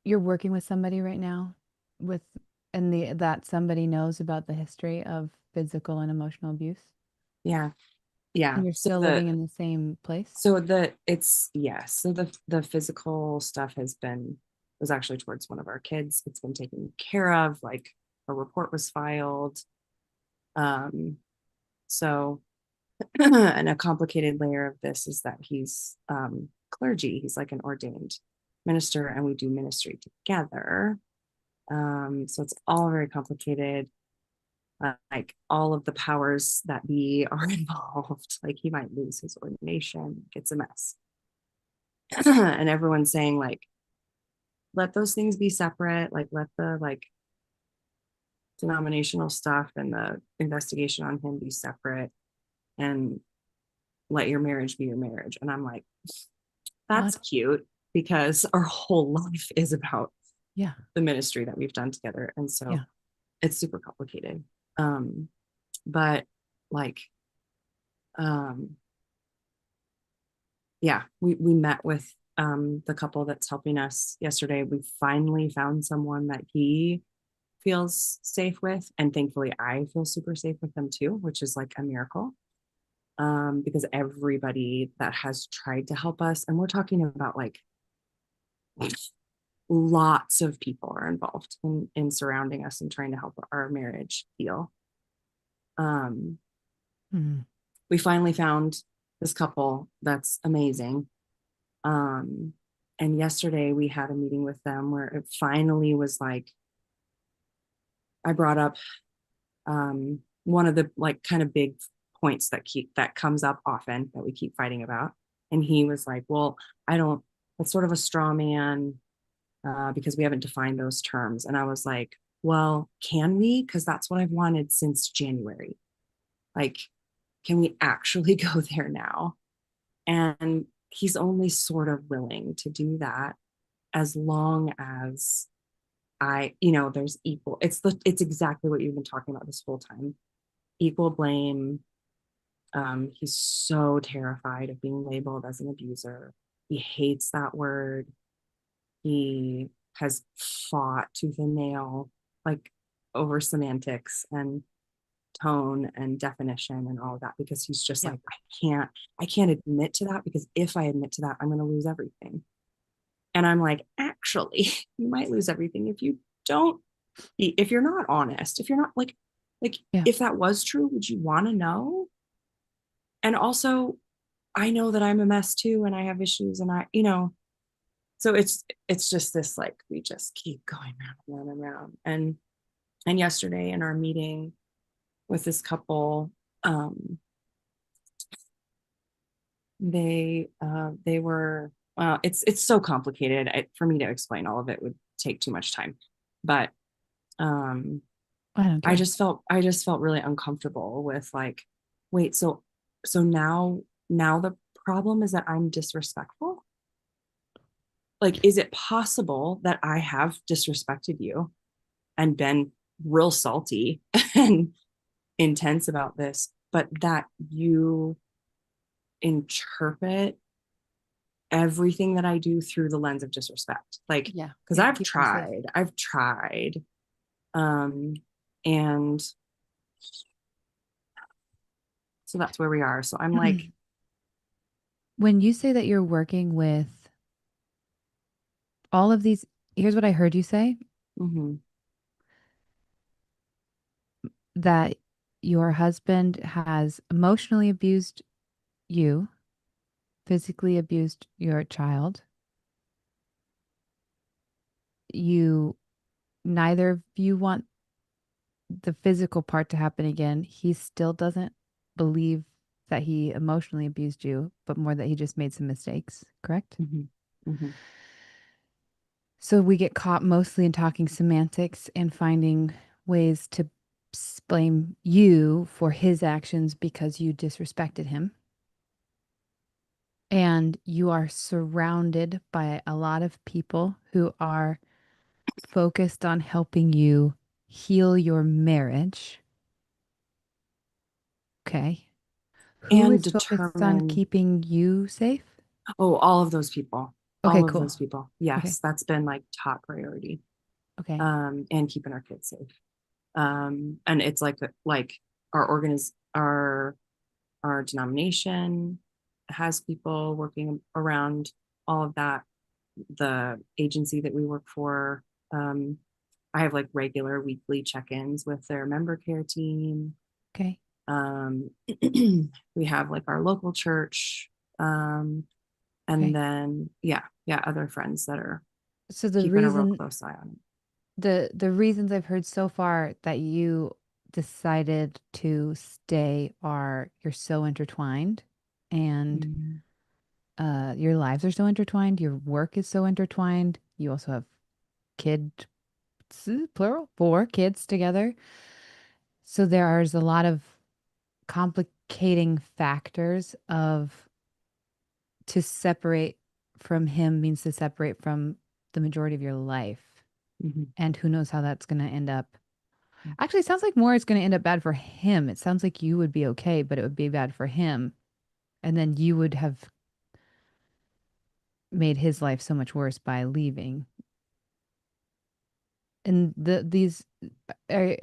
You're working with somebody right now that somebody knows about the history of physical and emotional abuse. Yeah. Yeah. And you're still living in the same place. So the physical stuff was actually towards one of our kids. It's been taken care of, like a report was filed. So and a complicated layer of this is that he's clergy. He's like an ordained minister, and we do ministry together. So it's all very complicated. Like all of the powers that be are involved. Like he might lose his ordination. It's a mess. And everyone's saying like, let those things be separate. Like let the like denominational stuff and the investigation on him be separate, and let your marriage be your marriage. And I'm like, that's cute, because our whole life is about the ministry that we've done together. And so it's super complicated. But like, yeah, we met with the couple that's helping us yesterday. We finally found someone that he feels safe with, and thankfully I feel super safe with them too, which is like a miracle. Because everybody that has tried to help us, and we're talking about like lots of people are involved in surrounding us and trying to help our marriage heal. We finally found this couple that's amazing. And yesterday we had a meeting with them where it finally was like, I brought up one of the like kind of big points that comes up often that we keep fighting about. And he was like, well, that's sort of a straw man because we haven't defined those terms. And I was like, well, can we? Because that's what I've wanted since January. Like, can we actually go there now? And he's only sort of willing to do that as long as there's equal, it's exactly what you've been talking about this whole time. Equal blame. He's so terrified of being labeled as an abuser. He hates that word. He has fought tooth and nail, like over semantics and tone and definition and all of that, because he's just like, I can't admit to that, because if I admit to that, I'm going to lose everything. And I'm like, actually, you might lose everything if you're not honest, if you're not like, if that was true, would you want to know? And also, I know that I'm a mess too, and I have issues, and so it's just this, like, we just keep going round and round and round. And yesterday in our meeting with this couple, they were, well, it's so complicated. For me to explain all of it would take too much time, but um I don't care. I just felt really uncomfortable with like, wait, so now the problem is that I'm disrespectful. Like, is it possible that I have disrespected you and been real salty and intense about this, but that you interpret everything that I do through the lens of disrespect? Like, Yeah. because I've tried. And so that's where we are. So I'm like, when you say that you're working with all of these, here's what I heard you say, mm-hmm, that your husband has emotionally abused you, physically abused your child. You, neither of you want the physical part to happen again. He still doesn't believe that he emotionally abused you, but more that he just made some mistakes, correct? mm-hmm, mm-hmm. So we get caught mostly in talking semantics and finding ways to blame you for his actions because you disrespected him. And you are surrounded by a lot of people who are focused on helping you heal your marriage. Okay. Who And is focused on determine, keeping you safe? oh, all of those people, Okay, all of cool. those people. Okay. Yes, that's been like top priority. Okay. And keeping our kids safe. And it's like our denomination has people working around all of that. The agency that we work for, I have like regular weekly check-ins with their member care team. Okay. Um, we have like our local church, and Okay. then other friends that are So the keeping a real reason close eye on it. the reasons I've heard so far that you decided to stay are you're so intertwined and Mhm. your lives are so intertwined, your work is so intertwined. You also have kid plural, 4 kids together. So there's a lot of complicating factors of to separate from him means to separate from the majority of your life. Mhm. And who knows how that's going to end up. Actually, it sounds like more is going to end up bad for him. It sounds like you would be okay, but it would be bad for him. And then you would have made his life so much worse by leaving. And these are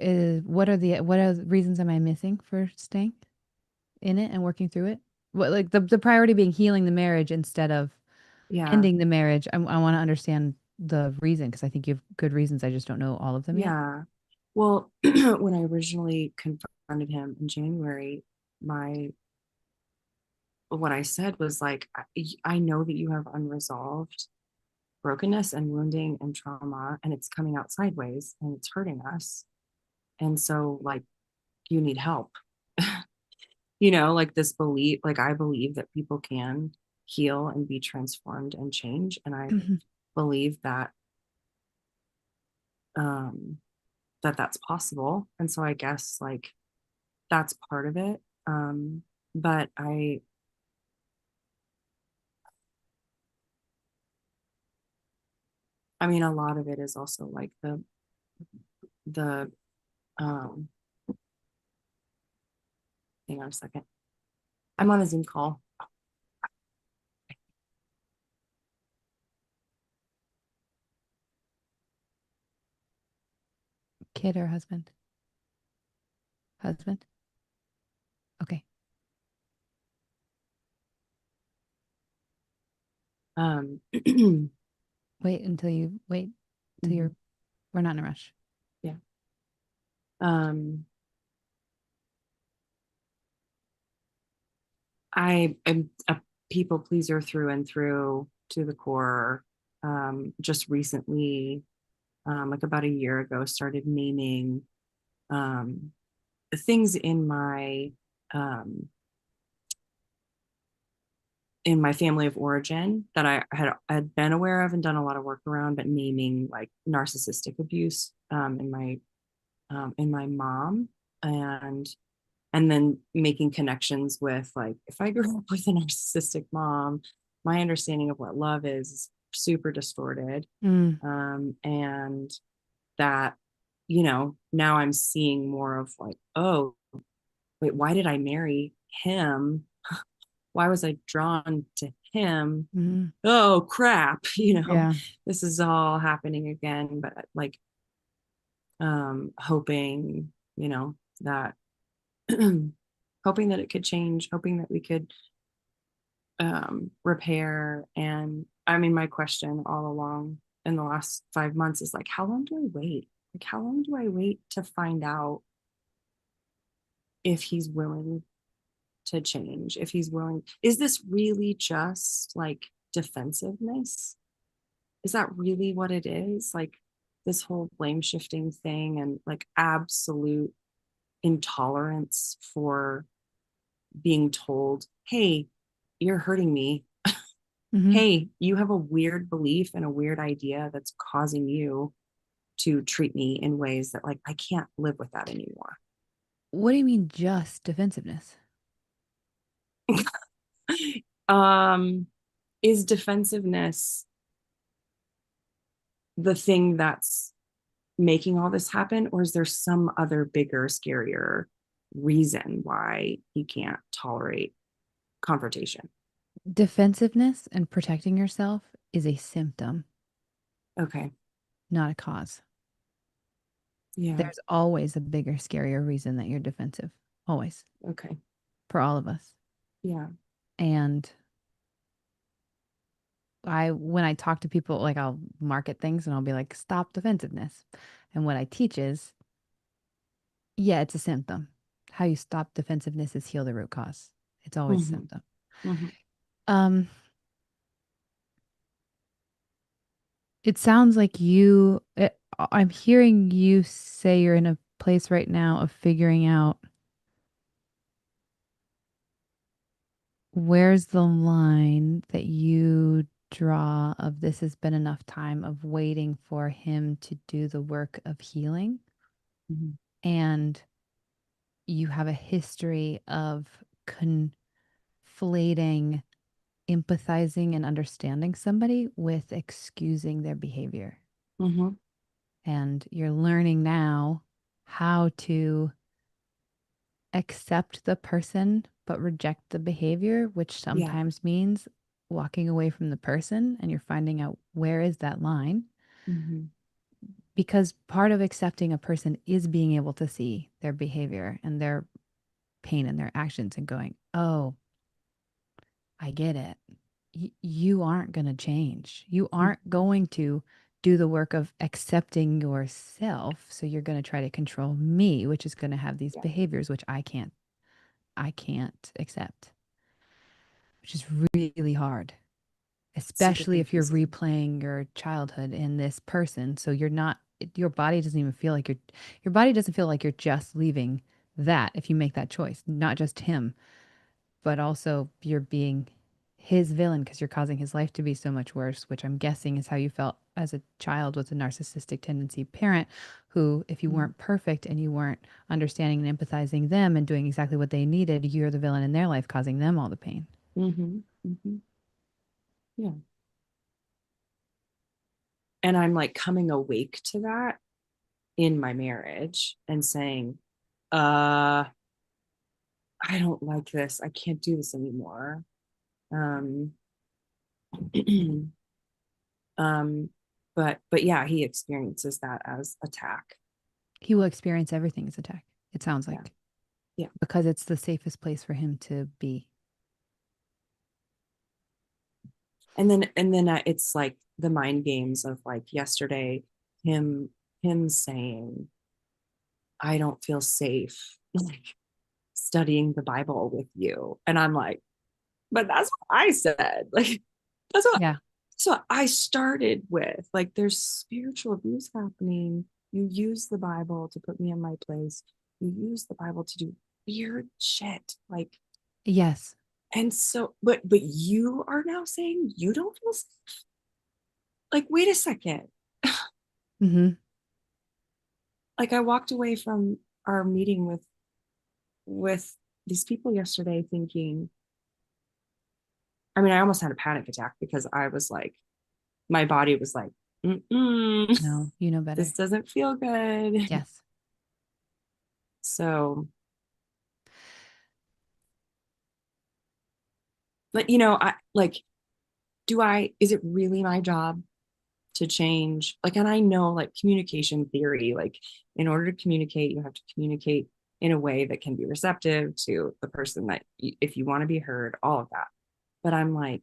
what are the reasons am I missing for staying in it and working through it? What, like the priority being healing the marriage instead of Yeah. ending the marriage. I want to understand the reason because I think you have good reasons. I just don't know all of them yet. Yeah. Well, when I originally confronted him in January, my what I said was like, I know that you have unresolved brokenness and wounding and trauma, and it's coming out sideways and it's hurting us. And so, like, you need help. Like this belief, like, I believe that people can heal and be transformed and change. And I believe that, um, that's possible. And so I guess like that's part of it. But I mean, a lot of it is also like the um hang on a second. I'm on a Zoom call. Kid or husband? Husband? Okay. Um Wait until mhm, we're not in a rush. yeah. Um I am a people pleaser through and through to the core. Just recently, like about a year ago, started naming um, things in my um, in my family of origin that I had been aware of and done a lot of work around, but naming like narcissistic abuse in my mom, and then making connections with, like, if I grew up with a narcissistic mom, my understanding of what love is super distorted. And that, now I'm seeing more of like, oh, wait, why did I marry him? Why was I drawn to him? Oh crap, Yeah. this is all happening again. But like hoping, that hoping that it could change, hoping that we could repair. And I mean, my question all along in the last 5 months is like, how long do I wait? Like, how long do I wait to find out if he's willing to change, if he's willing? Is this really just like defensiveness? Is that really what it is? Like this whole blame shifting thing and like absolute intolerance for being told, hey, you're hurting me. Hey, you have a weird belief and a weird idea that's causing you to treat me in ways that, like, I can't live with that anymore. What do you mean just defensiveness? Is defensiveness the thing that's making all this happen, or is there some other bigger, scarier reason why he can't tolerate confrontation? Defensiveness and protecting yourself is a symptom, Okay. not a cause. Yeah. There's always a bigger, scarier reason that you're defensive. Always. Okay. For all of us. Yeah. And when I talk to people, like I'll market things and I'll be like, stop defensiveness. And what I teach is, yeah, it's a symptom. How you stop defensiveness is heal the root cause. It's always a symptom. It sounds like I'm hearing you say you're in a place right now of figuring out where's the line that you draw of this has been enough time of waiting for him to do the work of healing. And you have a history of conflating empathizing and understanding somebody with excusing their behavior. And you're learning now how to accept the person but reject the behavior, which sometimes means walking away from the person, and you're finding out where is that line. Because part of accepting a person is being able to see their behavior and their pain and their actions and going, oh, I get it. You aren't going to change. You aren't going to do the work of accepting yourself. So you're going to try to control me, which is going to have these behaviors, which I can't accept, which is really hard, especially if you're replaying your childhood in this person. So your body doesn't even feel like your body doesn't feel like you're just leaving that if you make that choice, not just him, but also you're being his villain because you're causing his life to be so much worse, which I'm guessing is how you felt as a child with a narcissistic tendency parent who, if you weren't perfect and you weren't understanding and empathizing them and doing exactly what they needed, you're the villain in their life, causing them all the pain. Yeah. And I'm like coming awake to that in my marriage and saying, I don't like this. I can't do this anymore. But yeah, he experiences that as attack. He will experience everything as attack. It sounds like. Yeah. Because it's the safest place for him to be. And then it's like the mind games of like yesterday, him saying, I don't feel safe like studying the Bible with you. And I'm like, but that's what I said. Like, that's what I started with. Like, there's spiritual abuse happening. You use the Bible to put me in my place. You use the Bible to do weird shit. Like, yes. And so, but you are now saying you don't feel safe? Like, wait a second. Mm-hmm. Like, I walked away from our meeting with these people yesterday thinking, I mean, I almost had a panic attack because I was like, my body was like, No, you know better. this doesn't feel good. Yes. So, but you know, I like, is it really my job to change? Like, and I know like communication theory, like in order to communicate, you have to communicate in a way that can be receptive to the person that if you want to be heard, all of that. But I'm like,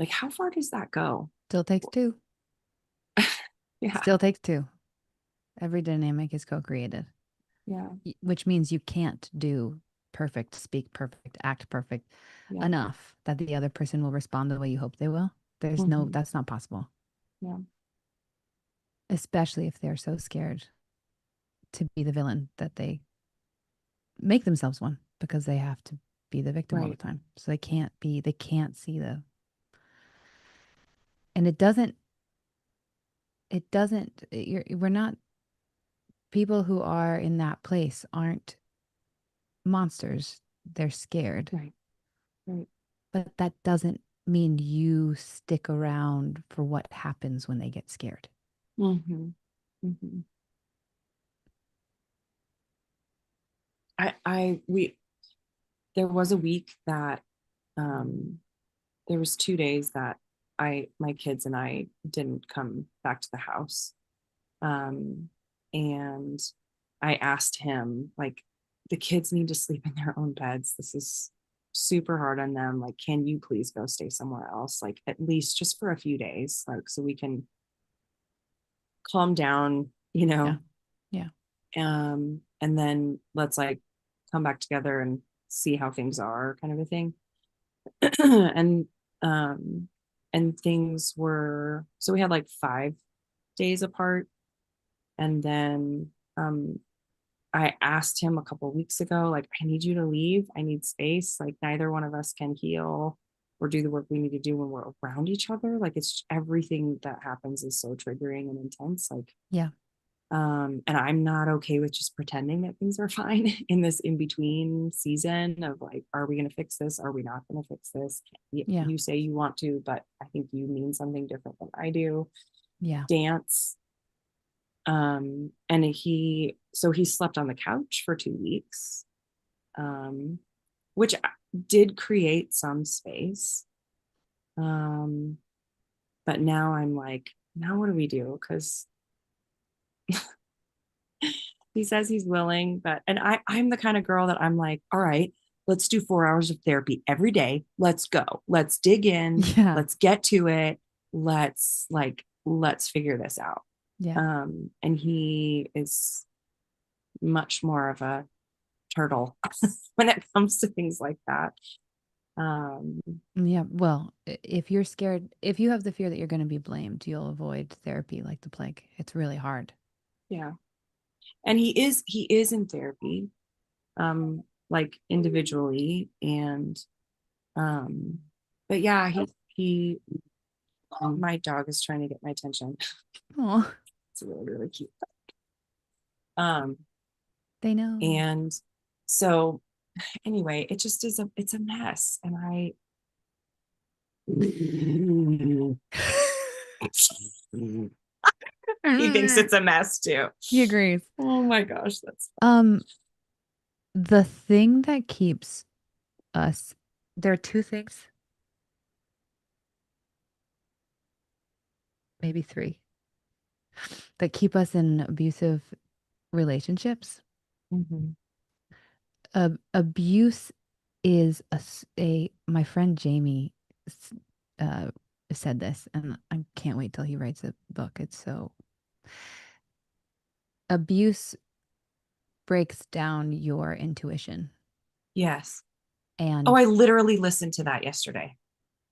how far does that go? Still takes two. Yeah. Still takes two. Every dynamic is co-created. Yeah. Which means you can't do perfect, speak perfect, act perfect enough that the other person will respond the way you hope they will. There's no, that's not possible. Yeah. Especially if they're so scared to be the villain that they make themselves one because they have to be the victim all the time. So they can't see and we're not, people who are in that place aren't monsters. They're scared. Right. But that doesn't mean you stick around for what happens when they get scared. Mm-hmm. Mm-hmm. There was a week that there was 2 days that my kids and I didn't come back to the house. And I asked him, like, the kids need to sleep in their own beds. This is super hard on them. Like, can you please go stay somewhere else? Like, at least just for a few days, like, so we can calm down, you know? Yeah. And then let's like come back together and see how things are, kind of a thing. and and things were, so we had like 5 days apart. And then I asked him a couple of weeks ago, like, I need you to leave. I need space. Like, neither one of us can heal or do the work we need to do when we're around each other. Like, it's everything that happens is so triggering and intense. Like, yeah. And I'm not okay with just pretending that things are fine in this in-between season of like, are we going to fix this? Are we not going to fix this? You say you want to, but I think you mean something different than I do. Yeah. Dance. And he slept on the couch for 2 weeks, which did create some space. But now I'm like, now what do we do? Because he says he's willing, but, and I'm the kind of girl that I'm like, all right, let's do 4 hours of therapy every day. Let's go. Let's dig in. Yeah. Let's get to it. Let's figure this out. Yeah. And he is much more of a turtle when it comes to things like that. Yeah. Well, if you're scared, if you have the fear that you're going to be blamed, you'll avoid therapy like the plague. It's really hard. Yeah. And he is in therapy, like individually. And, but yeah, he my dog is trying to get my attention. Oh, it's really, really cute. They know. And so anyway, it just is it's a mess. And he thinks it's a mess too. He agrees. Oh my gosh, that's the thing that keeps us, there are 2 things, maybe 3, that keep us in abusive relationships. Abuse is my friend Jamie said this, and I can't wait till he writes a book. It's so, abuse breaks down your intuition. Yes. And I literally listened to that yesterday.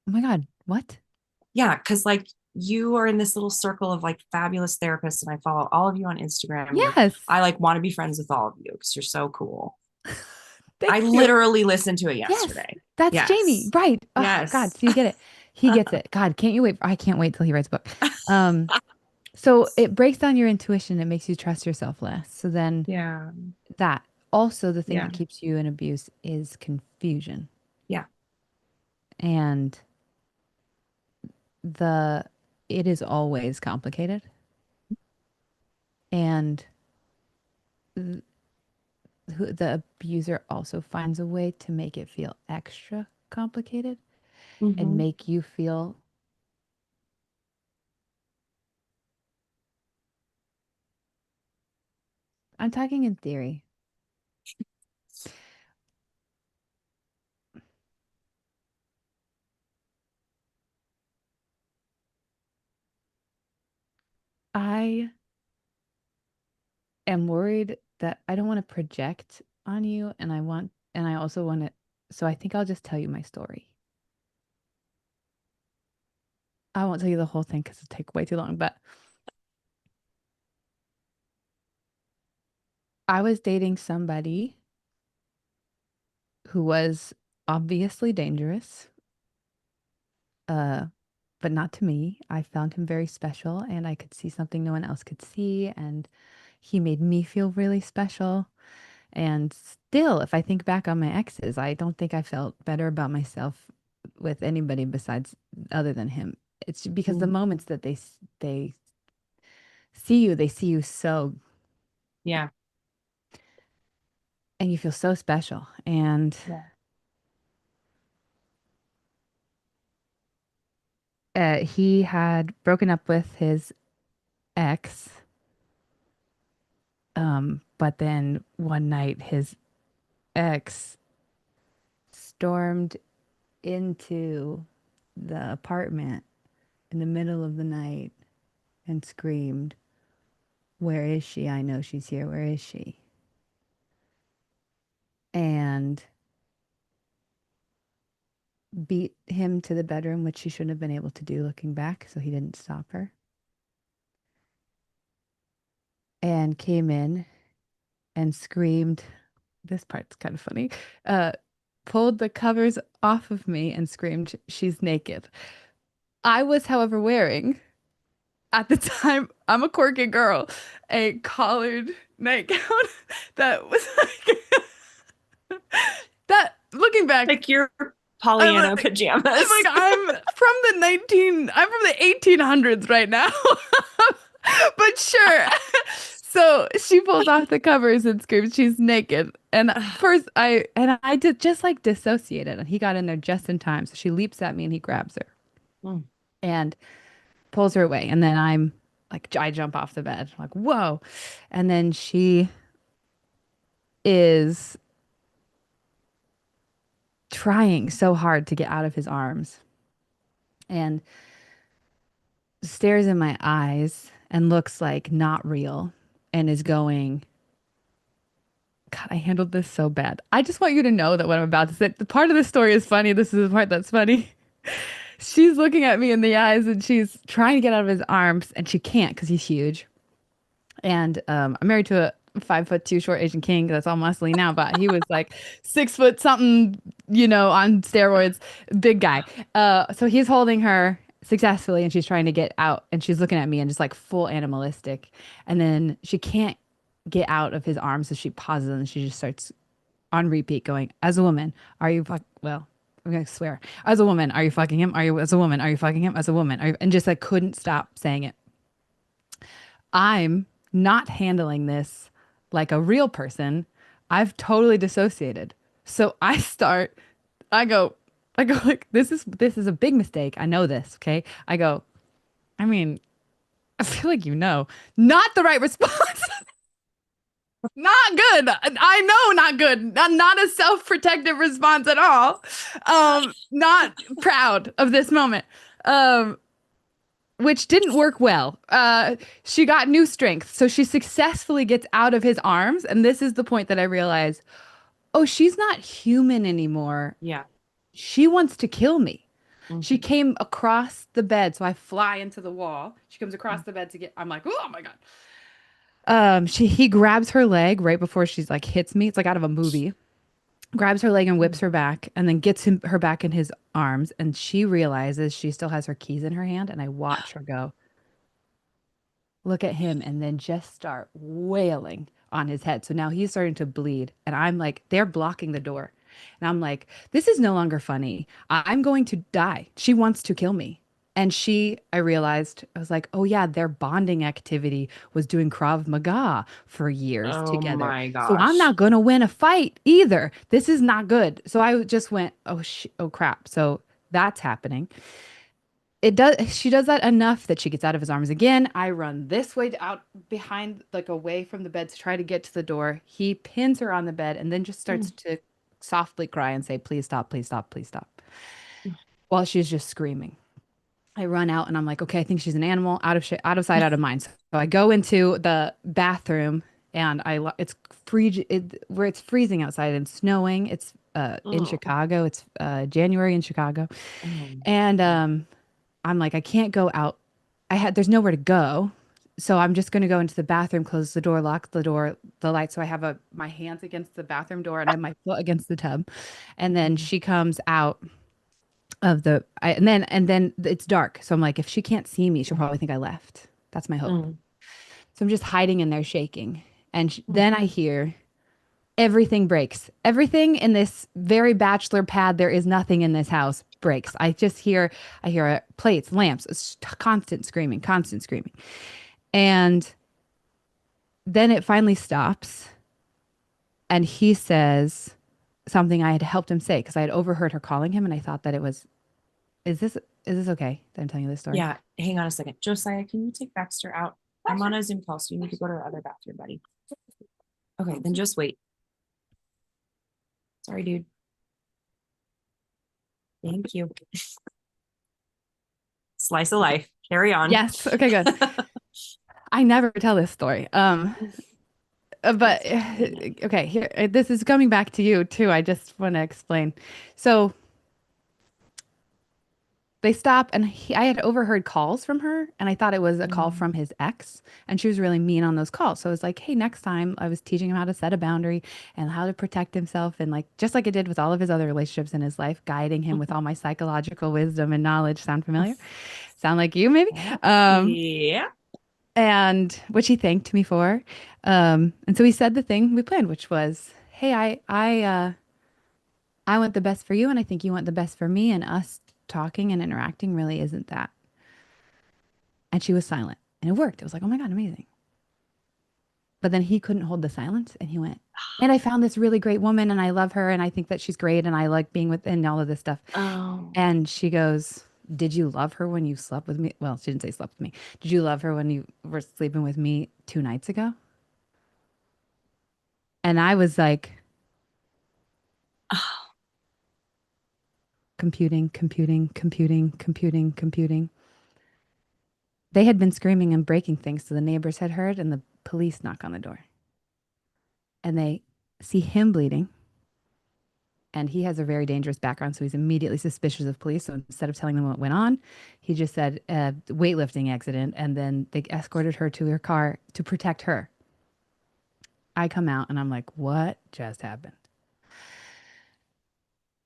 Oh my God, what? Yeah, because like you are in this little circle of like fabulous therapists, and I follow all of you on Instagram. Yes. I like want to be friends with all of you because you're so cool. I you. literally listened to it Yes, yesterday. that's Yes. Jamie. Right. Oh, Yes. God. So you get it. He gets it. God, can't you wait? I can't wait till he writes a book. So it breaks down your intuition. It makes you trust yourself less. So then Yeah. that also the thing Yeah. that keeps you in abuse is confusion. Yeah. And it is always complicated. And the abuser also finds a way to make it feel extra complicated and make you feel I'm talking in theory. I am worried that I don't want to project on you and I also want to, so I think I'll just tell you my story. I won't tell you the whole thing because it'll take way too long, but I was dating somebody who was obviously dangerous, but not to me. I found him very special and I could see something no one else could see, and he made me feel really special. And still, if I think back on my exes, I don't think I felt better about myself with anybody besides other than him. It's because the moments that they they see you so, Yeah. and you feel so special. And he had broken up with his ex. But then one night his ex stormed into the apartment in the middle of the night and screamed, "Where is she? I know she's here. Where is she?" And beat him to the bedroom, which she shouldn't have been able to do looking back, so he didn't stop her. And came in and screamed. This part's kind of funny. Pulled the covers off of me and screamed, "She's naked." I was, however, wearing at the time, I'm a quirky girl, a collared nightgown that was like that. Looking back, Like your Pollyanna pajamas. I'm from the 1800s right now. But sure. So she pulls off the covers and screams, "She's naked." And first I did just like dissociated, and he got in there just in time. So she leaps at me and he grabs her and pulls her away. And then I'm like, I jump off the bed, like, whoa. And then she is trying so hard to get out of his arms and stares in my eyes and looks like not real and is going, "God, I handled this so bad. I just want you to know that what I'm about to say, the part of the story is funny. This is the part that's funny." She's looking at me in the eyes and she's trying to get out of his arms and she can't because he's huge. And I'm married to a 5'2" short Asian king that's all muscly now, but he was like 6 foot something, on steroids, big guy. So he's holding her successfully and she's trying to get out and she's looking at me and just like full animalistic. And then she can't get out of his arms, so she pauses and she just starts on repeat going, "As a woman, are you well, I'm gonna swear. As a woman, are you fucking him? Are you as a woman? Are you fucking him? As a woman?" And just like couldn't stop saying it. I'm not handling this like a real person. I've totally dissociated. So I go like, this is a big mistake. I know this, okay? I go, I mean, I feel like not the right response. Not good. I know, not good. Not a self-protective response at all. Not proud of this moment. Which didn't work well. She got new strength. So she successfully gets out of his arms. And this is the point that I realize, oh, she's not human anymore. Yeah. She wants to kill me. She came across the bed. So I fly into the wall. She comes across the bed I'm like, oh my God. He grabs her leg right before she's like hits me. It's like out of a movie. grabs her leg and whips her back, and then gets her back in his arms. And she realizes she still has her keys in her hand. And I watch her go, look at him, and then just start wailing on his head. So now he's starting to bleed. And I'm like, they're blocking the door. And I'm like, this is no longer funny. I'm going to die. She wants to kill me. And I realized, I was like, oh yeah, their bonding activity was doing Krav Maga for years Oh together. my So I'm gosh. not going to win a fight either. This is not good. So I just went, oh crap. So that's happening. She does that enough that she gets out of his arms again. I run this way out behind, like away from the bed to try to get to the door. He pins her on the bed and then just starts to softly cry and say, please stop, please stop, please stop, while she's just screaming. I run out and I'm like, okay, I think she's an animal, out of sight, out of mind. So I go into the bathroom and it's where it's freezing outside and snowing. It's in Oh, Chicago. It's January in Chicago. oh. And I'm like, I can't go out. There's nowhere to go. So I'm just going to go into the bathroom, close the door, lock the door, the light. So I have my hands against the bathroom door and I have my foot against the tub. And then she comes out of and then it's dark. So I'm like, if she can't see me, she'll probably think I left. That's my hope. Mm. So I'm just hiding in there shaking. And then I hear everything breaks. Everything in this very bachelor pad, there is nothing in this house breaks. I hear plates, lamps, it's constant screaming, constant screaming. And then it finally stops. And he says something I had helped him say because I had overheard her calling him. And I thought that is this okay that I'm telling you this story? Yeah, hang on a second. Josiah, can you take Baxter out? I'm on a Zoom call, so you need to go to the other bathroom, buddy. Okay, then just wait. Sorry, dude. Thank you. Slice of life. Carry on. Yes. Okay, good. I never tell this story. But okay, here, this is coming back to you too. I just want to explain. So they stop, and I had overheard calls from her, and I thought it was a call from his ex, and she was really mean on those calls. So I was like, hey, next time, I was teaching him how to set a boundary and how to protect himself, and like just like I did with all of his other relationships in his life, guiding him with all my psychological wisdom and knowledge. Sound familiar? Sound like you, maybe? Yeah. And which he thanked me for. And so he said the thing we planned, which was, hey, I want the best for you, and I think you want the best for me, and us talking and interacting really isn't that. And she was silent, and it worked. It was like, oh my God, amazing. But then he couldn't hold the silence, and he went, and I found this really great woman, and I love her, and I think that she's great, and I like being with, and all of this stuff. Oh. And she goes, did you love her when you slept with me? Well, she didn't say slept with me. Did you love her when you were sleeping with me 2 nights ago? And I was like, computing, computing, computing, computing, computing. They had been screaming and breaking things, so the neighbors had heard, and the police knock on the door. And they see him bleeding. And he has a very dangerous background, so he's immediately suspicious of police. So instead of telling them what went on, he just said weightlifting accident, and then they escorted her to her car to protect her. I come out, and I'm like, what just happened?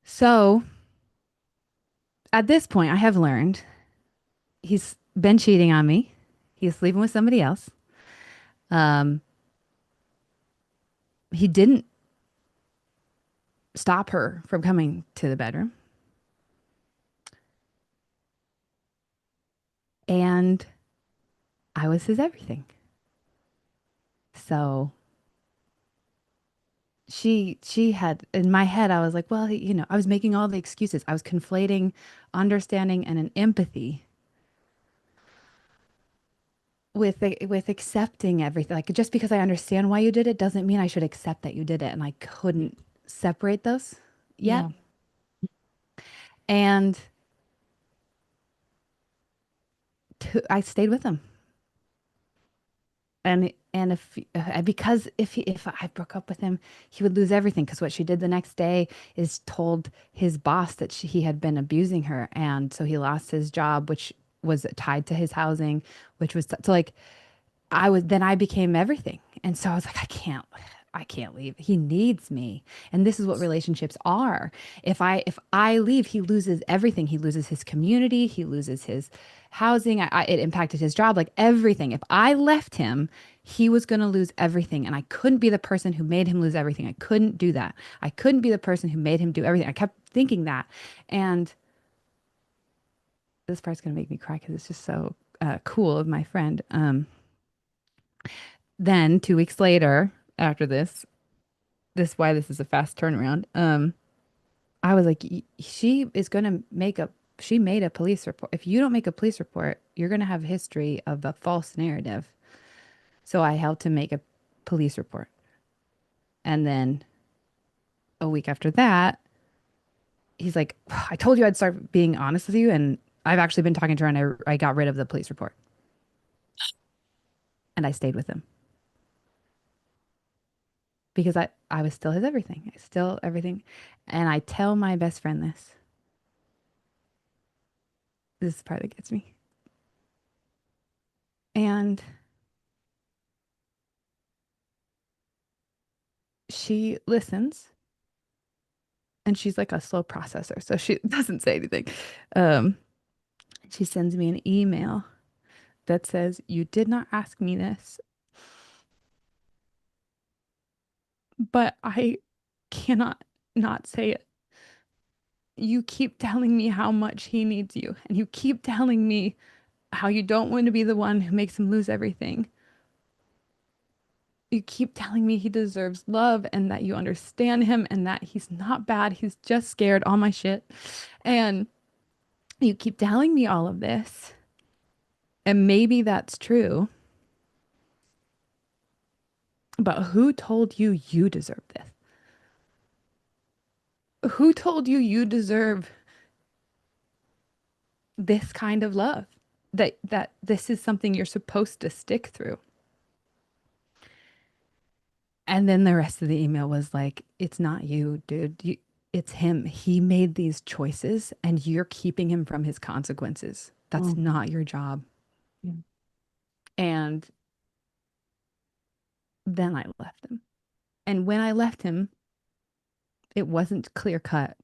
So at this point, I have learned he's been cheating on me. He's sleeping with somebody else. He didn't stop her from coming to the bedroom. And I was his everything. So she had, in my head, I was like, well, I was making all the excuses. I was conflating understanding and an empathy with accepting everything. Like, just because I understand why you did it doesn't mean I should accept that you did it. And I couldn't separate those yet. Yeah. And I stayed with him. And if I broke up with him, he would lose everything, because what she did the next day is told his boss that he had been abusing her, and so he lost his job, which was tied to his housing, which was so like I became everything, and so I was like, I can't leave. He needs me. And this is what relationships are. If I leave, he loses everything. He loses his community, he loses his housing. It impacted his job, like everything. If I left him, he was going to lose everything. And I couldn't be the person who made him lose everything. I couldn't do that. I couldn't be the person who made him do everything. I kept thinking that. And this part's going to make me cry because it's just so cool of my friend. Then 2 weeks later, after this why this is a fast turnaround. I was like, she made a police report. If you don't make a police report, you're gonna have a history of a false narrative. So I helped him make a police report. And then a week after that, he's like, I told you I'd start being honest with you, and I've actually been talking to her, and I got rid of the police report. And I stayed with him. Because I was still his everything. I still everything. And I tell my best friend this. This is the part that gets me. And she listens, and she's like a slow processor, so she doesn't say anything. Um, she sends me an email that says, "You did not ask me this, but I cannot not say it. You keep telling me how much he needs you, and you keep telling me how you don't want to be the one who makes him lose everything. You keep telling me he deserves love and that you understand him and that he's not bad. He's just scared, all my shit. And you keep telling me all of this. And maybe that's true. But who told you you deserve this? Who told you you deserve this kind of love? That this is something you're supposed to stick through?" And then the rest of the email was like, "It's not you, dude. It's him. He made these choices and you're keeping him from his consequences. That's not your job." Yeah. And then I left him. And when I left him, it wasn't clear cut.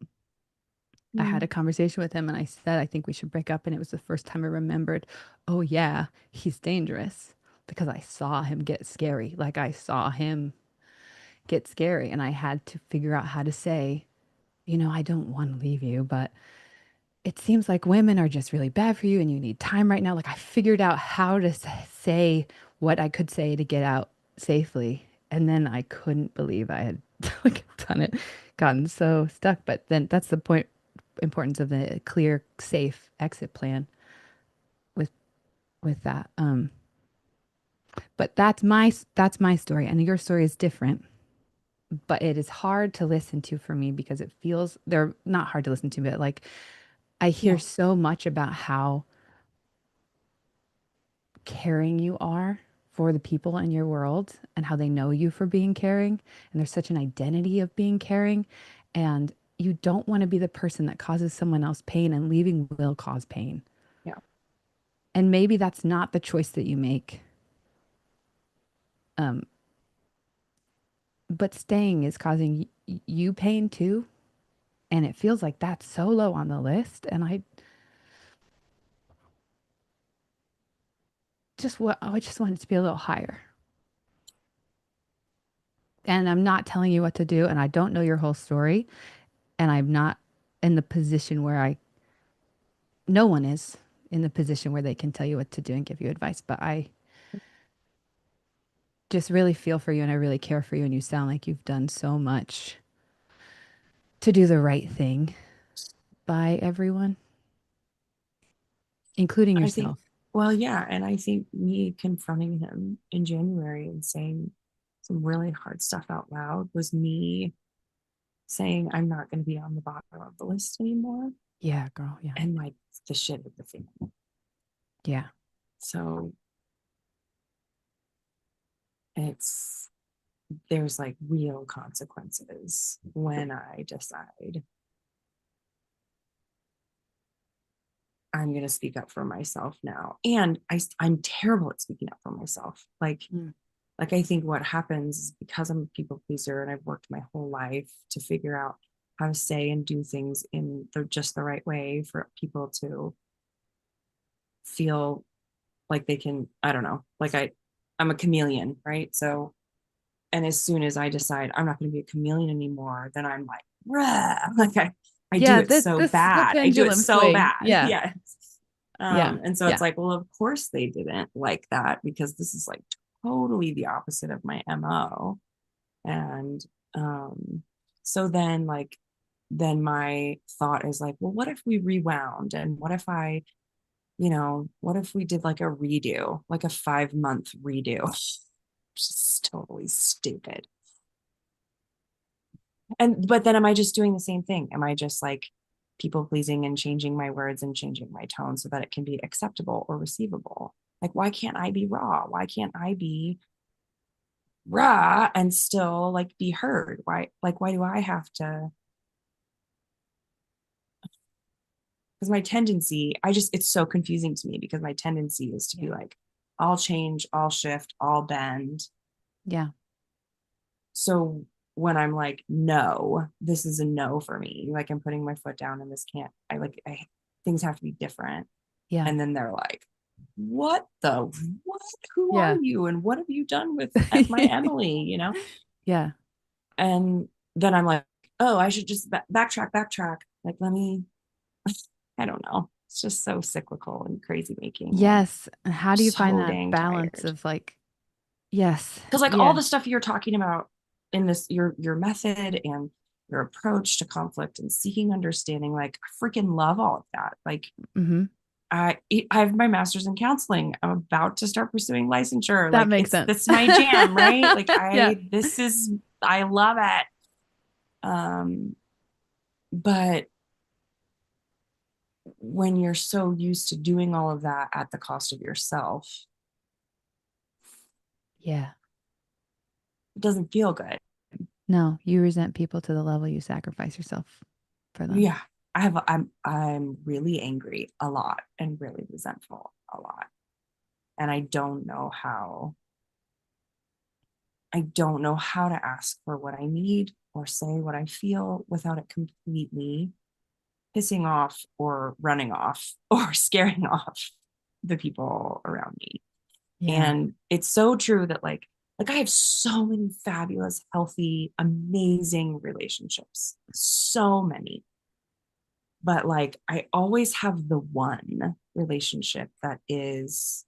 I had a conversation with him and I said, "I think we should break up." And it was the first time I remembered, oh, yeah, he's dangerous, because I saw him get scary. Like I saw him get scary. And I had to figure out how to say, I don't want to leave you, but it seems like women are just really bad for you and you need time right now. Like I figured out how to say what I could say to get out safely. And then I couldn't believe I had like done it, gotten so stuck. But then that's the importance of the clear, safe exit plan with that. But that's my story, and your story is different. But it is hard to listen to for me because it feels they're not hard to listen to, but like I hear so much about how caring you are for the people in your world and how they know you for being caring. And there's such an identity of being caring. And you don't want to be the person that causes someone else pain, and leaving will cause pain. Yeah. And maybe that's not the choice that you make. But staying is causing you pain too. And it feels like that's so low on the list. And I just want it to be a little higher. And I'm not telling you what to do, and I don't know your whole story, and I'm not in the position where no one is in the position where they can tell you what to do and give you advice, but I just really feel for you and I really care for you, and you sound like you've done so much to do the right thing by everyone, including I think, yourself. well, yeah. And I think me confronting him in January and saying some really hard stuff out loud was me saying, I'm not going to be on the bottom of the list anymore. Yeah, girl. Yeah. And like the shit with the family. Yeah. So there's like real consequences when I decide I'm going to speak up for myself now. And I'm terrible at speaking up for myself. Like like, I think what happens is because I'm a people pleaser and I've worked my whole life to figure out how to say and do things in just the right way for people to feel like they can, I don't know, like I'm a chameleon, right? So, and as soon as I decide I'm not going to be a chameleon anymore, then I'm like, rah, like I do Yeah, it so this the bad. I do it pendulum so swing. bad. Yeah. Yeah. Yeah. And so Yeah. it's like, well, of course they didn't like that, because this is like totally the opposite of my MO. And so then my thought is like, well, what if we rewound, and what if what if we did like a redo, like a 5-month redo? Just totally stupid. But then am I just doing the same thing? Am I just like people pleasing and changing my words and changing my tone so that it can be acceptable or receivable? Like, why can't I be raw? Why can't I be raw and still like be heard? Why do I have to? Because my tendency, it's so confusing to me, because my tendency is to be like, I'll change, I'll shift, I'll bend. Yeah. So when I'm like, no, this is a no for me, like I'm putting my foot down and this can't, things have to be different. Yeah. And then they're like, what? Who Yeah. are you? And what have you done with my Emily, Yeah. And then I'm like, oh, I should just backtrack. Like, I don't know. It's just so cyclical and crazy making. Yes. How do you find So that dang balance tired. of like, yes. Because like Yeah. all the stuff you're talking about in this, your method and your approach to conflict and seeking understanding, like I freaking love all of that. Like Mhm. I have my master's in counseling. I'm about to start pursuing licensure. That Like makes sense. That's my jam, right? Like Yeah. I love it. But when you're so used to doing all of that at the cost of yourself, Yeah. it doesn't feel good. No, you resent people to the level you sacrifice yourself for them. Yeah. I'm really angry a lot and really resentful a lot. And I don't know how to ask for what I need or say what I feel without it completely pissing off or running off or scaring off the people around me. Yeah. And it's so true that like I have so many fabulous, healthy, amazing relationships. So many. But like I always have the one relationship that is,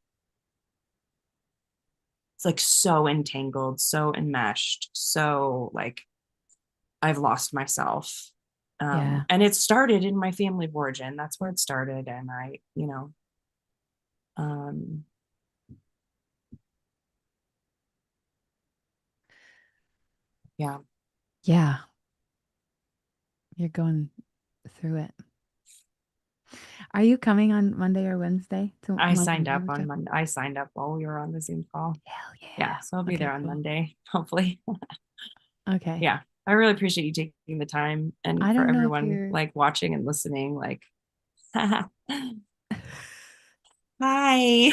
it's like so entangled, so enmeshed, so like I've lost myself. Yeah. And it started in my family of origin. That's where it started. And um, yeah. Yeah. You're going through it. Are you coming on Monday or Wednesday? I signed up on Monday. I signed up while we were on the Zoom call. Hell yeah. Yeah. So I'll be there on cool. Monday, hopefully. Okay. Yeah. I really appreciate you taking the time, and I for don't know if everyone you're like watching and listening, like, hi.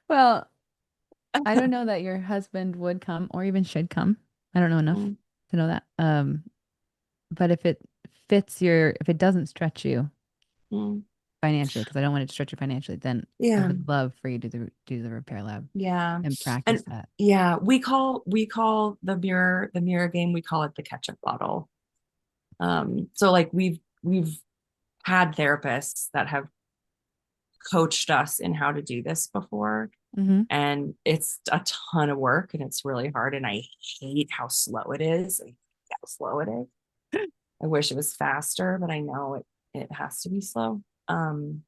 Well, I don't know that your husband would come or even should come. I don't know enough to know that. But if it if it doesn't stretch you financially, because I don't want it to stretch you financially, then I would love for you to do the repair lab. Yeah. And practice that. Yeah. We call the mirror game, we call it the ketchup bottle. So like we've had therapists that have coached us in how to do this before. And it's a ton of work and it's really hard. And I hate how slow it is. I wish it was faster, but I know it has to be slow. And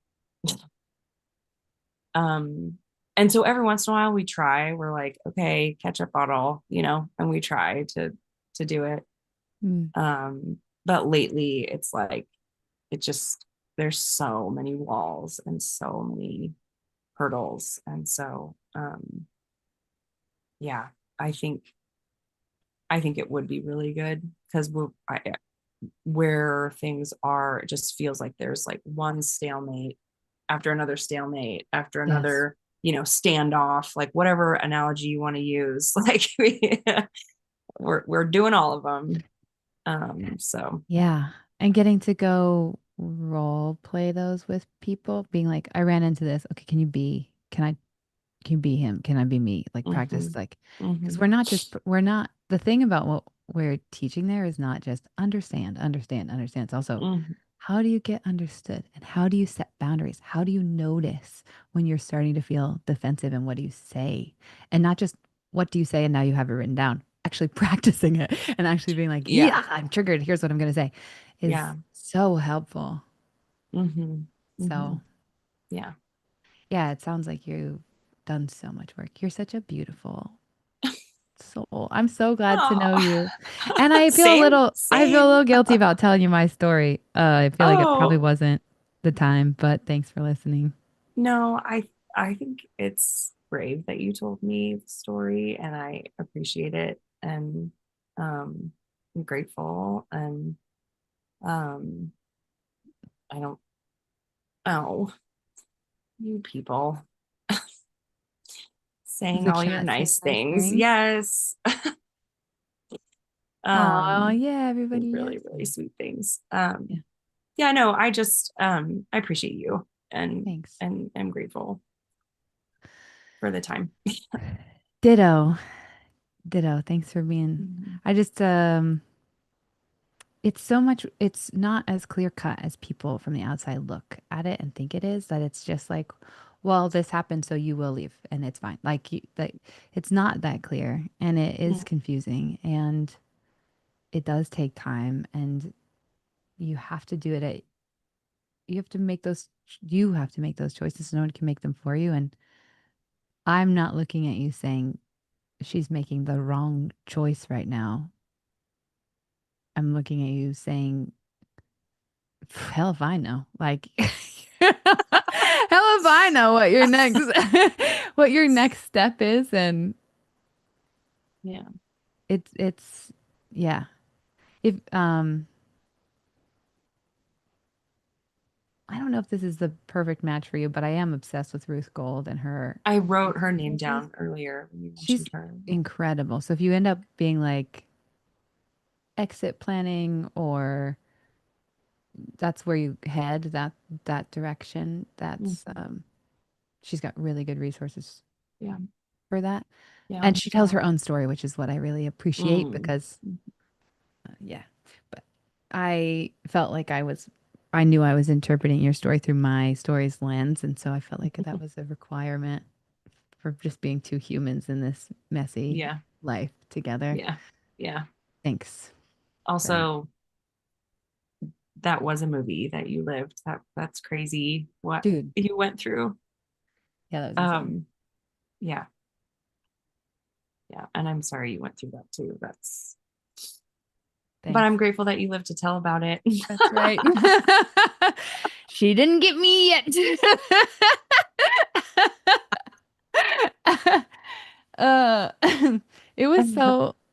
so every once in a while we're like, okay, ketchup bottle, and we try to do it. But lately it's like, there's so many walls and so many hurdles. And so, yeah, I think it would be really good, because where things are, it just feels like there's like one stalemate after another stalemate after another standoff, like whatever analogy you want to use. Like we're doing all of them. So yeah. And getting to go role play those with people, being like, I ran into this. Okay, can you be him? Can I be me? Like practice, like, because we're not, the thing about what we're teaching there is not just understand. It's also, how do you get understood? And how do you set boundaries? How do you notice when you're starting to feel defensive, and what do you say? And not just what do you say and now you have it written down. Actually practicing it and actually being like, yeah, I'm triggered. Here's what I'm going to say is so helpful. So yeah. Yeah, it sounds like you've done so much work. You're such a beautiful soul. I'm so glad to know you. And I feel I feel a little guilty about telling you my story. I feel like it probably wasn't the time, but thanks for listening. No, I think it's brave that you told me the story, and I appreciate it, and I'm grateful, and I don't you people saying all your nice things. Yes. Oh yeah, everybody. Really, really sweet things. Yeah, no, I just I appreciate you, and thanks. And I'm grateful for the time. Ditto. Thanks for being I just it's not as clear cut as people from the outside look at it and think it is, that it's just like, well, this happened, so you will leave and it's fine. Like it's not that clear, and it is confusing, and it does take time, and you have to do it you have to make those choices. No one can make them for you. And I'm not looking at you saying she's making the wrong choice right now. I'm looking at you saying, hell if I know. Like, hell if I know what your next step is. And it's yeah. If I don't know if this is the perfect match for you, but I am obsessed with Ruth Gold and her. I wrote her name down earlier when you mentioned her. Incredible. So if you end up being like exit planning, or that's where you head, that direction, that's she's got really good resources for that. And she tells her own story, which is what I really appreciate, because but I felt like I knew I was interpreting your story through my story's lens, and so I felt like that was a requirement for just being two humans in this messy life together. Yeah. Thanks. Also, that was a movie that you lived. That's crazy what you went through. Yeah, that was insane. Yeah. And I'm sorry you went through that too. But I'm grateful that you lived to tell about it. That's right. She didn't get me yet.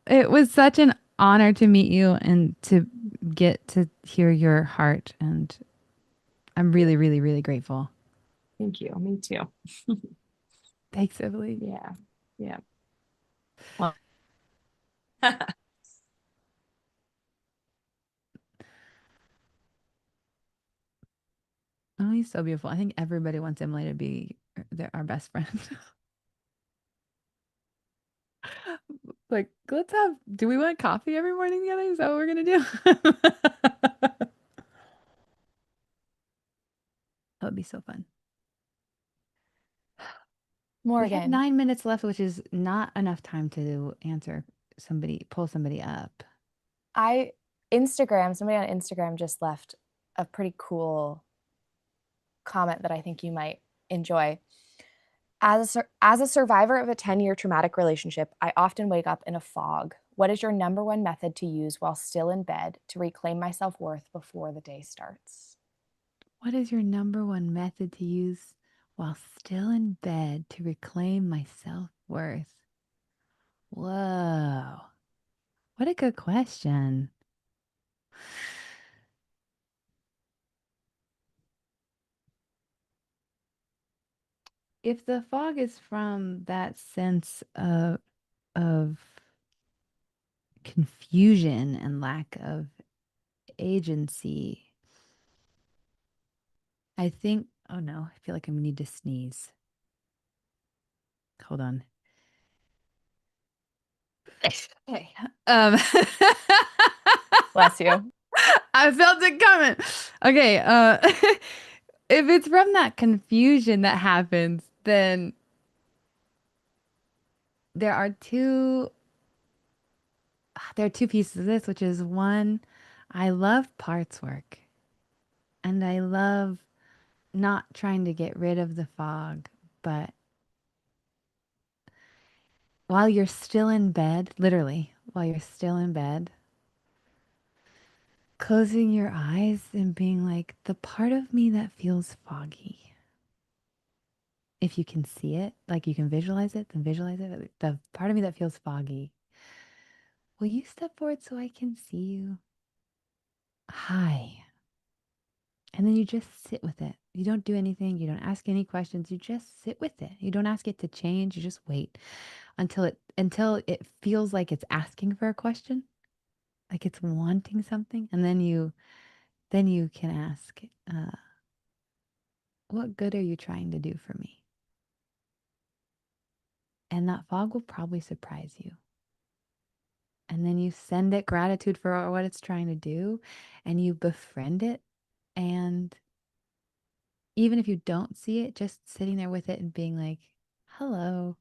It was such an honor to meet you and to get to hear your heart, and I'm really, really, really grateful. Thank you. Me too. Thanks, Emily. Yeah. Well, oh, he's so beautiful. I think everybody wants Emily to be our best friend. Like, do we want coffee every morning together? Is that what we're going to do? That would be so fun. Morgan. We have 9 minutes left, which is not enough time to pull somebody up. Somebody on Instagram just left a pretty cool comment that I think you might enjoy. As a survivor of a 10-year traumatic relationship, I often wake up in a fog. What is your number one method to use while still in bed to reclaim my self-worth before the day starts? What is your number one method to use while still in bed to reclaim my self-worth? Whoa. What a good question. if the fog is from that sense of confusion and lack of agency, I think, oh no, I feel like I need to sneeze. Hold on. Okay. Bless you. I felt it coming. Okay, if it's from that confusion that happens, then there are two pieces of this, which is one, I love parts work and I love not trying to get rid of the fog, but while you're still in bed, literally, while you're still in bed, closing your eyes and being like, the part of me that feels foggy. If you can see it, like you can visualize it, then visualize it. The part of me that feels foggy. Will you step forward so I can see you? Hi. And then you just sit with it. You don't do anything. You don't ask any questions. You just sit with it. You don't ask it to change. You just wait until it feels like it's asking for a question, like it's wanting something, and then you can ask, what good are you trying to do for me? And that fog will probably surprise you. And then you send it gratitude for what it's trying to do, and you befriend it. And even if you don't see it, just sitting there with it and being like, hello,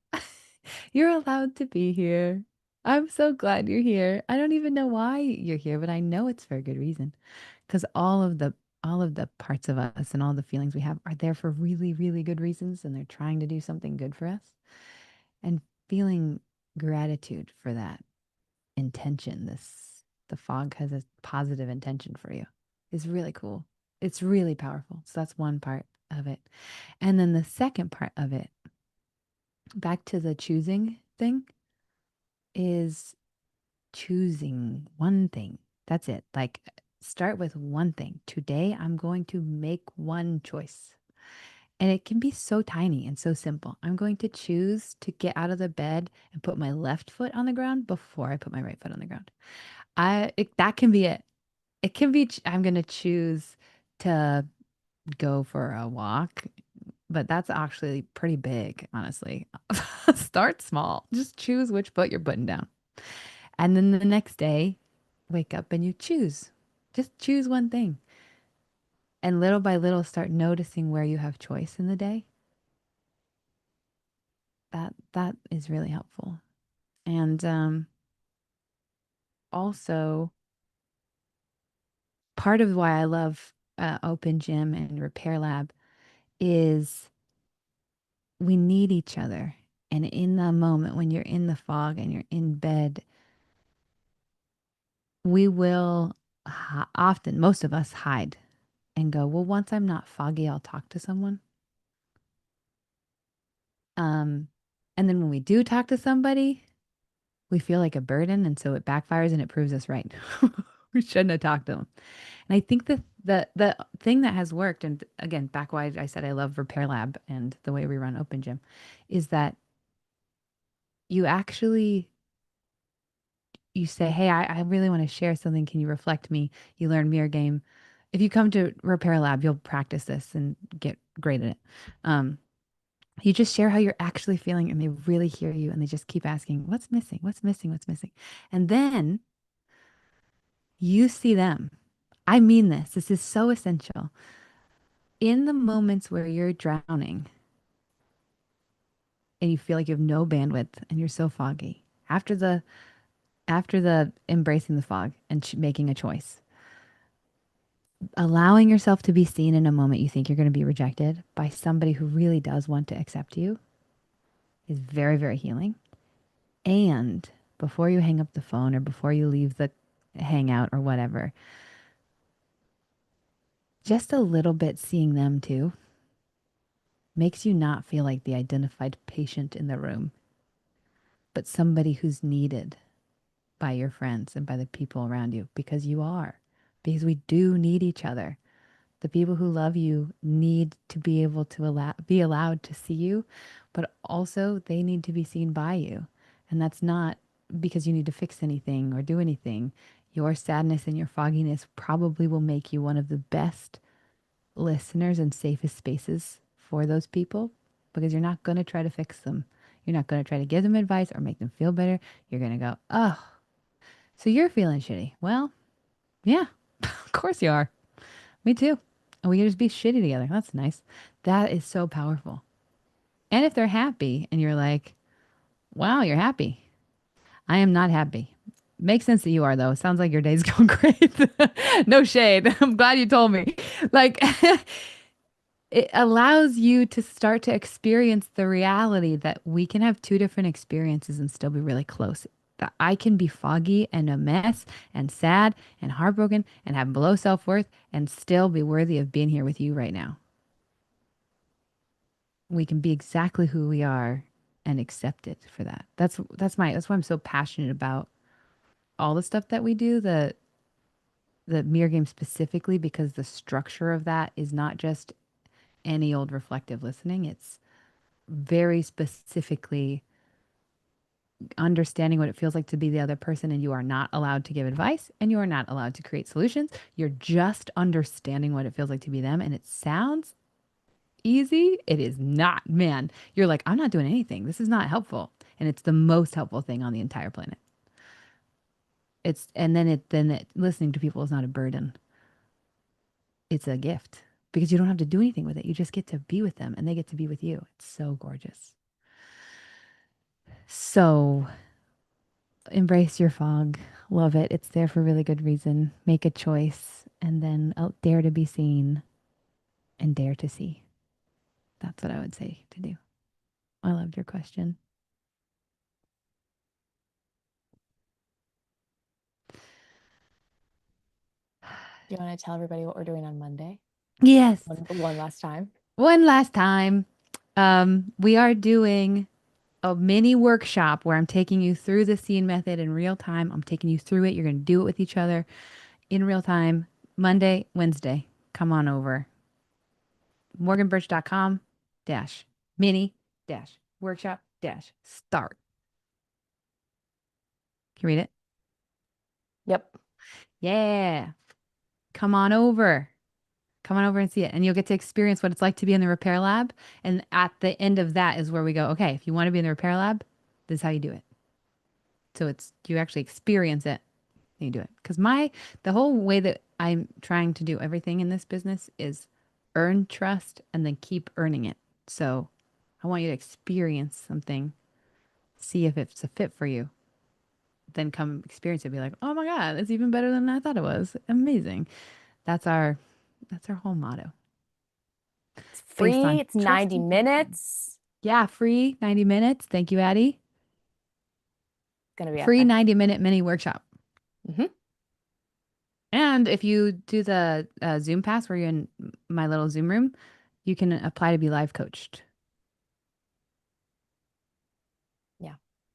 you're allowed to be here. I'm so glad you're here. I don't even know why you're here, but I know it's for a good reason. Because all of the parts of us and all the feelings we have are there for really, really good reasons, and they're trying to do something good for us. And feeling gratitude for that intention, the fog has a positive intention for you, is really cool. It's really powerful. So that's one part of it. And then the second part of it, back to the choosing thing, is choosing one thing. That's it. Like, start with one thing. Today, I'm going to make one choice. And it can be so tiny and so simple. I'm going to choose to get out of the bed and put my left foot on the ground before I put my right foot on the ground. That can be it. It can be, I'm going to choose to go for a walk, but that's actually pretty big, honestly. Start small. Just choose which foot you're putting down. And then the next day, wake up and you choose. Just choose one thing. And little by little, start noticing where you have choice in the day. That is really helpful. And also, part of why I love Open Gym and Repair Lab is we need each other. And in the moment when you're in the fog and you're in bed, we will often, most of us, hide and go, well, once I'm not foggy, I'll talk to someone. And then when we do talk to somebody, we feel like a burden. And so it backfires and it proves us right. We shouldn't have talked to them. And I think the thing that has worked, and again, back why I said I love Repair Lab and the way we run Open Gym, is that you actually, you say, hey, I really want to share something. Can you reflect me? You learn mirror game. If you come to Repair Lab, you'll practice this and get great at it. You just share how you're actually feeling, and they really hear you, and they just keep asking, what's missing? What's missing? What's missing? And then you see them. I mean this. This is so essential. In the moments where you're drowning and you feel like you have no bandwidth and you're so foggy, after the embracing the fog and making a choice, allowing yourself to be seen in a moment you think you're going to be rejected by somebody who really does want to accept you is very, very healing. And before you hang up the phone or before you leave the hangout or whatever, just a little bit seeing them too makes you not feel like the identified patient in the room, but somebody who's needed by your friends and by the people around you, because you are, because we do need each other. The people who love you need to be able to be allowed to see you, but also they need to be seen by you. And that's not because you need to fix anything or do anything. Your sadness and your fogginess probably will make you one of the best listeners and safest spaces for those people because you're not going to try to fix them. You're not going to try to give them advice or make them feel better. You're going to go, oh, so you're feeling shitty. Well, yeah, of course you are. Me too. And we can just be shitty together. That's nice. That is so powerful. And if they're happy and you're like, wow, you're happy. I am not happy. Makes sense that you are, though. Sounds like your day's going great. No shade. I'm glad you told me. Like, it allows you to start to experience the reality that we can have two different experiences and still be really close. That I can be foggy and a mess and sad and heartbroken and have low self-worth and still be worthy of being here with you right now. We can be exactly who we are and accepted for that. That's why I'm so passionate about all the stuff that we do, the mirror game specifically, because the structure of that is not just any old reflective listening. It's very specifically understanding what it feels like to be the other person, and you are not allowed to give advice and you are not allowed to create solutions. You're just understanding what it feels like to be them, and it sounds easy. It is not, man. You're like, I'm not doing anything. This is not helpful. And it's the most helpful thing on the entire planet. It's and then it listening to people is not a burden. It's a gift because you don't have to do anything with it. You just get to be with them and they get to be with you. It's so gorgeous. So embrace your fog. Love it. It's there for a really good reason. Make a choice and then dare to be seen and dare to see. That's what I would say to do. I loved your question. Do you want to tell everybody what we're doing on Monday? Yes. One last time. One last time. We are doing a mini workshop where I'm taking you through the scene method in real time. I'm taking you through it. You're going to do it with each other in real time. Monday, Wednesday. Come on over. morganbirch.com mini workshop start. Can you read it? Yep. Yeah. Come on over. Come on over and see it. And you'll get to experience what it's like to be in the repair lab. And at the end of that is where we go, okay, if you want to be in the repair lab, this is how you do it. So you actually experience it and you do it. Because the whole way that I'm trying to do everything in this business is earn trust and then keep earning it. So I want you to experience something, see if it's a fit for you. Then come experience it, be like, oh my God, it's even better than I thought it was. Amazing. That's our whole motto. It's free. It's 90 trusting. minutes. Yeah, free 90 minutes. Thank you, Addie. It's gonna be free epic. 90-minute mini workshop. Mm-hmm. And if you do the Zoom pass where you're in my little Zoom room, you can apply to be live coached. Yeah.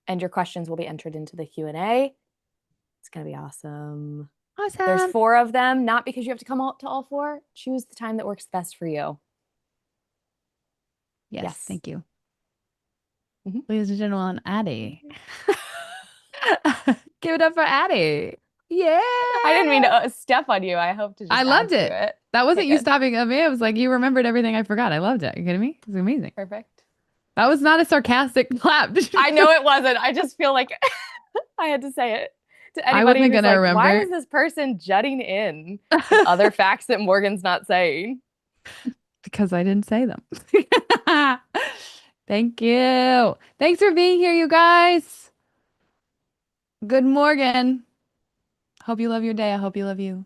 And your questions will be entered into the Q&A. It's going to be awesome. Awesome. There's 4 of them, not because you have to come out to all 4. Choose the time that works best for you. Yes. Thank you. Mm-hmm. Ladies and gentlemen, Addie. Give it up for Addie. Yeah. I didn't mean to step on you. I hope to just I loved it. That wasn't you stopping at me. It was like you remembered everything I forgot. I loved it. Are you kidding me? It was amazing. Perfect. That was not a sarcastic clap. I know it wasn't. I just feel like I had to say it to anybody I wasn't who's gonna like, remember. why is this person jutting in with other facts that Morgan's not saying? Because I didn't say them. Thank you. Thanks for being here, you guys. Good morning. Hope you love your day. I hope you love you.